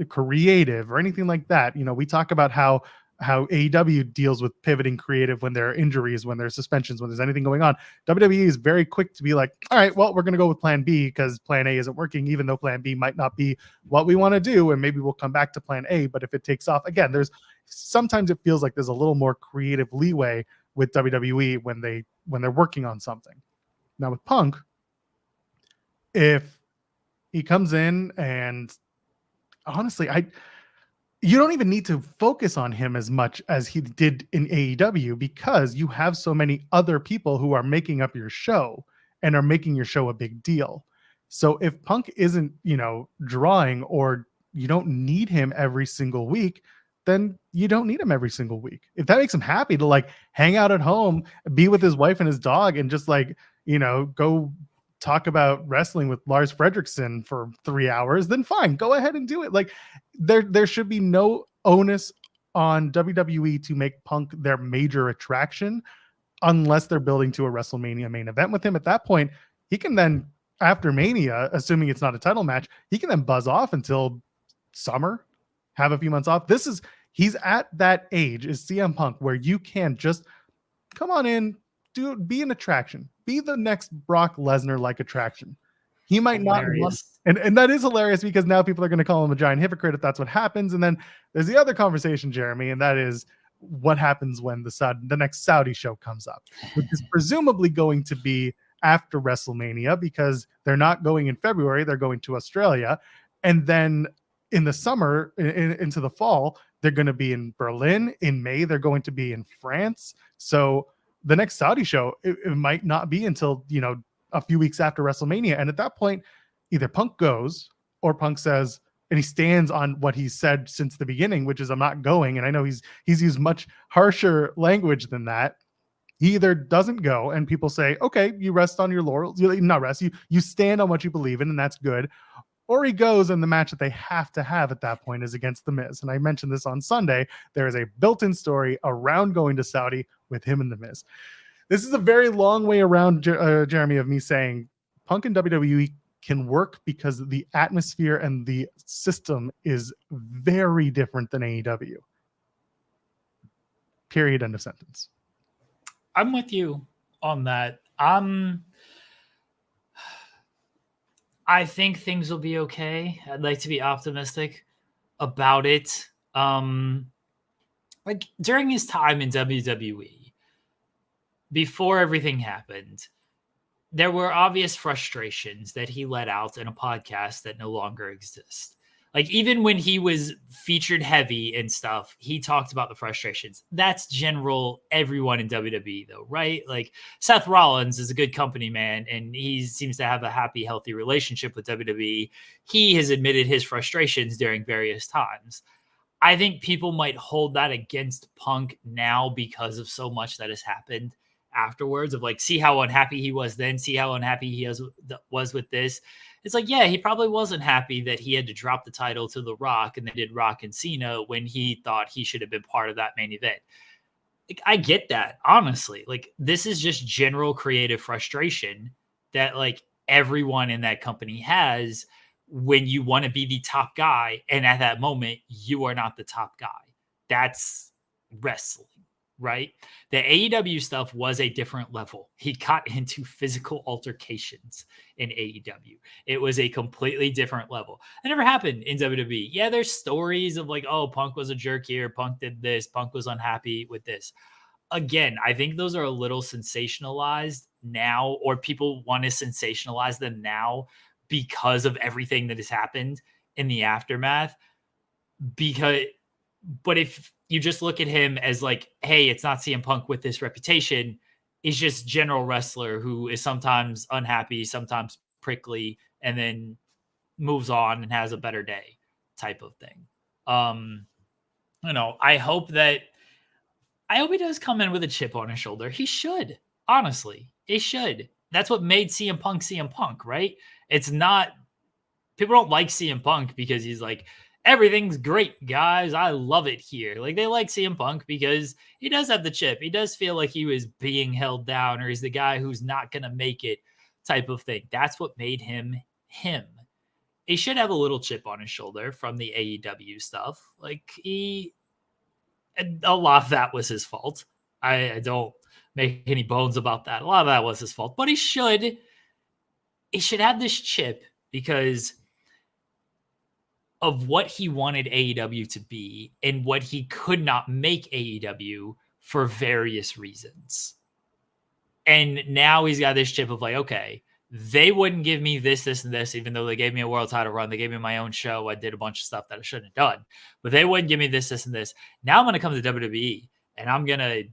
creative or anything like that. We talk about how AEW deals with pivoting creative when there are injuries, when there's suspensions, when there's anything going on. WWE is very quick to be like, all right, well, we're going to go with plan B because plan A isn't working, even though plan B might not be what we want to do. And maybe we'll come back to plan A. But if it takes off, again, sometimes it feels like there's a little more creative leeway with WWE when they're working on something. Now with Punk, if he comes in and honestly, you don't even need to focus on him as much as he did in AEW because you have so many other people who are making up your show and are making your show a big deal. So if Punk isn't, drawing, or you don't need him every single week, then you don't need him every single week. If that makes him happy to like hang out at home, be with his wife and his dog, and just like, go talk about wrestling with Lars Fredrickson for 3 hours, then fine, go ahead and do it. Like there should be no onus on WWE to make Punk their major attraction unless they're building to a WrestleMania main event with him. At that point, he can then, after Mania, assuming it's not a title match, he can then buzz off until summer, have a few months off. He's at that age, is CM Punk, where you can just come on in, be an attraction, be the next Brock Lesnar like attraction. He might Hilarious. not, and that is hilarious because now people are going to call him a giant hypocrite if that's what happens. And then there's the other conversation, Jeremy, and that is what happens when the next Saudi show comes up, which is presumably going to be after WrestleMania because they're not going in February, they're going to Australia. And then in the summer, into the fall, they're going to be in Berlin. In May, they're going to be in France. So the next Saudi show, it might not be until, a few weeks after WrestleMania. And at that point, either Punk goes or Punk says, and he stands on what he said since the beginning, which is I'm not going. And I know he's used much harsher language than that. He either doesn't go and people say, okay, you rest on your laurels. You not rest. You stand on what you believe in, and that's good. Or he goes, and the match that they have to have at that point is against The Miz. And I mentioned this on Sunday. There is a built-in story around going to Saudi with him and The Miz. This is a very long way around, Jeremy, of me saying Punk and WWE can work because the atmosphere and the system is very different than AEW. Period. End of sentence. I'm with you on that. I think things will be okay. I'd like to be optimistic about it. Like during his time in WWE, before everything happened, there were obvious frustrations that he let out in a podcast that no longer exists. Like even when he was featured heavy and stuff, he talked about the frustrations. That's general everyone in WWE though, right? Like Seth Rollins is a good company man and he seems to have a happy, healthy relationship with WWE. He has admitted his frustrations during various times. I think people might hold that against Punk now because of so much that has happened afterwards of like, see how unhappy he was then, see how unhappy he was with this. It's like, yeah, he probably wasn't happy that he had to drop the title to The Rock and they did Rock and Cena when he thought he should have been part of that main event. Like, I get that, honestly. Like, this is just general creative frustration that like everyone in that company has when you want to be the top guy and at that moment you are not the top guy. That's wrestling. Right? The AEW stuff was a different level. He got into physical altercations in AEW. It was a completely different level. It never happened in WWE. Yeah, there's stories of like, oh, Punk was a jerk here. Punk did this. Punk was unhappy with this. Again, I think those are a little sensationalized now, or people want to sensationalize them now because of everything that has happened in the aftermath. But if you just look at him as like, hey, it's not CM Punk with this reputation. He's just general wrestler who is sometimes unhappy, sometimes prickly, and then moves on and has a better day type of thing. I hope he does come in with a chip on his shoulder. He should, honestly. He should. That's what made CM Punk, right? It's not, people don't like CM Punk because he's like, everything's great, guys. I love it here. Like they like CM Punk because he does have the chip. He does feel like he was being held down, or he's the guy who's not going to make it type of thing. That's what made him him. He should have a little chip on his shoulder from the AEW stuff. Like a lot of that was his fault. I don't make any bones about that. A lot of that was his fault, but he should have this chip because of what he wanted AEW to be and what he could not make AEW for various reasons. And now he's got this chip of like, okay, they wouldn't give me this, this, and this, even though they gave me a world title run. They gave me my own show. I did a bunch of stuff that I shouldn't have done, but they wouldn't give me this, this, and this. Now I'm going to come to WWE and I'm going to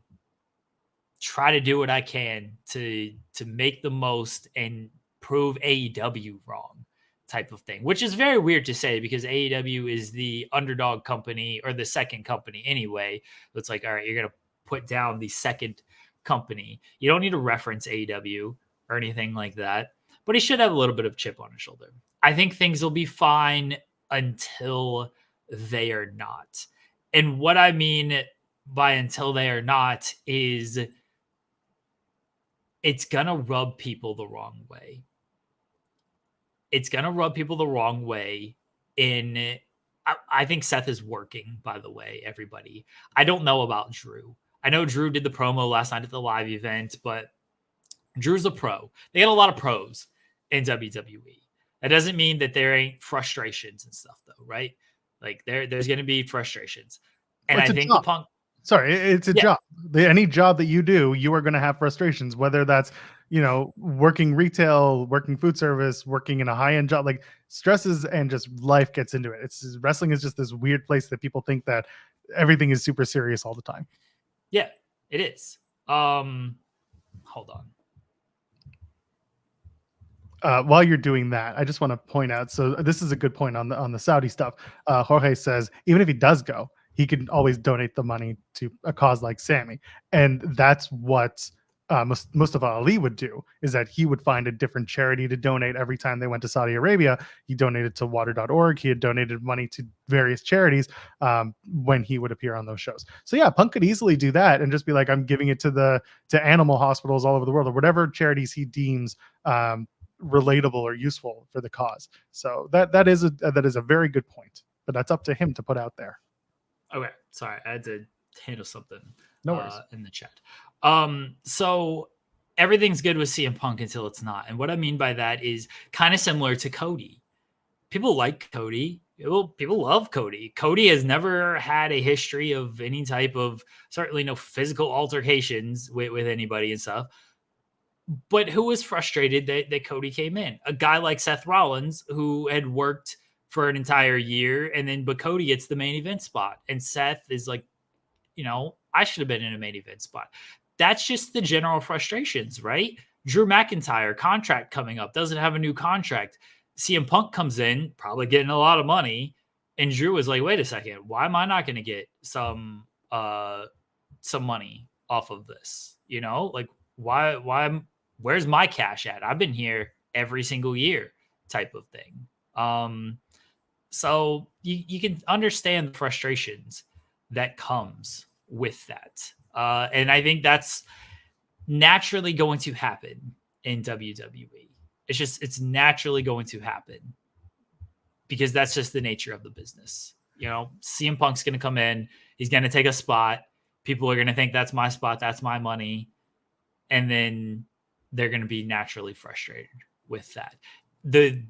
try to do what I can to make the most and prove AEW wrong type of thing, which is very weird to say because AEW is the underdog company or the second company anyway. So it's like, all right, you're going to put down the second company. You don't need to reference AEW or anything like that, but he should have a little bit of chip on his shoulder. I think things will be fine until they are not. And what I mean by until they are not is it's going to rub people the wrong way. It's going to rub people the wrong way. I think Seth is working, by the way, everybody. I don't know about Drew. I know Drew did the promo last night at the live event, but Drew's a pro. They got a lot of pros in WWE. That doesn't mean that there ain't frustrations and stuff, though, right? Like there's going to be frustrations. And I think the Punk. Sorry, it's a job. Any job that you do, you are going to have frustrations, whether that's, working retail, working food service, working in a high-end job, like stresses and just life gets into it. Wrestling is just this weird place that people think that everything is super serious all the time. Yeah, it is. Hold on. While you're doing that, I just want to point out, so this is a good point on the Saudi stuff. Jorge says, even if he does go, he can always donate the money to a cause like Sammy. And that's what Mustafa Ali would do, is that he would find a different charity to donate every time they went to Saudi Arabia. He donated to water.org. He had donated money to various charities when he would appear on those shows. So yeah, Punk could easily do that and just be like, I'm giving it to animal hospitals all over the world, or whatever charities he deems relatable or useful for the cause. So that is a very good point, but that's up to him to put out there. Okay, sorry, I had to handle something. No worries. In the chat. So everything's good with CM Punk until it's not. And what I mean by that is kind of similar to Cody. People like Cody. People love Cody. Cody has never had a history of any type of, certainly no physical altercations with anybody and stuff. But who was frustrated that Cody came in? A guy like Seth Rollins, who had worked for an entire year, but Cody gets the main event spot. And Seth is like, I should have been in a main event spot. That's just the general frustrations, right? Drew McIntyre, contract coming up, doesn't have a new contract. CM Punk comes in, probably getting a lot of money. And Drew is like, wait a second, why am I not going to get some money off of this? Like where's my cash at? I've been here every single year type of thing. So you can understand the frustrations that comes with that. And I think that's naturally going to happen in WWE. It's naturally going to happen because that's just the nature of the business. CM Punk's going to come in. He's going to take a spot. People are going to think that's my spot. That's my money. And then they're going to be naturally frustrated with that. The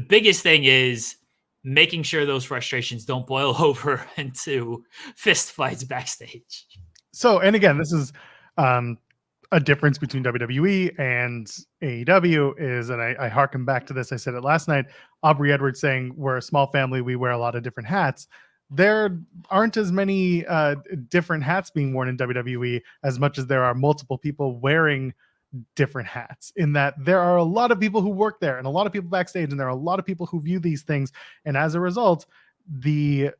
biggest thing is making sure those frustrations don't boil over into fist fights backstage. So, and again, this is a difference between WWE and AEW is, and I harken back to this, I said it last night, Aubrey Edwards saying we're a small family, we wear a lot of different hats. There aren't as many different hats being worn in WWE as much as there are multiple people wearing different hats, in that there are a lot of people who work there and a lot of people backstage, and there are a lot of people who view these things, and as a result, this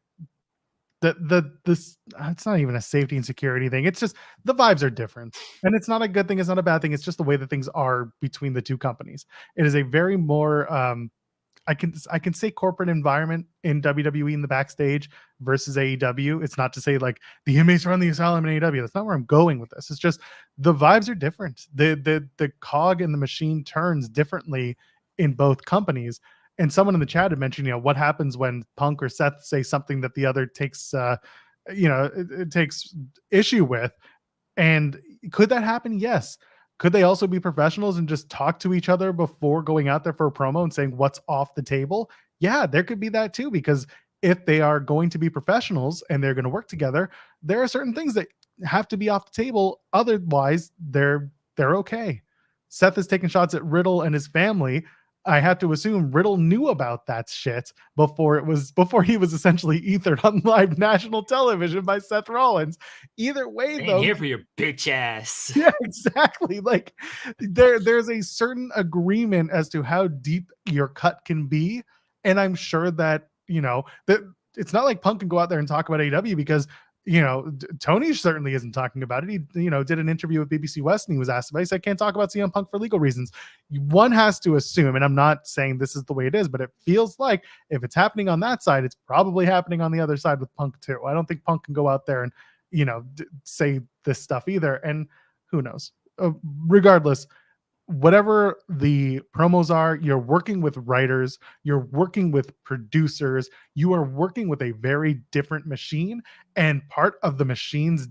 it's not even a safety and security thing. It's just the vibes are different, and it's not a good thing. It's not a bad thing. It's just the way that things are between the two companies. It is a very more I can say corporate environment in WWE in the backstage versus AEW. It's not to say like the inmates run the asylum in AEW. That's not where I'm going with this. It's just the vibes are different. The cog in the machine turns differently in both companies. And someone in the chat had mentioned, what happens when Punk or Seth say something that the other takes, it takes issue with. And could that happen? Yes. Could they also be professionals and just talk to each other before going out there for a promo and saying what's off the table? Yeah, there could be that too, because if they are going to be professionals and they're going to work together, there are certain things that have to be off the table. Otherwise, they're okay. Seth is taking shots at Riddle and his family. I have to assume Riddle knew about that shit before he was essentially ethered on live national television by Seth Rollins. Either way, though, here for your bitch ass. Yeah, exactly. Like there's a certain agreement as to how deep your cut can be, and I'm sure that that it's not like Punk can go out there and talk about AEW because Tony certainly isn't talking about it. He did an interview with BBC West and he was asked about it. He said, can't talk about CM Punk for legal reasons. One has to assume, and I'm not saying this is the way it is, but it feels like if it's happening on that side, it's probably happening on the other side with Punk too. I don't think Punk can go out there and say this stuff either. And who knows? Regardless, whatever the promos are, you're working with writers, you're working with producers, you are working with a very different machine, and part of the machine's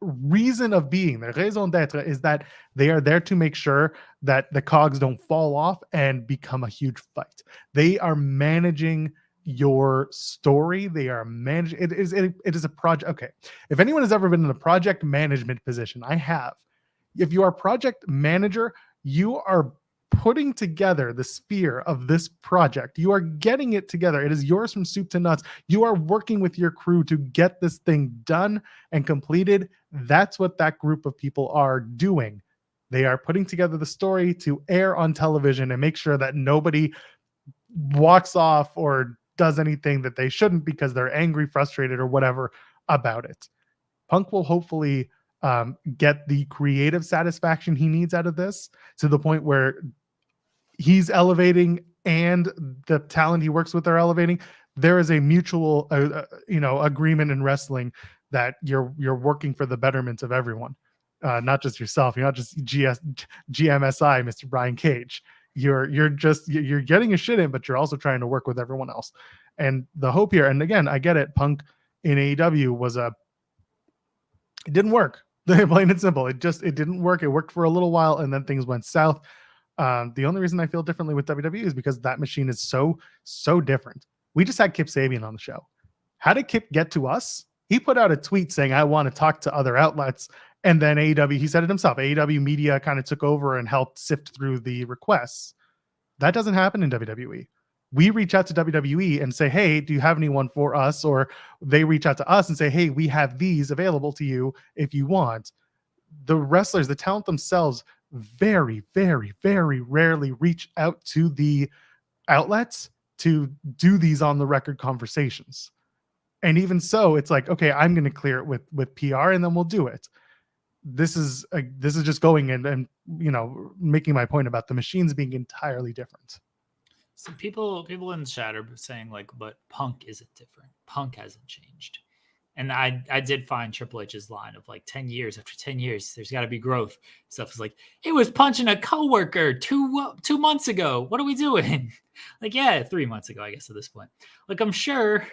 reason of being, their raison d'etre, is that they are there to make sure that the cogs don't fall off and become a huge fight. They are managing your story. They are managing it is a project. Okay, if anyone has ever been in a project management position, I have. If you are a project manager, you are putting together the sphere of this project. You are getting it together. It is yours from soup to nuts. You are working with your crew to get this thing done and completed. That's what that group of people are doing. They are putting together the story to air on television and make sure that nobody walks off or does anything that they shouldn't because they're angry, frustrated, or whatever about it. Punk will hopefully get the creative satisfaction he needs out of this, to the point where he's elevating and the talent he works with are elevating. There is a mutual agreement in wrestling that you're working for the betterment of everyone, not just yourself. You're not just GMSI, Mr. Brian Cage. You're getting your shit in, but you're also trying to work with everyone else. And the hope here, and again, I get it, Punk in AEW it didn't work. Plain and simple. It didn't work. It worked for a little while and then things went south. The only reason I feel differently with WWE is because that machine is so different. We just had Kip Sabian on the show. How did Kip get to us? He put out a tweet saying, I want to talk to other outlets. And then AEW, he said it himself, AEW media kind of took over and helped sift through the requests. That doesn't happen in WWE. We reach out to WWE and say, hey, do you have anyone for us? Or they reach out to us and say, hey, we have these available to you if you want. The wrestlers, the talent themselves, very, very, very rarely reach out to the outlets to do these on the record conversations. And even so, it's like, okay, I'm going to clear it with PR and then we'll do it. This is just going and making my point about the machines being entirely different. So people in the chat are saying but Punk isn't different. Punk hasn't changed. And I did find Triple H's line of 10 years. After 10 years, there's got to be growth. Stuff is he was punching a coworker 2 months ago. What are we doing? 3 months ago, I guess at this point. I'm sure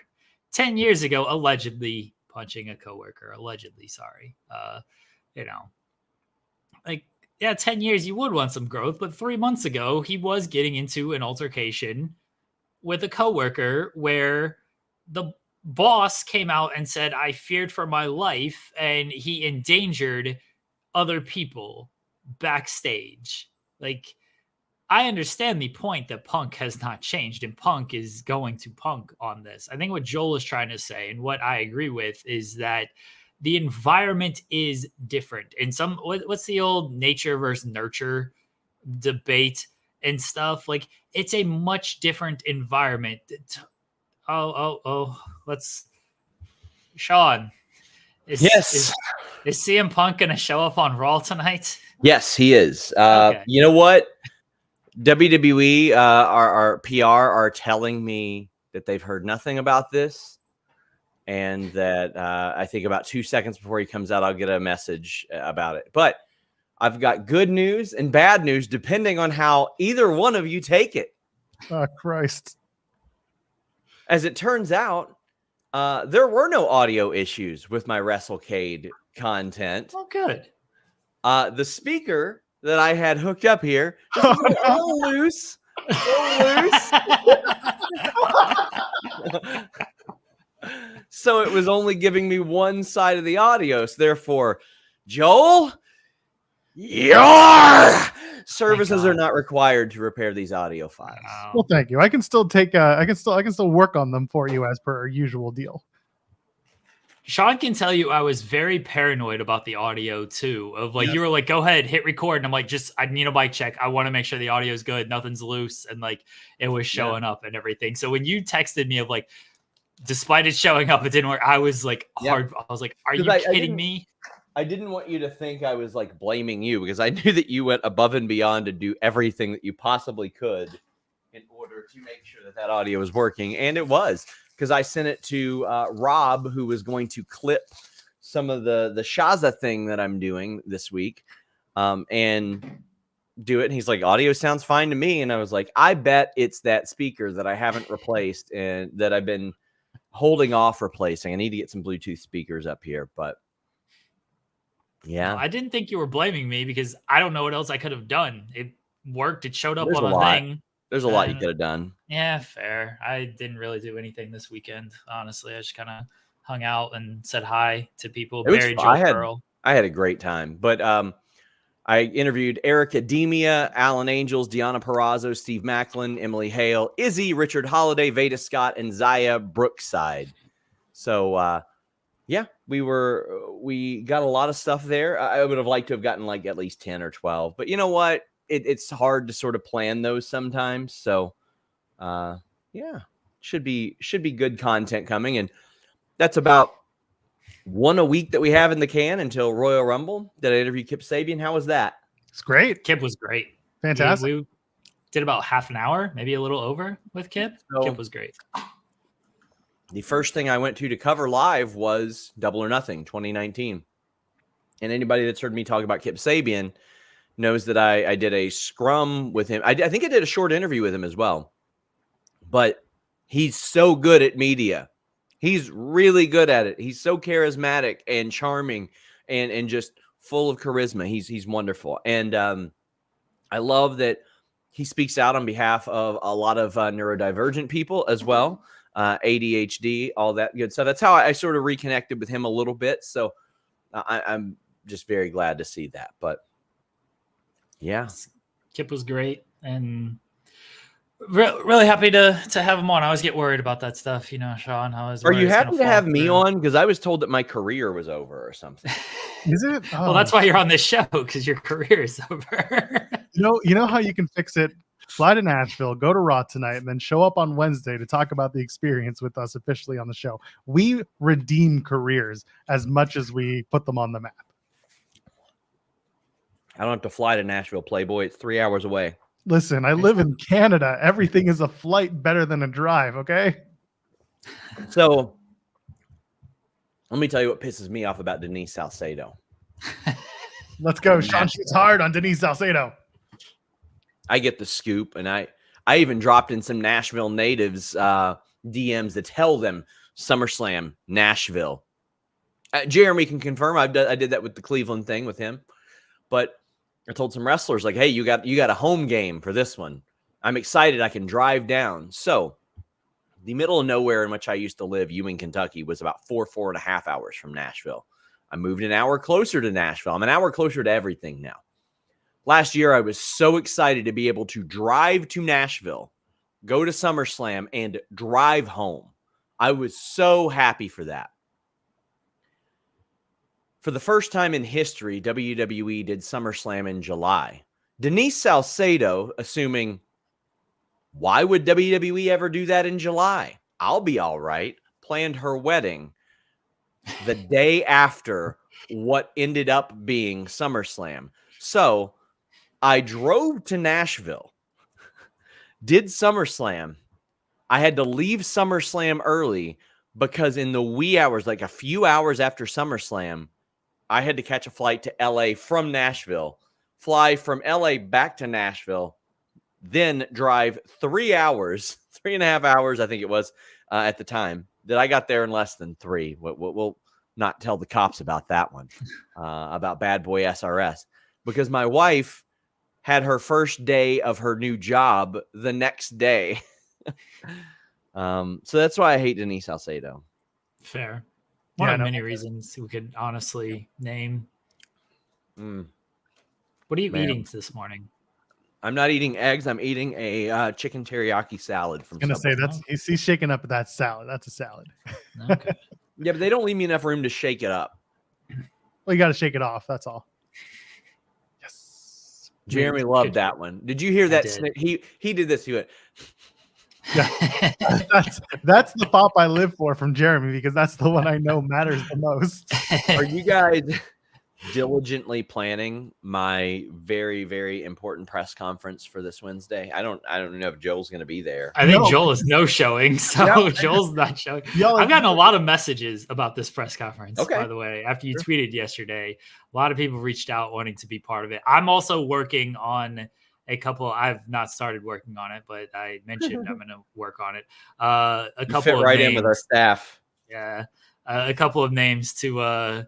10 years ago, allegedly punching a coworker. Allegedly, sorry. 10 years, you would want some growth, but 3 months ago, he was getting into an altercation with a coworker where the boss came out and said, I feared for my life, and he endangered other people backstage. I understand the point that Punk has not changed, and Punk is going to Punk on this. I think what Joel is trying to say, and what I agree with, is that the environment is different. And what's the old nature versus nurture debate and stuff? It's a much different environment. Let's Sean. Yes. Is CM Punk going to show up on Raw tonight? Yes, he is. Okay. You know what? WWE, our PR are telling me that they've heard nothing about this. And that I think about 2 seconds before he comes out, I'll get a message about it. But I've got good news and bad news, depending on how either one of you take it. Oh, Christ. As it turns out, there were no audio issues with my WrestleCade content. Oh, good. The speaker that I had hooked up here is a little loose. So it was only giving me one side of the audio. So therefore, Joel, your services are not required to repair these audio files. Wow. Well, thank you. I can still take. I can still work on them for you as per our usual deal. Sean can tell you I was very paranoid about the audio too. Of like, you were like, go ahead, hit record. And I'm like, I need a mic check. I want to make sure the audio is good. Nothing's loose. And like, it was showing up and everything. So when you texted me of like, despite it showing up, it didn't work. I was like, hard. I was like, are you kidding me? I didn't want you to think I was like blaming you, because I knew that you went above and beyond to do everything that you possibly could in order to make sure that audio was working. And it was. Because I sent it to Rob, who was going to clip some of the Shaza thing that I'm doing this week, and do it. And he's like, audio sounds fine to me. And I was like, I bet it's that speaker that I haven't replaced and that I've been holding off replacing. I need to get some Bluetooth speakers up here. But yeah, I didn't think you were blaming me because I don't know what else I could have done. It worked. It showed up There's on a a lot. thing. There's a lot you could have done. Yeah, fair. I didn't really do anything this weekend, honestly. I just kind of hung out and said hi to people. Married Joe Pearl. I had a great time. But I interviewed Eric Ademia, Alan Angels, Deanna Perrazzo, Steve Macklin, Emily Hale, Izzy, Richard Holiday, Veda Scott, and Zaya Brookside. So yeah, we got a lot of stuff there. I would have liked to have gotten like at least 10 or 12. But you know what? It's hard to sort of plan those sometimes. So yeah, should be good content coming. And that's about one a week that we have in the can until Royal Rumble. Did I interview Kip Sabian? How was that? It's great. Kip was great. Fantastic. We did about half an hour, maybe a little over with Kip. Kip was great. The first thing I went to cover live was Double or Nothing 2019. And anybody that's heard me talk about Kip Sabian knows that I did a scrum with him. I think I did a short interview with him as well. But he's so good at media. He's really good at it. He's so charismatic and charming and just full of charisma. He's wonderful. And I love that he speaks out on behalf of a lot of neurodivergent people as well. ADHD, all that good stuff. That's how I sort of reconnected with him a little bit. So I'm just very glad to see that. But yeah, Kip was great and really happy to have him on. I always get worried about that stuff, you know, Sean. Are you happy to have me on? Because I was told that my career was over or something. Is it? Oh. Well, that's why you're on this show, because your career is over. You know how you can fix it? Fly to Nashville, go to Raw tonight, and then show up on Wednesday to talk about the experience with us officially on the show. We redeem careers as much as we put them on the map. I don't have to fly to Nashville, Playboy. It's 3 hours away. Listen, I live in Canada. Everything is a flight better than a drive, okay? So let me tell you what pisses me off about Denise Salcedo. Let's go. Sean shoots hard on Denise Salcedo. I get the scoop, and I even dropped in some Nashville natives DMs to tell them SummerSlam, Nashville. Jeremy can confirm. I did that with the Cleveland thing with him. But I told some wrestlers, like, hey, you got a home game for this one. I'm excited. I can drive down. So the middle of nowhere in which I used to live, Ewing, Kentucky, was about 4.5 hours from Nashville. I moved an hour closer to Nashville. I'm an hour closer to everything now. Last year, I was so excited to be able to drive to Nashville, go to SummerSlam, and drive home. I was so happy for that. For the first time in history, WWE did SummerSlam in July. Denise Salcedo, assuming, why would WWE ever do that in July? I'll be all right. Planned her wedding the day after what ended up being SummerSlam. So I drove to Nashville, did SummerSlam. I had to leave SummerSlam early because in the wee hours, like a few hours after SummerSlam, I had to catch a flight to LA from Nashville, fly from LA back to Nashville, then drive 3 hours, 3.5 hours, I think it was at the time, that I got there in less than 3. We'll not tell the cops about that one, about Bad Boy SRS, because my wife had her first day of her new job the next day. So that's why I hate Denise Salcedo. Fair. One Yeah, of no. many reasons we could honestly name. Mm. What are you Man. eating this morning? I'm not eating eggs. I'm eating a chicken teriyaki salad from I'm gonna say Subway. he's shaking up that salad. That's a salad. Okay. Yeah, but they don't leave me enough room to shake it up. Well, you got to shake it off. That's all. Yes. Jeremy loved that one. Did you hear that? did. He did this. He went, That's the pop I live for from Jeremy, because that's the one I know matters the most. are you guys diligently planning my very, very important press conference for this Wednesday? I don't know if Joel's going to be there. I think No. Joel is no showing, so Yeah. Joel's not showing. Y'all- I've gotten a lot of messages about this press conference, Okay. by the way, after you tweeted yesterday. A lot of people reached out wanting to be part of it. I'm also working on a couple. I've not started working on it, but I mentioned I'm going to work on it. A You couple fit of right names, in with our staff. yeah, a couple of names to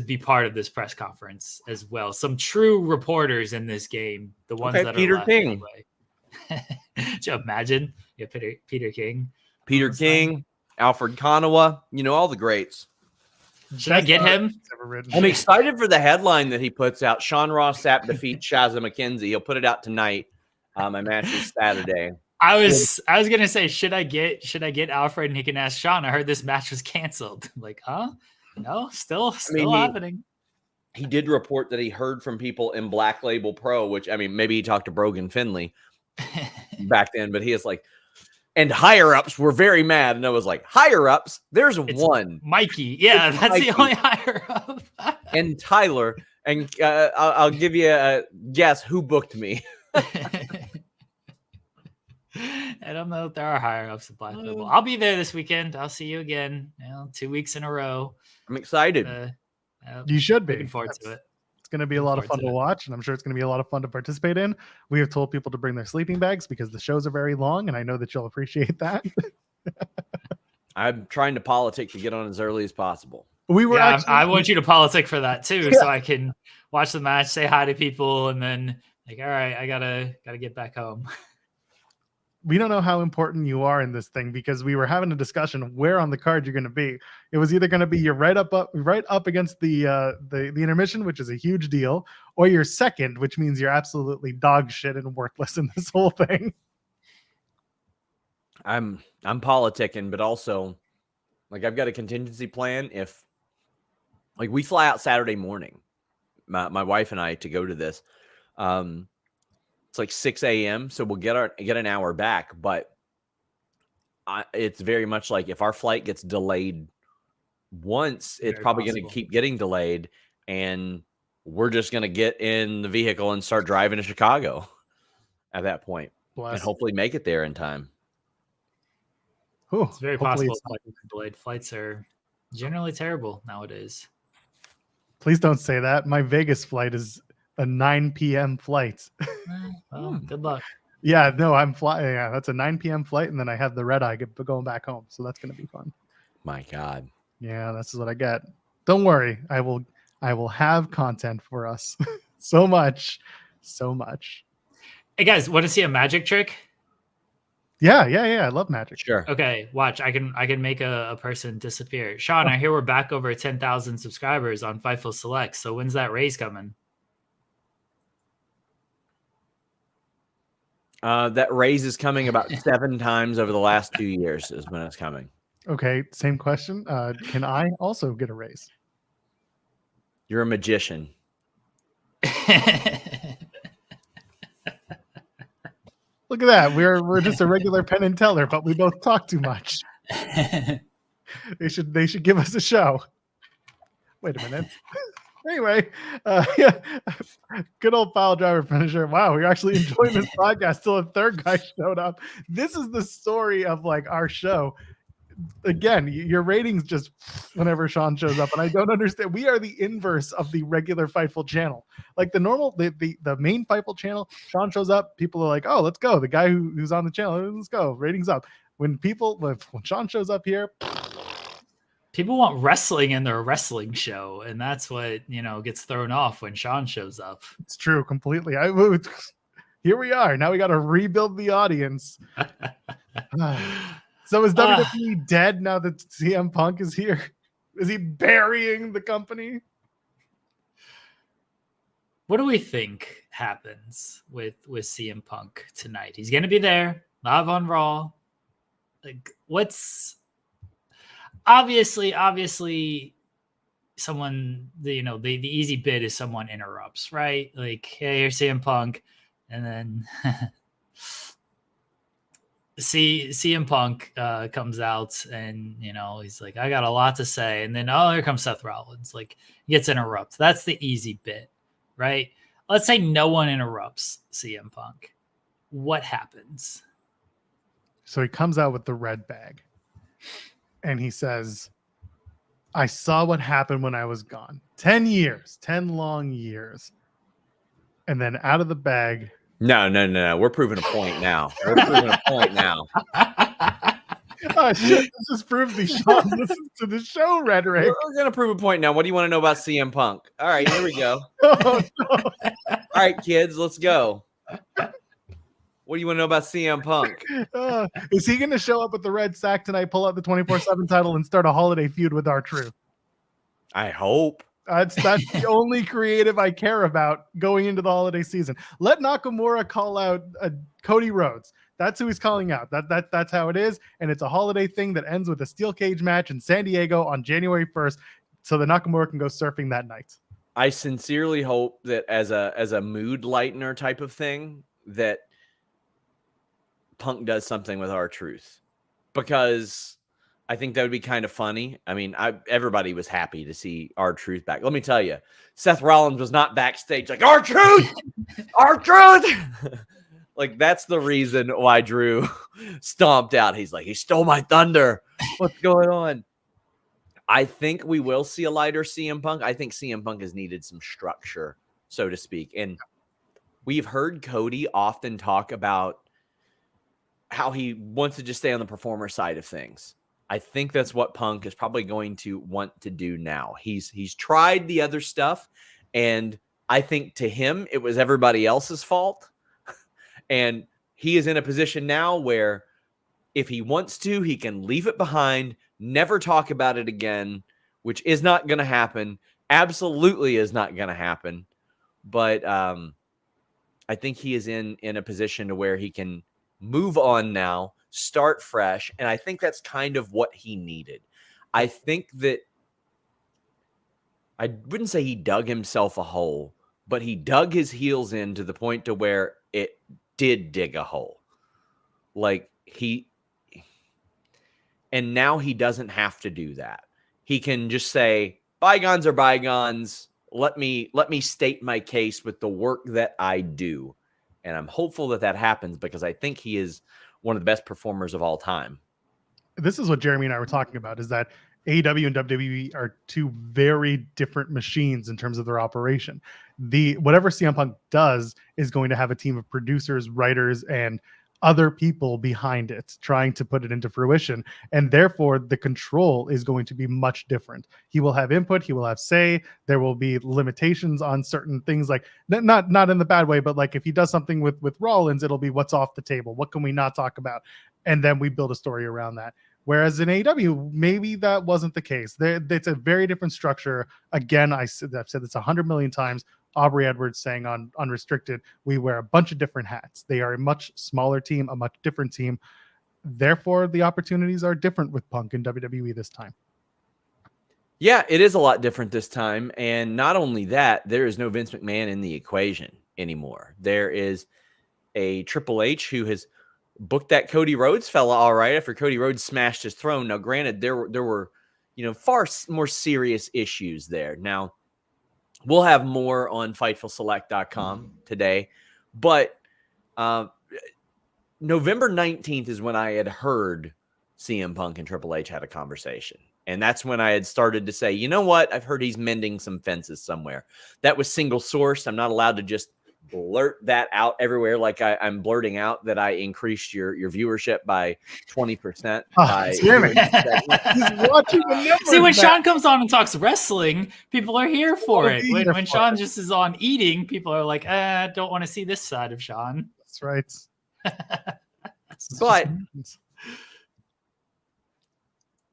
be part of this press conference as well. Some true reporters in this game, the ones Okay, that Peter are left King. anyway. Could you imagine? Yeah, Peter King. Peter Almost King, Alfred Konawa, all the greats. Should I get him? I'm excited for the headline that he puts out. Sean Ross Sapp defeats Shazza McKenzie. He'll put it out tonight. My match is Saturday. I was gonna say, should I get Alfred and he can ask Sean? I heard this match was canceled. Like, huh? No, still happening. He did report that he heard from people in Black Label Pro, which maybe he talked to Brogan Finley back then, but he is like, and higher ups were very mad. And I was like, higher ups, there's one. Mikey. Yeah, It's that's Mikey. the only higher up. And Tyler. And I'll give you a guess who booked me. I don't know if there are higher ups at Black Label. I'll be there this weekend. I'll see you again. 2 weeks in a row. I'm excited. You should be. Looking forward to it. It's going to be a lot of fun to watch, and I'm sure it's going to be a lot of fun to participate in. We have told people to bring their sleeping bags because the shows are very long, and I know that you'll appreciate that. I'm trying to politic to get on as early as possible. We were I want you to politic for that too, so I can watch the match, say hi to people, and then all right, I gotta get back home. We don't know how important you are in this thing, because we were having a discussion of where on the card you're going to be. It was either going to be you're right up against the intermission, which is a huge deal, or you're second, which means you're absolutely dog shit and worthless in this whole thing. I'm politicking, but also I've got a contingency plan. If we fly out Saturday morning, my wife and I, to go to this, it's like 6 a.m. So we'll get an hour back, but it's very much like if our flight gets delayed once, it's probably going to keep getting delayed, and we're just going to get in the vehicle and start driving to Chicago at that point, and hopefully make it there in time. Ooh, It's very possible delayed flights are generally terrible nowadays. Please don't say that. My Vegas flight is a 9 p.m. flight. Well, good luck. Yeah, no, I'm flying. Yeah, that's a 9 p.m. flight, and then I have the red eye going back home. So that's going to be fun. My God. Yeah, this is what I get. Don't worry. I will have content for us. so much. Hey guys, want to see a magic trick? Yeah. I love magic. Sure. Okay, watch. I can make a person disappear. Sean, I hear we're back over 10,000 subscribers on Fightful Select. So when's that raise coming? That raise is coming about 7 times over the last 2 years is when it's coming. Okay, same question. Can I also get a raise? You're a magician. Look at that. We're just a regular Penn and Teller, but we both talk too much. They should give us a show. Wait a minute. Anyway, yeah, good old pile driver finisher. Wow, we're actually enjoying this podcast till a third guy showed up. This is the story of our show. Again, your ratings just whenever Sean shows up, and I don't understand. We are the inverse of the regular Fightful channel. Like the main Fightful channel, Sean shows up, people are like, "Oh, let's go." The guy who's on the channel, let's go. Ratings up. When Sean shows up here. People want wrestling in their wrestling show, and that's what gets thrown off when Sean shows up. It's true, completely. Here we are. Now we got to rebuild the audience. So is WWE dead now that CM Punk is here? Is he burying the company? What do we think happens with CM Punk tonight? He's going to be there live on Raw. Like, what's obviously someone, the easy bit is someone interrupts, right? Like, hey, here's CM Punk, and then CM Punk comes out, and he's like, I got a lot to say, and then here comes Seth Rollins, like, gets interrupted. That's the easy bit, right? Let's say no one interrupts CM Punk. What happens? So he comes out with the red bag, and he says, I saw what happened when I was gone. 10 years, 10 long years. And then out of the bag. No. We're proving a point now. Shit, this just proves the Sean listens to the show rhetoric. We're going to prove a point now. What do you want to know about CM Punk? All right, here we go. Oh, no. All right, kids, let's go. What do you want to know about CM Punk? Is he going to show up with the red sack tonight, pull out the 24/7 title, and start a holiday feud with R-Truth? I hope. That's the only creative I care about going into the holiday season. Let Nakamura call out Cody Rhodes. That's who he's calling out. That's how it is, and it's a holiday thing that ends with a steel cage match in San Diego on January 1st, so that Nakamura can go surfing that night. I sincerely hope that as a mood lightener type of thing, that Punk does something with R-Truth, because I think that would be kind of funny. I mean, everybody was happy to see R-Truth back. Let me tell you, Seth Rollins was not backstage like, R-Truth! R-Truth! Like, that's the reason why Drew stomped out. He's like, he stole my thunder. What's going on? I think we will see a lighter CM Punk. I think CM Punk has needed some structure, so to speak. And we've heard Cody often talk about how he wants to just stay on the performer side of things. I think that's what Punk is probably going to want to do now. He's tried the other stuff, and I think to him it was everybody else's fault. And he is in a position now where if he wants to, he can leave it behind, never talk about it again, which is not going to happen. Absolutely is not going to happen. But I think he is in a position to where he can move on now, start fresh. And I think that's kind of what he needed. I think that I wouldn't say he dug himself a hole, but he dug his heels in to the point to where it did dig a hole. Like and now he doesn't have to do that. He can just say, bygones are bygones. Let me state my case with the work that I do. And I'm hopeful that happens, because I think he is one of the best performers of all time. This is what Jeremy and I were talking about, is that AEW and WWE are two very different machines in terms of their operation. Whatever CM Punk does is going to have a team of producers, writers, and other people behind it trying to put it into fruition. And therefore, the control is going to be much different. He will have input. He will have say. There will be limitations on certain things, like not in the bad way, but like if he does something with Rollins, it'll be what's off the table. What can we not talk about? And then we build a story around that. Whereas in AEW, maybe that wasn't the case. It's a very different structure. Again, I've said this 100 million times. Aubrey Edwards saying on Unrestricted, we wear a bunch of different hats. They are a much smaller team, a much different team. Therefore, the opportunities are different with Punk in WWE this time. Yeah, it is a lot different this time. And not only that, there is no Vince McMahon in the equation anymore. There is a Triple H who has booked that Cody Rhodes fella all right after Cody Rhodes smashed his throne. Now, granted, there were far more serious issues there. Now, we'll have more on FightfulSelect.com today, but November 19th is when I had heard CM Punk and Triple H had a conversation. And that's when I had started to say, you know what? I've heard he's mending some fences somewhere. That was single source. I'm not allowed to just blurt that out everywhere like I'm blurting out that I increased your viewership by 20%. He's watching the numbers. See, when Sean comes on and talks wrestling, people are here for it. When Sean just is on eating, people are like, don't want to see this side of Sean. That's right. But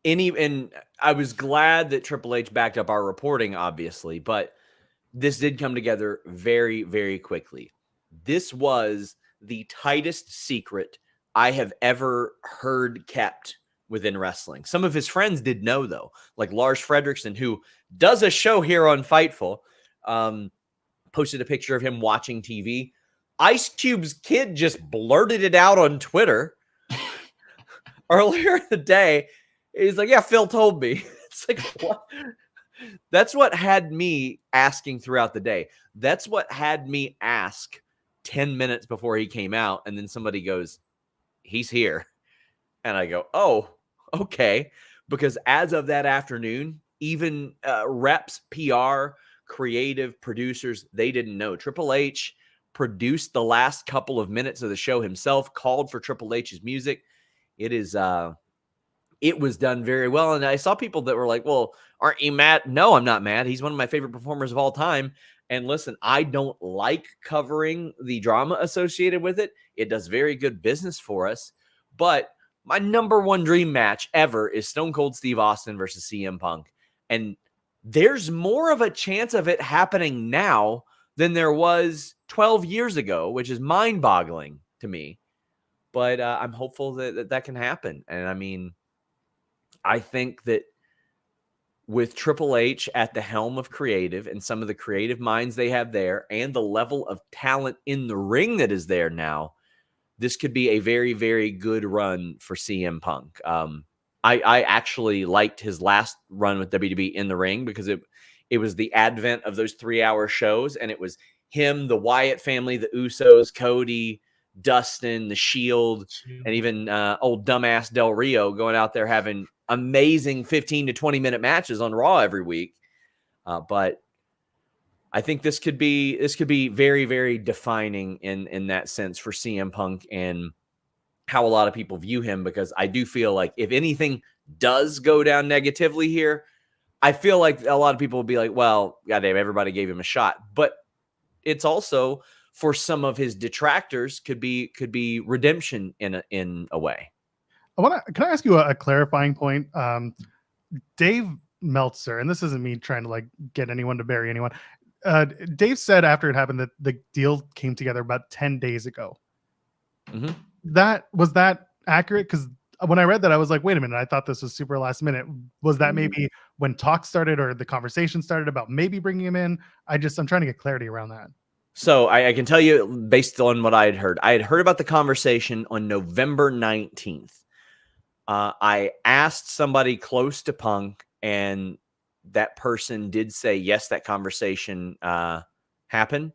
and I was glad that Triple H backed up our reporting, obviously, but this did come together very, very quickly. This was the tightest secret I have ever heard kept within wrestling. Some of his friends did know, though, like Lars Fredrickson, who does a show here on Fightful, posted a picture of him watching TV. Ice Cube's kid just blurted it out on Twitter earlier in the day. He's like, yeah, Phil told me. It's like, what? That's what had me asking throughout the day. That's what had me ask 10 minutes before he came out. And then somebody goes, he's here. And I go, oh, okay. Because as of that afternoon, even reps, PR, creative producers, they didn't know. Triple H produced the last couple of minutes of the show himself, called for Triple H's music. It was done very well. And I saw people that were like, well, aren't you mad? No, I'm not mad. He's one of my favorite performers of all time. And listen, I don't like covering the drama associated with it. It does very good business for us. But my number one dream match ever is Stone Cold Steve Austin versus CM Punk. And there's more of a chance of it happening now than there was 12 years ago, which is mind-boggling to me. But I'm hopeful that can happen. And I mean, I think that with Triple H at the helm of creative and some of the creative minds they have there and the level of talent in the ring that is there now, this could be a very, very good run for CM Punk. I actually liked his last run with WWE in the ring because it was the advent of those 3-hour shows, and it was him, the Wyatt family, the Usos, Cody, Dustin, the Shield, and even old dumbass Del Rio going out there having amazing 15 to 20 minute matches on Raw every week. But I think this could be very, very defining in that sense for CM Punk and how a lot of people view him, because I do feel like if anything does go down negatively here, I feel like a lot of people will be like, well, goddamn, everybody gave him a shot. But it's also, for some of his detractors, could be redemption in a way. Can I ask you a clarifying point? Dave Meltzer, and this isn't me trying to like get anyone to bury anyone. Dave said after it happened that the deal came together about 10 days ago. Mm-hmm. Was that accurate? Because when I read that, I was like, wait a minute, I thought this was super last minute. Was that maybe when talks started or the conversation started about maybe bringing him in? I'm trying to get clarity around that. So I can tell you, based on what I had heard about the conversation on November 19th. I asked somebody close to Punk, and that person did say, yes, that conversation happened,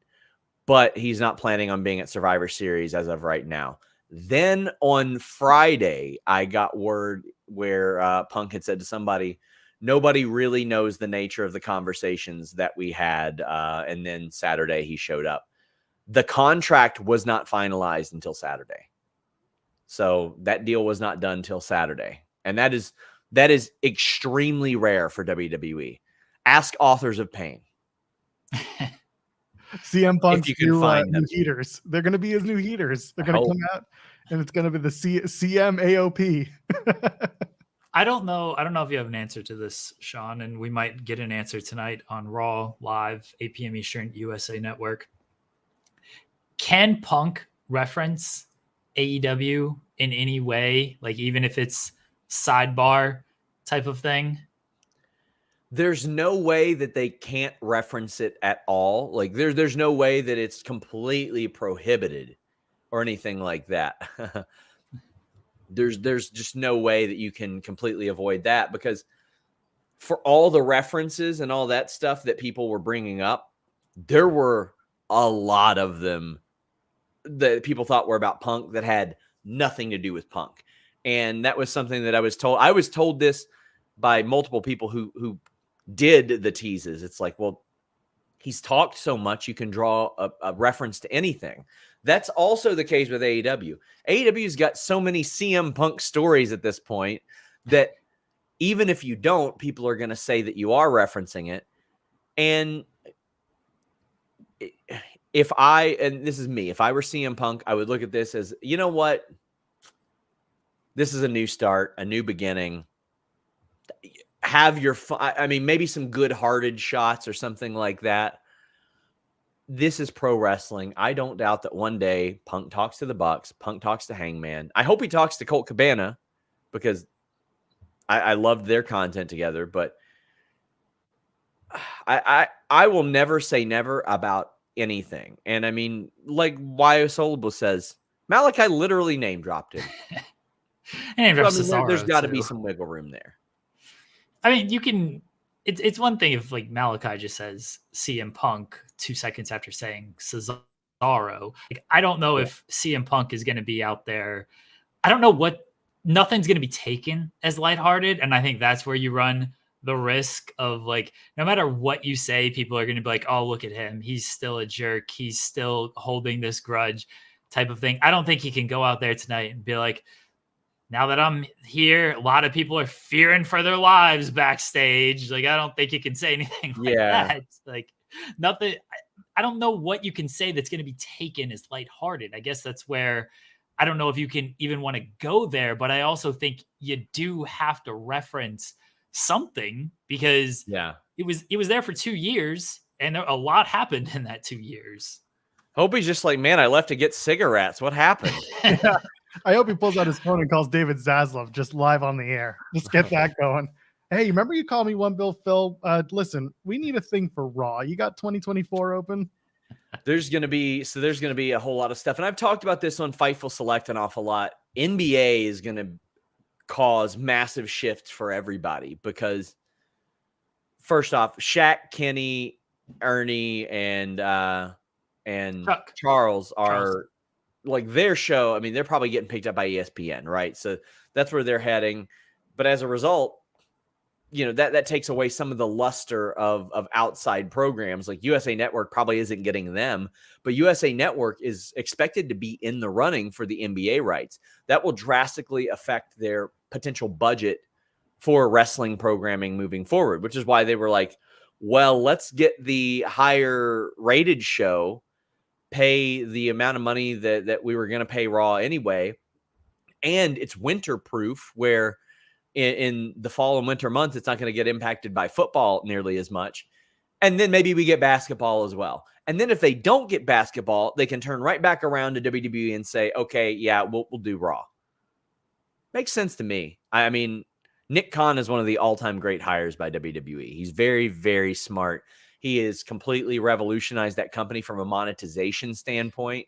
but he's not planning on being at Survivor Series as of right now. Then on Friday, I got word where Punk had said to somebody, nobody really knows the nature of the conversations that we had. And then Saturday he showed up. The contract was not finalized until Saturday. So that deal was not done till Saturday. And that is extremely rare for WWE. Ask authors of pain. CM Punk's new heaters. They're going to be his new heaters. They're going to come out, and it's going to be the CM AOP. I don't know if you have an answer to this, Sean, and we might get an answer tonight on Raw Live, 8 p.m. Eastern, USA Network. Can Punk reference AEW in any way, like even if it's sidebar type of thing? There's no way that they can't reference it at all. Like there's no way that it's completely prohibited or anything like that. There's just no way that you can completely avoid that, because for all the references and all that stuff that people were bringing up, there were a lot of them that people thought were about Punk that had nothing to do with Punk. And that was something that I was told. I was told this by multiple people who did the teases. It's like, well, he's talked so much, you can draw a reference to anything. That's also the case with AEW. AEW's got so many CM Punk stories at this point that even if you don't, people are going to say that you are referencing it. And and this is me, if I were CM Punk, I would look at this as, you know what? This is a new start, a new beginning. have your fun. I mean, maybe some good-hearted shots or something like that. This is pro wrestling. I don't doubt that one day Punk talks to the Bucks, Punk talks to Hangman. I hope he talks to Colt Cabana because I loved their content together. But I will never say never about anything. And I mean, like Wyo Solable says, Malachi literally name dropped him. And There's got to be some wiggle room there. I mean, you can. It's one thing if like Malachi just says CM Punk 2 seconds after saying Cesaro. Like, I don't know if CM Punk is going to be out there. I don't know what. Nothing's going to be taken as lighthearted, and I think that's where you run the risk of like no matter what you say, people are going to be like, "Oh, look at him. He's still a jerk. He's still holding this grudge," type of thing. I don't think he can go out there tonight and be like, now that I'm here, a lot of people are fearing for their lives backstage. Like, I don't think you can say anything like that. Like, nothing. I don't know what you can say that's going to be taken as lighthearted. I guess that's where I don't know if you can even want to go there, but I also think you do have to reference something because it was there for 2 years and a lot happened in that 2 years. Hope he's just like, man, I left to get cigarettes. What happened? Yeah. I hope he pulls out his phone and calls David Zaslav just live on the air. Just get that going. Hey, remember you called me One Bill Phil? Listen, we need a thing for Raw. You got 2024 open? There's going to be a whole lot of stuff. And I've talked about this on Fightful Select an awful lot. NBA is going to cause massive shifts for everybody because first off, Shaq, Kenny, Ernie, and Charles are like their show. I mean, they're probably getting picked up by ESPN, right? So that's where they're heading. But as a result, you know, that takes away some of the luster of outside programs. Like USA Network probably isn't getting them, but USA Network is expected to be in the running for the NBA rights. That will drastically affect their potential budget for wrestling programming moving forward, which is why they were like, well, let's get the higher rated show, pay the amount of money that we were going to pay Raw anyway. And it's winter proof where in the fall and winter months, it's not going to get impacted by football nearly as much. And then maybe we get basketball as well. And then if they don't get basketball, they can turn right back around to WWE and say, okay, yeah, we'll do Raw. Makes sense to me. I mean, Nick Khan is one of the all-time great hires by WWE. He's very, very smart. He has completely revolutionized that company from a monetization standpoint.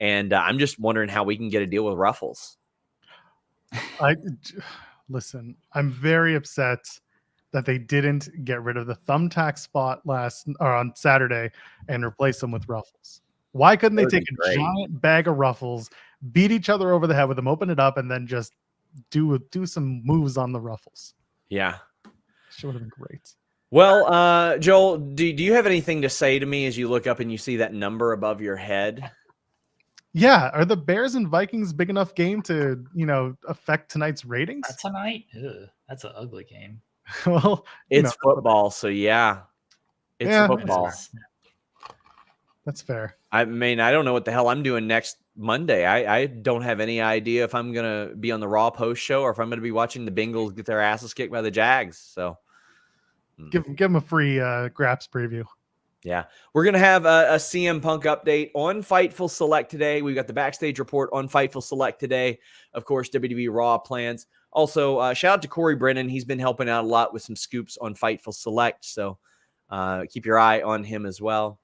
And I'm just wondering how we can get a deal with Ruffles. Listen, I'm very upset that they didn't get rid of the thumbtack spot on Saturday and replace them with Ruffles. Why couldn't they take a giant bag of Ruffles, beat each other over the head with them, open it up, and then just do some moves on the Ruffles? Yeah. Sure would have been great. Well, Joel, do you have anything to say to me as you look up and you see that number above your head? Yeah, are the Bears and Vikings big enough game to, affect tonight's ratings? Tonight? Ugh, that's an ugly game. Well, it's football, so yeah. It's football. That's fair. I mean, I don't know what the hell I'm doing next Monday. I don't have any idea if I'm going to be on the Raw post show or if I'm going to be watching the Bengals get their asses kicked by the Jags. So give them a free Graps preview. Yeah, we're going to have a CM Punk update on Fightful Select today. We've got the backstage report on Fightful Select today. Of course, WWE Raw plans. Also, shout out to Corey Brennan. He's been helping out a lot with some scoops on Fightful Select. So keep your eye on him as well.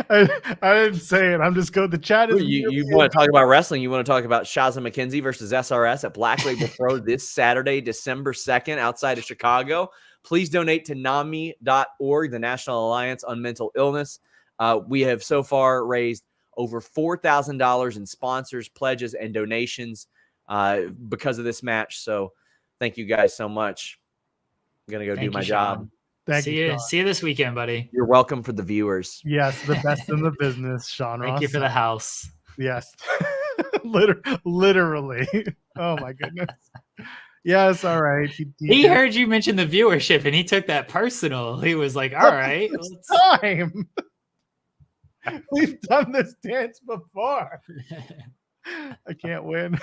I didn't say it. I'm just going. The chat is. You want to talk about wrestling? You want to talk about Shaza McKenzie versus SRS at Black Label Pro this Saturday, December 2nd, outside of Chicago. Please donate to NAMI.org, the National Alliance on Mental Illness. We have so far raised over $4,000 in sponsors, pledges, and donations because of this match. So thank you guys so much. I'm gonna go do my job. See you this weekend, buddy. You're welcome for the viewers. Yes, the best in the business, Sean Ross. Thank you for the house. Yes. Literally. Oh my goodness. Yes, all right. He heard you mention the viewership and he took that personal. He was like, all right. Time. We've done this dance before. I can't win.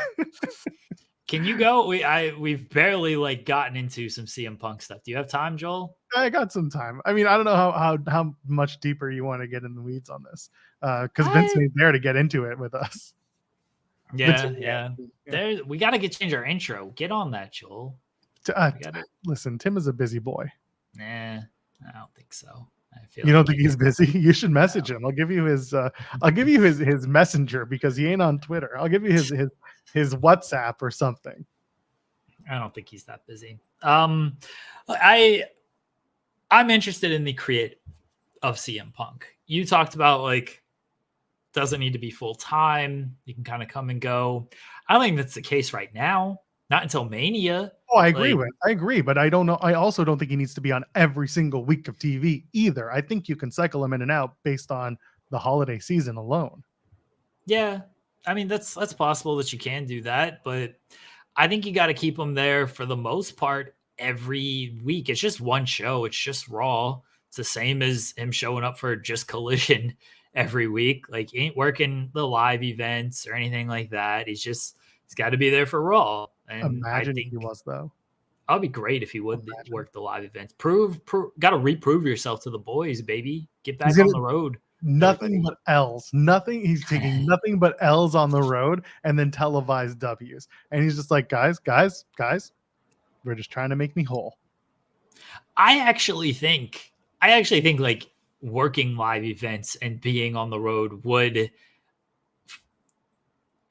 Can you go? We've barely like gotten into some CM Punk stuff. Do you have time, Joel? I got some time. I mean, I don't know how much deeper you want to get in the weeds on this, because Vince ain't there to get into it with us. Yeah. We got to change our intro. Get on that, Joel. Listen, Tim is a busy boy. Nah, I don't think so. I feel you don't think he's busy? You should message him. I'll give you his his messenger because he ain't on Twitter. I'll give you his WhatsApp or something. I don't think he's that busy. I'm interested in the create of CM Punk. You talked about like doesn't need to be full time. You can kind of come and go. I don't think that's the case right now. Not until Mania. Oh, I agree, but I don't know. I also don't think he needs to be on every single week of TV either. I think you can cycle him in and out based on the holiday season alone. Yeah, I mean that's possible that you can do that, but I think you got to keep him there for the most part every week. It's just one show. It's just Raw. It's the same as him showing up for just Collision every week. Like he ain't working the live events or anything like that. He's got to be there for Raw. And imagine if he was though. That'd be great if he would work the live events. Got to reprove yourself to the boys, baby. Get back on the road. Nothing but L's. Nothing. He's taking nothing but L's on the road and then televised W's. And he's just like, guys, we're just trying to make me whole. I actually think like working live events and being on the road would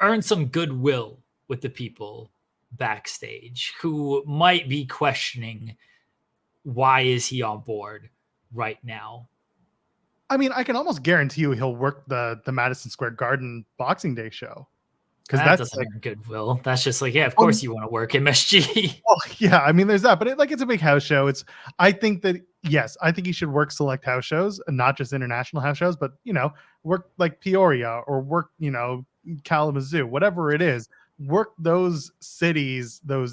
earn some goodwill with the people backstage who might be questioning why is he on board right now. I mean, I can almost guarantee you he'll work the Madison Square Garden Boxing Day show. Because that doesn't earn goodwill. That's just like, yeah, of course you want to work MSG. Well, yeah, I mean, there's that, but it's a big house show. I think he should work select house shows, and not just international house shows, but work like Peoria or work, Kalamazoo, whatever it is. Work those cities, work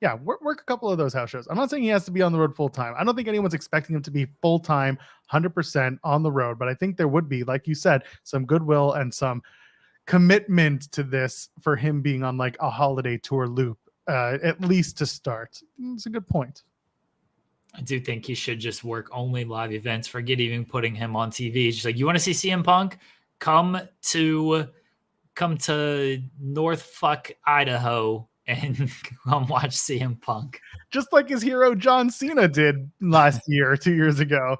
a couple of those house shows. I'm not saying he has to be on the road full time. I don't think anyone's expecting him to be full time, 100% on the road, but I think there would be, like you said, some goodwill and some commitment to this for him being on like a holiday tour loop, at least to start. It's a good point. I do think he should just work only live events. Forget even putting him on TV. It's just like, you want to see CM Punk? Come to Northfuck, Idaho, and come watch CM Punk. Just like his hero John Cena did last year or 2 years ago.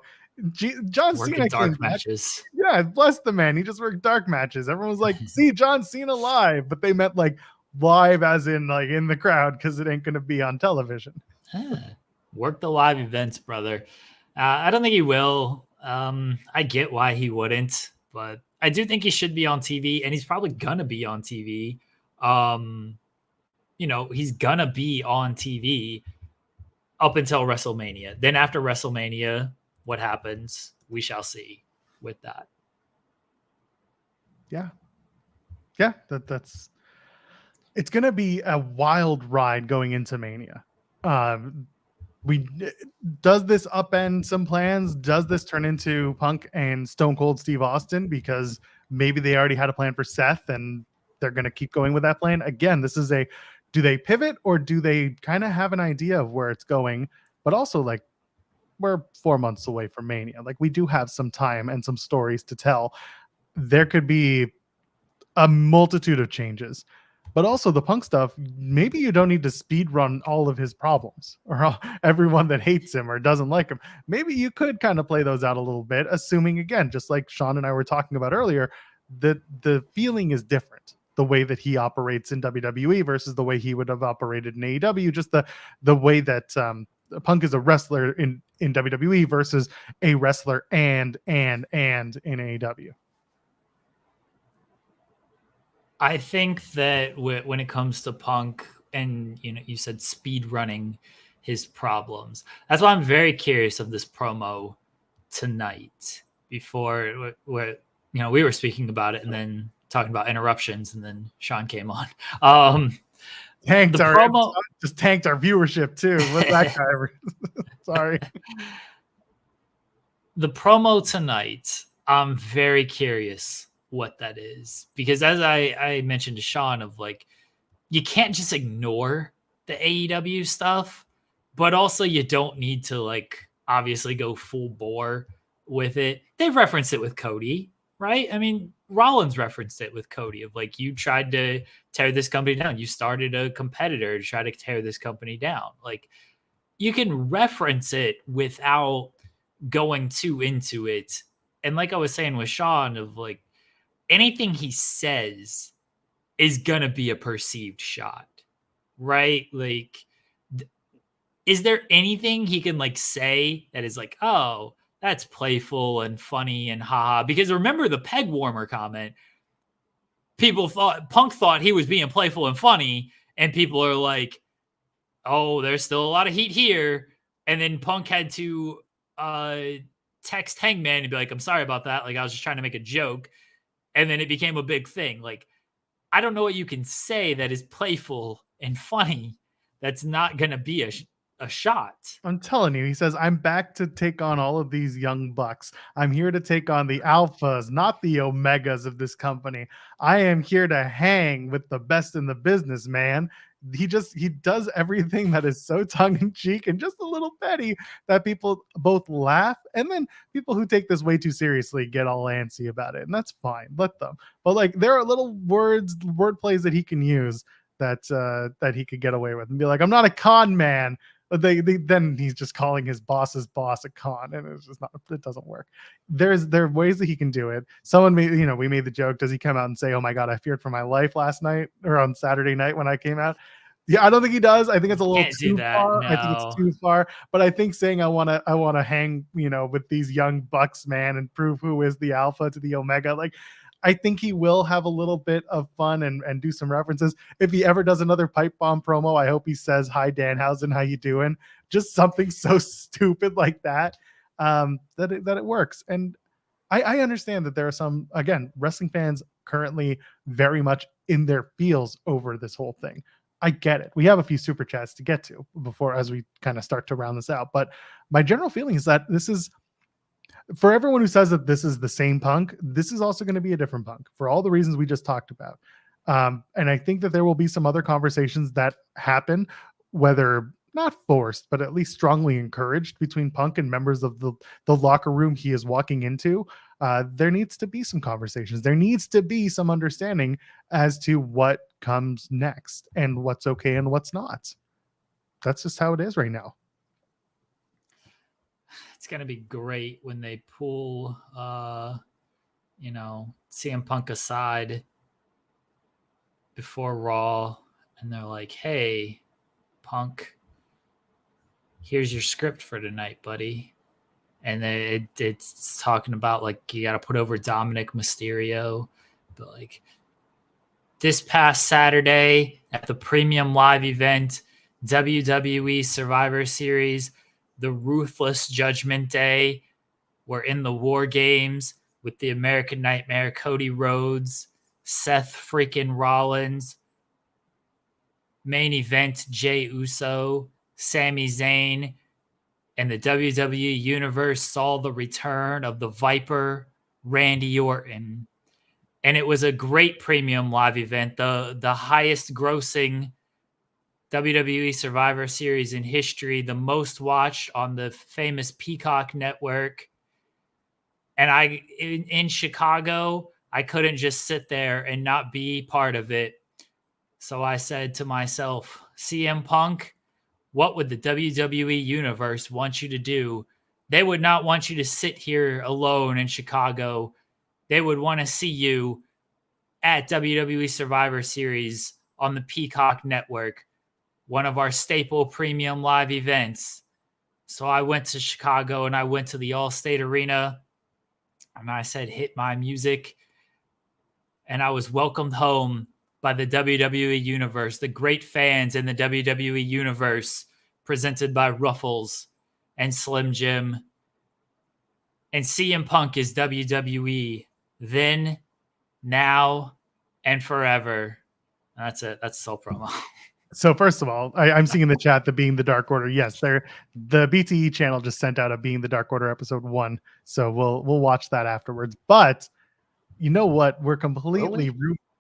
John Cena dark matches. Yeah, bless the man. He just worked dark matches. Everyone was like, see John Cena live, but they meant like live as in like in the crowd because it ain't going to be on television. Work the live events, brother. I don't think he will. I get why he wouldn't, but I do think he should be on TV, and he's probably going to be on TV. He's going to be on TV up until WrestleMania. Then after WrestleMania, what happens, we shall see with that. Yeah, that's it's going to be a wild ride going into Mania. Does this upend some plans? Does this turn into Punk and Stone Cold Steve Austin? Because maybe they already had a plan for Seth and they're going to keep going with that plan. Again, do they pivot or do they kind of have an idea of where it's going? But also, like, we're 4 months away from Mania. Like, we do have some time and some stories to tell. There could be a multitude of changes. But also the Punk stuff, maybe you don't need to speed run all of his problems or everyone that hates him or doesn't like him. Maybe you could kind of play those out a little bit, assuming, again, just like Sean and I were talking about earlier, that the feeling is different. The way that he operates in WWE versus the way he would have operated in AEW, just the way that Punk is a wrestler in WWE versus a wrestler and in AEW. I think that when it comes to Punk and, you said speed running his problems, that's why I'm very curious of this promo tonight where we were speaking about it and then talking about interruptions and then Sean came on. Tanked our viewership too. What's that guy? Sorry. The promo tonight I'm very curious what that is, because as I mentioned to Sean, of like, you can't just ignore the AEW stuff, but also you don't need to like obviously go full bore with it. They've referenced it with Cody, right? I mean, Rollins referenced it with Cody of like, you tried to tear this company down. You started a competitor to try to tear this company down. Like, you can reference it without going too into it. And like I was saying with Sean, of like, anything he says is gonna be a perceived shot, right? Like, is there anything he can like say that is like, oh, that's playful and funny and haha? Because remember the peg warmer comment, Punk thought he was being playful and funny, and people are like, oh, there's still a lot of heat here. And then Punk had to text Hangman and be like, I'm sorry about that. Like, I was just trying to make a joke. And then it became a big thing. Like, I don't know what you can say that is playful and funny that's not going to be a shot. I'm telling you, he says, I'm back to take on all of these young bucks. I'm here to take on the alphas, not the omegas of this company. I am here to hang with the best in the business, man. He does everything that is so tongue-in-cheek and just a little petty that people both laugh, and then people who take this way too seriously get all antsy about it, and that's fine. Let them. But like, there are little word plays that he can use that he could get away with and be like, I'm not a con man. But then he's just calling his boss's boss a con, and it's just not. It doesn't work. There are ways that he can do it. Someone made, we made the joke. Does he come out and say, "Oh my God, I feared for my life last night or on Saturday night when I came out"? Yeah, I don't think he does. I think it's a little too far. No. I think it's too far. But I think saying I want to hang, with these young bucks, man, and prove who is the alpha to the omega, like. I think he will have a little bit of fun and do some references. If he ever does another pipe bomb promo, I hope he says, "Hi, Danhausen, how you doing?" Just something so stupid like that, that it works. And I understand that there are some, again, wrestling fans currently very much in their feels over this whole thing. I get it. We have a few super chats to get to before, as we kind of start to round this out. But my general feeling is that this is, for everyone who says that this is the same Punk, this is also going to be a different Punk for all the reasons we just talked about. And I think that there will be some other conversations that happen, whether not forced, but at least strongly encouraged, between Punk and members of the locker room he is walking into. There needs to be some conversations. There needs to be some understanding as to what comes next and what's okay and what's not. That's just how it is right now. It's going to be great when they pull, CM Punk aside before Raw, and they're like, "Hey, Punk, here's your script for tonight, buddy." And then it's talking about, like, you got to put over Dominic Mysterio. But, like, this past Saturday at the premium live event, WWE Survivor Series, the Ruthless Judgment Day, we're in the War Games with the American Nightmare, Cody Rhodes, Seth freaking Rollins. Main event, Jey Uso, Sami Zayn, and the WWE Universe saw the return of the Viper, Randy Orton. And it was a great premium live event, the highest grossing WWE Survivor Series in history, the most watched on the famous Peacock network. And in Chicago, I couldn't just sit there and not be part of it. So I said to myself, CM Punk, what would the WWE Universe want you to do? They would not want you to sit here alone in Chicago. They would want to see you at WWE Survivor Series on the Peacock network, one of our staple premium live events. So I went to Chicago and I went to the Allstate Arena and I said, hit my music. And I was welcomed home by the WWE Universe, the great fans in the WWE Universe, presented by Ruffles and Slim Jim. And CM Punk is WWE then, now, and forever. That's it. That's the whole promo. So first of all, I'm seeing in the chat the Being the Dark Order. Yes, the BTE channel just sent out a Being the Dark Order episode 1, so we'll watch that afterwards. But you know what? We're completely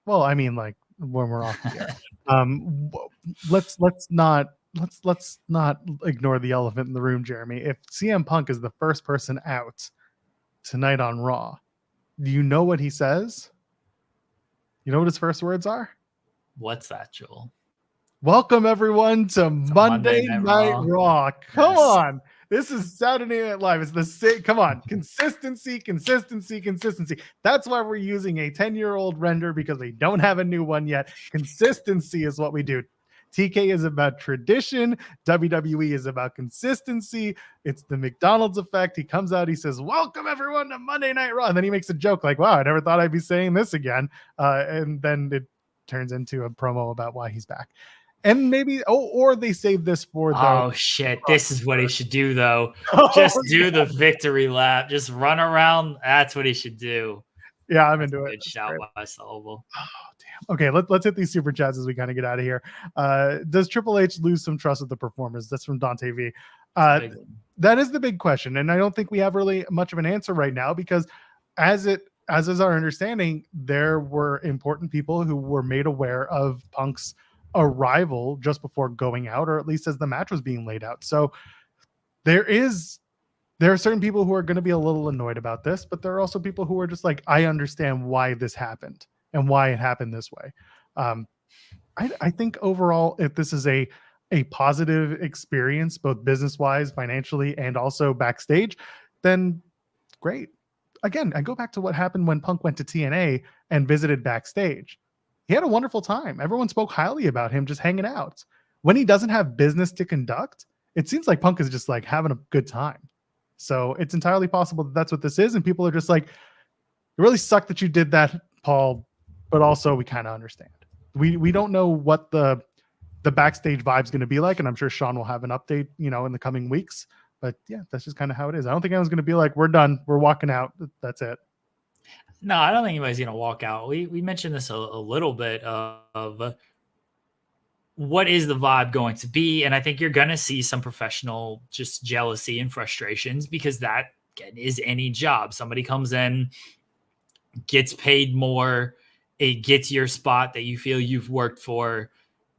well. I mean, like when we're off the air. Let's not ignore the elephant in the room, Jeremy. If CM Punk is the first person out tonight on Raw, do you know what he says? You know what his first words are? What's that, Joel? Welcome everyone to Monday Night Raw. Come on. This is Saturday Night Live. It's the same. Come on. Consistency. That's why we're using a 10-year-old render, because we don't have a new one yet. Consistency is what we do. TK is about tradition. WWE is about consistency. It's the McDonald's effect. He comes out, he says, welcome everyone to Monday Night Raw. And then he makes a joke like, wow, I never thought I'd be saying this again. And then it turns into a promo about why he's back. And maybe, or they save this for the. Oh shit! This is what he should do, though. Just do the victory lap. Just run around. That's what he should do. Yeah, I'm into it. Good shout by Sullivan. Oh damn. Okay, let's hit these super chats as we kind of get out of here. Does Triple H lose some trust with the performers? That's from Dante V. That is the big question, and I don't think we have really much of an answer right now, because as is our understanding, there were important people who were made aware of Punk's arrival just before going out, or at least as the match was being laid out. So there are certain people who are going to be a little annoyed about this, but there are also people who are just like, I understand why this happened and why it happened this way. I think overall, if this is a positive experience, both business wise, financially, and also backstage, then great. Again, I go back to what happened when Punk went to TNA and visited backstage. He had a wonderful time. Everyone spoke highly about him just hanging out. When he doesn't have business to conduct, it seems like Punk is just like having a good time. So it's entirely possible that that's what this is. And people are just like, it really sucked that you did that, Paul. But also we kind of understand. We don't know what the backstage vibe is going to be like. And I'm sure Sean will have an update, in the coming weeks. But yeah, that's just kind of how it is. I don't think anyone's going to be like, we're done. We're walking out. That's it. No, I don't think anybody's going to walk out. We mentioned this a little bit of what is the vibe going to be. And I think you're going to see some professional just jealousy and frustrations, because that, again, is any job. Somebody comes in, gets paid more, it gets your spot that you feel you've worked for.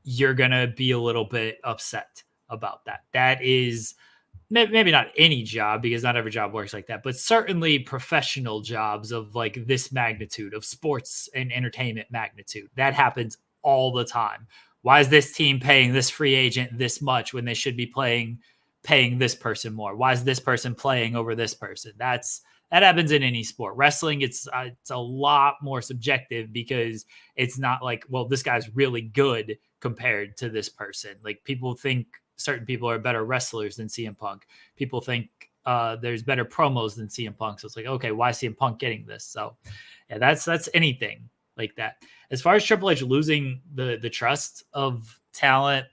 You're going to be a little bit upset about that. That is maybe not any job, because not every job works like that, but certainly professional jobs of like this magnitude, of sports and entertainment magnitude, that happens all the time. Why is this team paying this free agent this much when they should be paying this person more? Why is this person playing over this person? That happens in any sport. Wrestling, it's a lot more subjective, because it's not like, well, this guy's really good compared to this person. Like, people think certain people are better wrestlers than CM Punk. People think there's better promos than CM Punk. So it's like, okay, why is CM Punk getting this? So yeah, that's anything like that. As far as Triple H losing the trust of talent,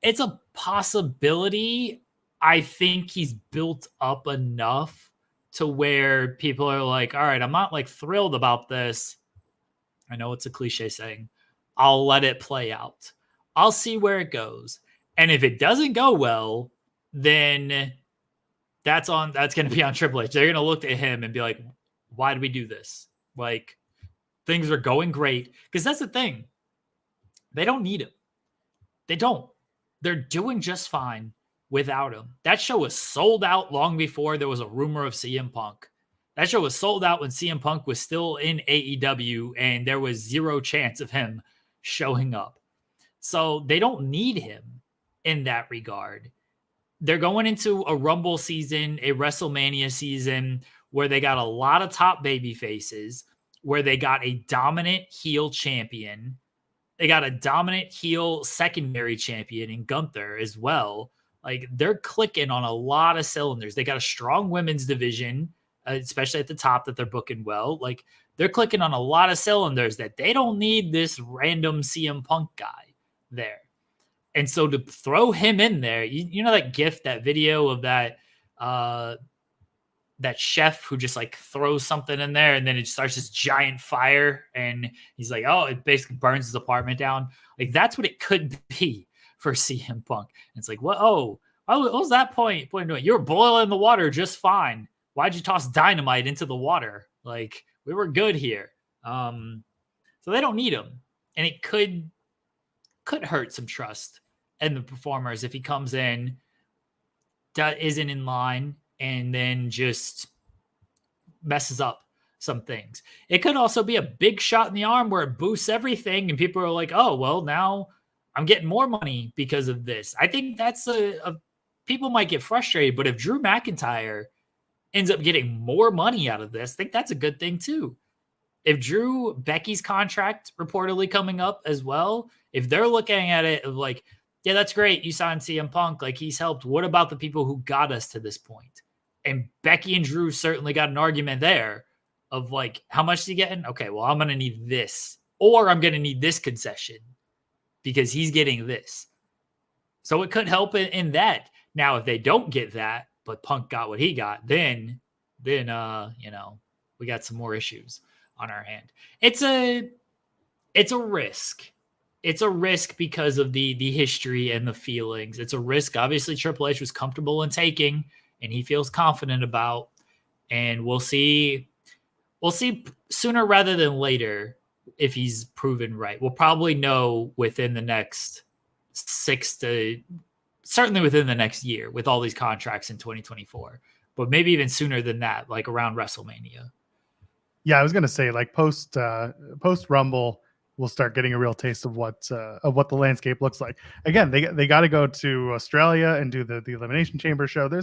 it's a possibility. I think he's built up enough to where people are like, all right, I'm not like thrilled about this. I know it's a cliche saying, I'll let it play out. I'll see where it goes. And if it doesn't go well, then that's going to be on Triple H. They're going to look at him and be like, why did we do this? Like, things are going great. Because that's the thing. They don't need him. They don't. They're doing just fine without him. That show was sold out long before there was a rumor of CM Punk. That show was sold out when CM Punk was still in AEW and there was zero chance of him showing up. So they don't need him in that regard. They're going into a Rumble season, a WrestleMania season, where they got a lot of top baby faces, where they got a dominant heel champion. They got a dominant heel secondary champion in Gunther as well. Like, they're clicking on a lot of cylinders. They got a strong women's division, especially at the top, that they're booking well. Like, they're clicking on a lot of cylinders that they don't need this random CM Punk guy there. And so to throw him in there, you know that GIF, that video of that chef who just like throws something in there and then it starts this giant fire and he's like, oh, it basically burns his apartment down. Like, that's what it could be. for CM Punk. And it's like, what? Oh, what was that point doing? You were boiling the water just fine. Why'd you toss dynamite into the water? Like, we were good here. So they don't need him. And it could hurt some trust in the performers if he comes in, that isn't in line, and then just messes up some things. It could also be a big shot in the arm where it boosts everything and people are like, oh, well, now I'm getting more money because of this. I think that's people might get frustrated, but if Drew McIntyre ends up getting more money out of this, I think that's a good thing too. If Becky's contract reportedly coming up as well, if they're looking at it of like, yeah, that's great, you signed CM Punk, like he's helped. What about the people who got us to this point? And Becky and Drew certainly got an argument there of like, how much is he getting? Okay, well, I'm going to need this, or I'm going to need this concession because he's getting this. So it could help in that. Now, if they don't get that, but Punk got what he got, then we got some more issues on our hand. It's a risk. It's a risk because of the history and the feelings. It's a risk. Obviously, Triple H was comfortable in taking, and he feels confident about. And we'll see sooner rather than later if he's proven right. We'll probably know within the next certainly within the next year with all these contracts in 2024, but maybe even sooner than that, like around WrestleMania. Yeah, I was gonna say like post Rumble, we'll start getting a real taste of what the landscape looks like. Again, they got to go to Australia and do the Elimination Chamber show. There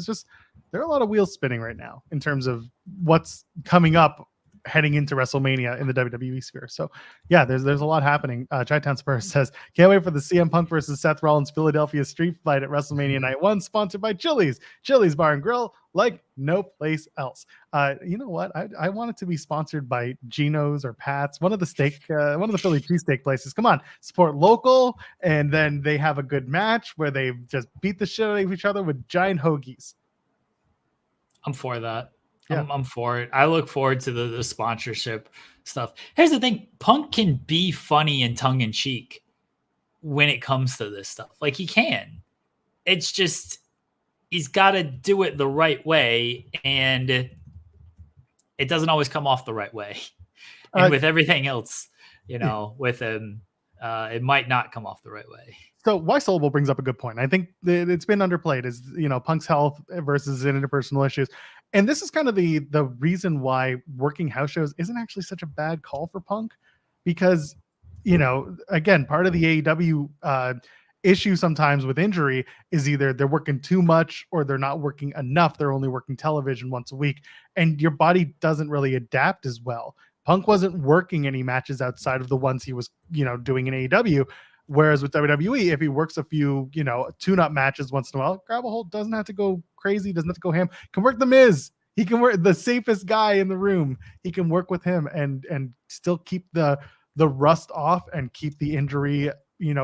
are a lot of wheels spinning right now in terms of what's coming up heading into WrestleMania in the WWE sphere. So yeah, there's a lot happening. Chi-Town Spurs says, can't wait for the CM Punk versus Seth Rollins Philadelphia street fight at WrestleMania Night 1, sponsored by Chili's Bar and Grill, like no place else. You know what? I want it to be sponsored by Geno's or Pat's, one of the Philly cheesesteak places. Come on, support local, and then they have a good match where they just beat the shit out of each other with giant hoagies. I'm for that. Yeah. I'm for it. I look forward to the sponsorship stuff. Here's the thing. Punk can be funny and tongue-in-cheek when it comes to this stuff. Like, he can. It's just, he's got to do it the right way, and it doesn't always come off the right way. And with everything else, with him, it might not come off the right way. So Why Syllable brings up a good point. I think it's been underplayed is, Punk's health versus interpersonal issues. And this is kind of the reason why working house shows isn't actually such a bad call for Punk, because, again, part of the AEW issue sometimes with injury is either they're working too much or they're not working enough. They're only working television once a week, and your body doesn't really adapt as well. Punk wasn't working any matches outside of the ones he was, doing in AEW. Whereas with WWE, if he works a few, tune-up matches once in a while, Grab a Hold doesn't have to go crazy, doesn't have to go ham. Can work The Miz. He can work the safest guy in the room. He can work with him and still keep the rust off and keep the injury,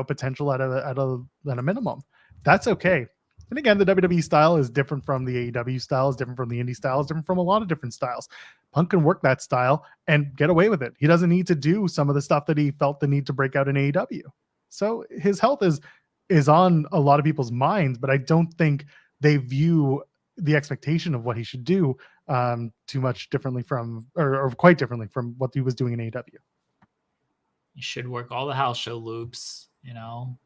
potential at a minimum. That's okay. And again, the WWE style is different from the AEW style, is different from the indie style, is different from a lot of different styles. Punk can work that style and get away with it. He doesn't need to do some of the stuff that he felt the need to break out in AEW. So his health is on a lot of people's minds, but I don't think they view the expectation of what he should do too much differently from, or quite differently from what he was doing in AEW. You should work all the house show loops,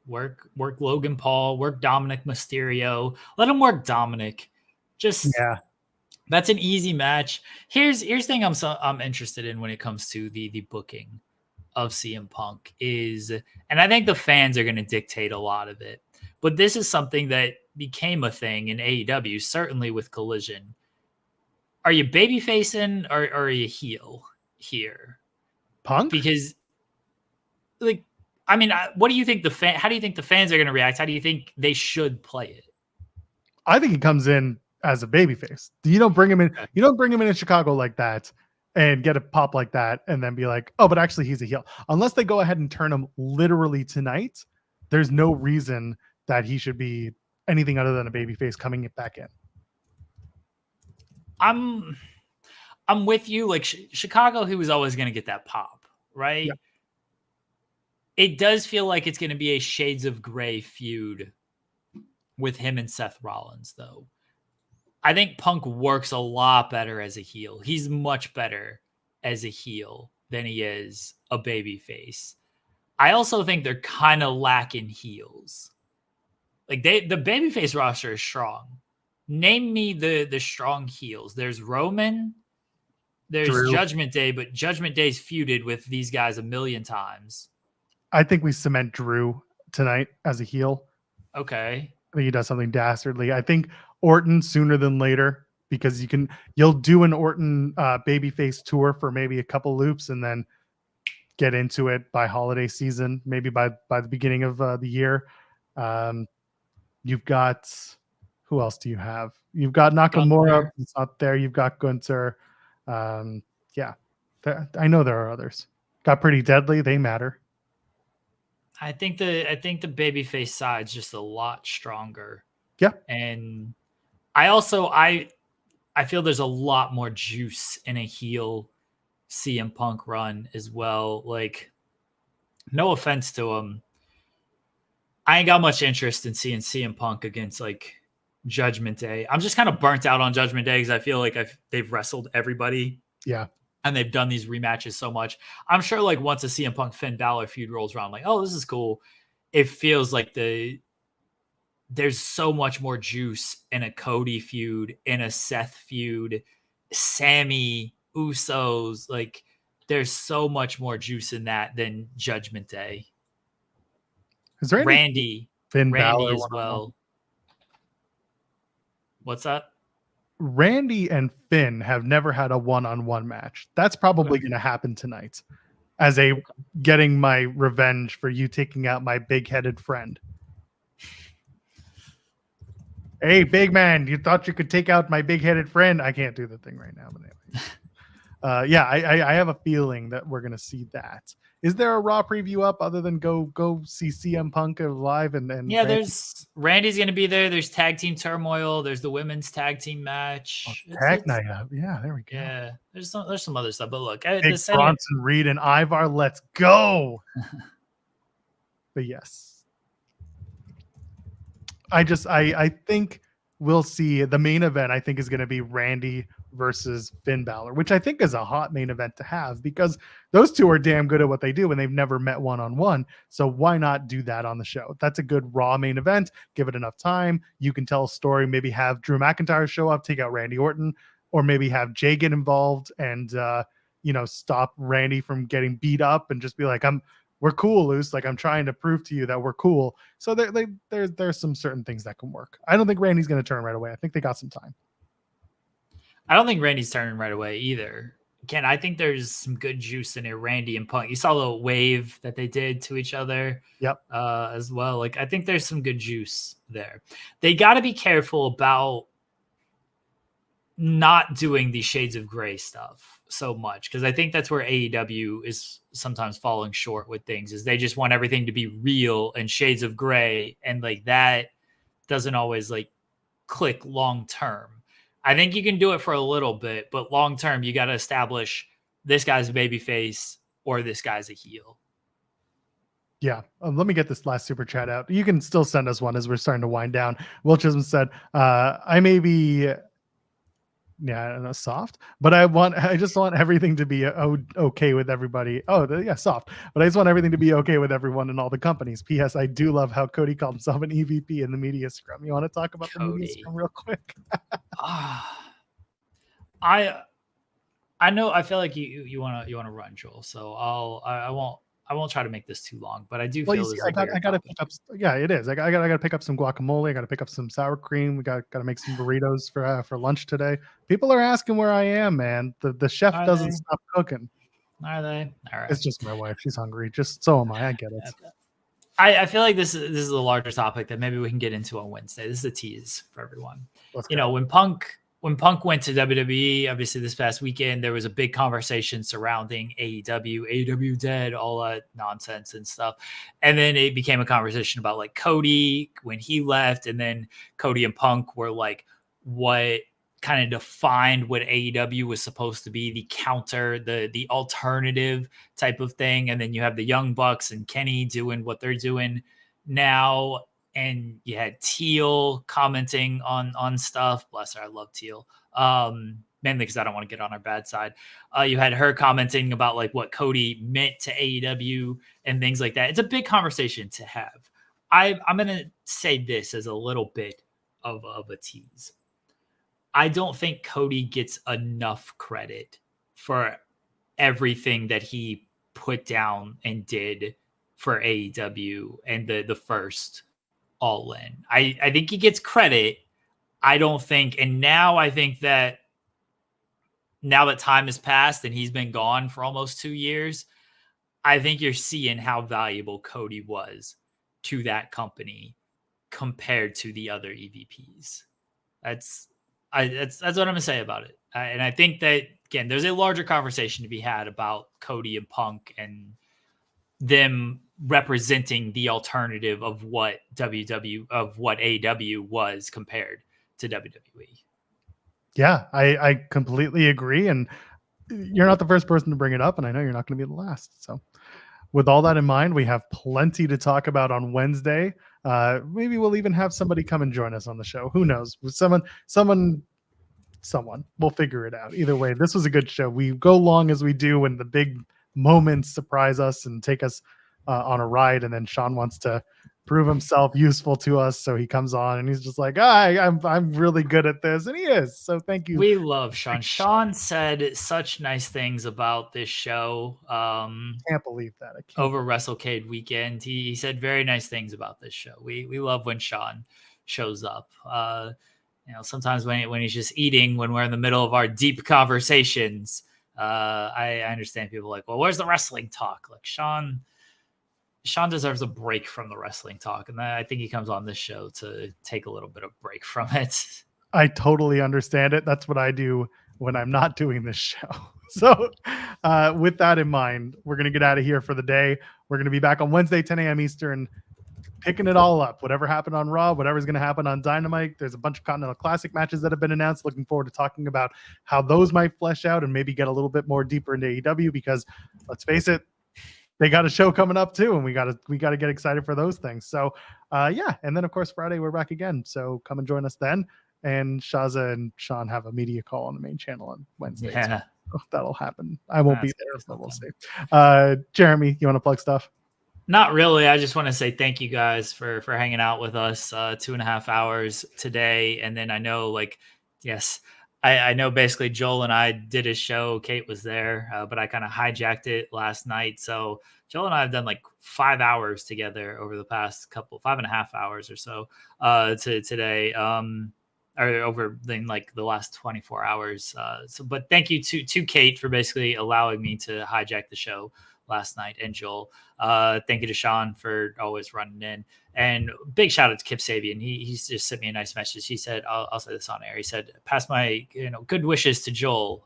work Logan Paul, work Dominic Mysterio. Let him work Dominic. That's an easy match. Here's the thing I'm interested in when it comes to the booking of CM Punk is, and I think the fans are going to dictate a lot of it, but this is something that became a thing in AEW, certainly with Collision. Are you baby facing or are you heel here? Punk? Because what do you think how do you think the fans are going to react? How do you think they should play it? I think he comes in as a babyface. You don't bring him in Chicago like that and get a pop like that and then be like, oh, but actually he's a heel. Unless they go ahead and turn him literally tonight, there's no reason that he should be anything other than a babyface coming back in. I'm with you. Like Chicago, he was always going to get that pop, right? Yeah. It does feel like it's going to be a Shades of Grey feud with him and Seth Rollins, though. I think Punk works a lot better as a heel. He's much better as a heel than he is a babyface. I also think they're kind of lacking heels. Like the babyface roster is strong. Name me the strong heels. There's Roman, there's Drew. Judgment Day, but Judgment Day's feuded with these guys a million times. I think we cement Drew tonight as a heel. Okay. I think he does something dastardly. I think Orton sooner than later, because you'll do an Orton babyface tour for maybe a couple loops and then get into it by holiday season, maybe by the beginning of the year. You've got, who else do you have? You've got Nakamura. Gunther. It's not there. You've got Gunther. Yeah, I know there are others. Got Pretty Deadly. They matter. I think the babyface side's just a lot stronger. Yeah. And I feel there's a lot more juice in a heel CM Punk run as well. Like, no offense to him, I ain't got much interest in seeing CM Punk against like Judgment Day. I'm just kind of burnt out on Judgment Day because I feel like they've wrestled everybody. Yeah. And they've done these rematches so much. I'm sure like once a CM Punk Finn Balor feud rolls around, like, oh, this is cool. It feels like there's so much more juice in a Cody feud, in a Seth feud, Sammy, Usos. Like, there's so much more juice in that than Judgment Day. Is there any Randy Finn Balor as one-on-one? well. What's that? Randy and Finn have never had a one-on-one match. That's probably going to happen tonight as a getting my revenge for you taking out my big-headed friend. Hey, big man, you thought you could take out my big-headed friend? I can't do the thing right now, but anyway. Yeah, I have a feeling that we're going to see that. Is there a Raw preview up other than go see CM Punk live? And yeah, there's Randy's going to be there. There's tag team turmoil. There's the women's tag team match. Tag night up. Yeah, there we go. Yeah, there's some other stuff. But look, Bronson Reed and Ivar, let's go. But yes, I think we'll see the main event. I think is going to be Randy versus Finn Balor, which I think is a hot main event to have because those two are damn good at what they do and they've never met one-on-one. So why not do that on the show? That's a good Raw main event. Give it enough time. You can tell a story, maybe have Drew McIntyre show up, take out Randy Orton, or maybe have Jay get involved and, stop Randy from getting beat up and just be like, we're cool, Luce. Like, I'm trying to prove to you that we're cool. So there's some certain things that can work. I don't think Randy's going to turn right away. I think they got some time. I don't think Randy's turning right away either. Again, I think there's some good juice in it. Randy and Punk. You saw the wave that they did to each other. Yep. As well. Like, I think there's some good juice there. They got to be careful about not doing the Shades of Grey stuff so much because I think that's where AEW is sometimes falling short with things. Is they just want everything to be real and Shades of Grey, and like that doesn't always like click long term. I think you can do it for a little bit, but long term, you got to establish this guy's a babyface or this guy's a heel. Yeah. Let me get this last super chat out. You can still send us one as we're starting to wind down. Will Chisholm said, I may be, I don't know, soft, but I just want everything to be okay with everybody. Soft, but I just want everything to be okay with everyone in all the companies. P.S. I do love how Cody called himself an EVP in the media scrum. You want to talk about the media scrum real quick? I know. I feel like you want to run, Joel. So I won't try to make this too long, but I do feel I got to pick up. Yeah, it is. I got to pick up some guacamole. I got to pick up some sour cream. We got to make some burritos for lunch today. People are asking where I am, man. The chef doesn't stop cooking. Are they? All right. It's just my wife. She's hungry. Just so am I. I get it. I feel like this is a larger topic that maybe we can get into on Wednesday. This is a tease for everyone. When Punk went to WWE, obviously this past weekend, there was a big conversation surrounding AEW dead, all that nonsense and stuff. And then it became a conversation about like Cody when he left. And then Cody and Punk were like, what kind of defined what AEW was supposed to be, the counter, the alternative type of thing. And then you have the Young Bucks and Kenny doing what they're doing now. And you had Teal commenting on stuff. Bless her, I love Teal. Mainly because I don't want to get on our bad side. You had her commenting about like what Cody meant to AEW and things like that. It's a big conversation to have. I'm going to say this as a little bit of a tease. I don't think Cody gets enough credit for everything that he put down and did for AEW and the first All In. I think he gets credit. I don't think, and now I think that now that time has passed and he's been gone for almost 2 years, I think you're seeing how valuable Cody was to that company compared to the other EVPs. That's what I'm going to say about it. And I think that, again, there's a larger conversation to be had about Cody and Punk and them representing the alternative of what AEW was compared to WWE. Yeah, I completely agree. And you're not the first person to bring it up, and I know you're not going to be the last. So with all that in mind, we have plenty to talk about on Wednesday. Maybe we'll even have somebody come and join us on the show. Who knows? Someone, we'll figure it out. Either way, this was a good show. We go long as we do when the big moments surprise us and take us on a ride. And then Sean wants to prove himself useful to us. So he comes on and he's just like, I'm really good at this. And he is. So thank you. We love Sean. Sean said such nice things about this show. Can't believe that. Over WrestleCade weekend. He said very nice things about this show. We love when Sean shows up. Sometimes when he's just eating, when we're in the middle of our deep conversations, I understand people like, well, where's the wrestling talk? Like Sean deserves a break from the wrestling talk. And I think he comes on this show to take a little bit of break from it. I totally understand it. That's what I do when I'm not doing this show. So with that in mind, we're going to get out of here for the day. We're going to be back on Wednesday, 10 a.m. Eastern, picking it all up. Whatever happened on Raw, whatever's going to happen on Dynamite. There's a bunch of Continental Classic matches that have been announced. Looking forward to talking about how those might flesh out and maybe get a little bit more deeper into AEW, because let's face it, they got a show coming up too, and we got to get excited for those things. So yeah, and then of course Friday we're back again. So come and join us then. And Shaza and Sean have a media call on the main channel on Wednesday. Yeah. So that'll happen. I won't be there, so we'll see. Jeremy, you want to plug stuff? Not really. I just want to say thank you guys for hanging out with us 2.5 hours today. And then I know, I know basically Joel and I did a show. Kate was there, but I kind of hijacked it last night. So Joel and I have done 5 hours together over the past 5.5 hours or so to today. Or over the last 24 hours. But thank you to Kate for basically allowing me to hijack the show last night, and Joel. Thank you to Sean for always running in, and big shout out to Kip Sabian. He's just sent me a nice message. He said, I'll say this on air. He said, pass my good wishes to Joel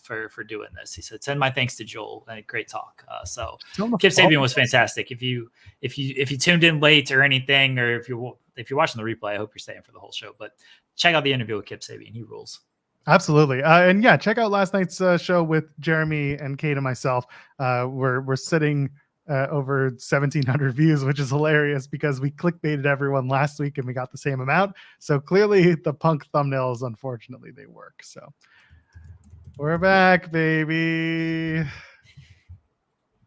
for doing this. He said, send my thanks to Joel. Great talk. So Kip Sabian was fantastic. If you tuned in late or anything, or if you're watching the replay, I hope you're staying for the whole show. But check out the interview with Kip Sabian. He rules. Absolutely. And yeah, check out last night's show with Jeremy and Kate and myself. We're sitting over 1,700 views, which is hilarious because we clickbaited everyone last week and we got the same amount. So clearly the Punk thumbnails, unfortunately, they work. So we're back, baby.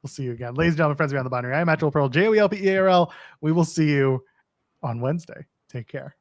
We'll see you again. Ladies and gentlemen, friends beyond the binary. I'm Joel Pearl, JOELPEARL. We will see you on Wednesday. Take care.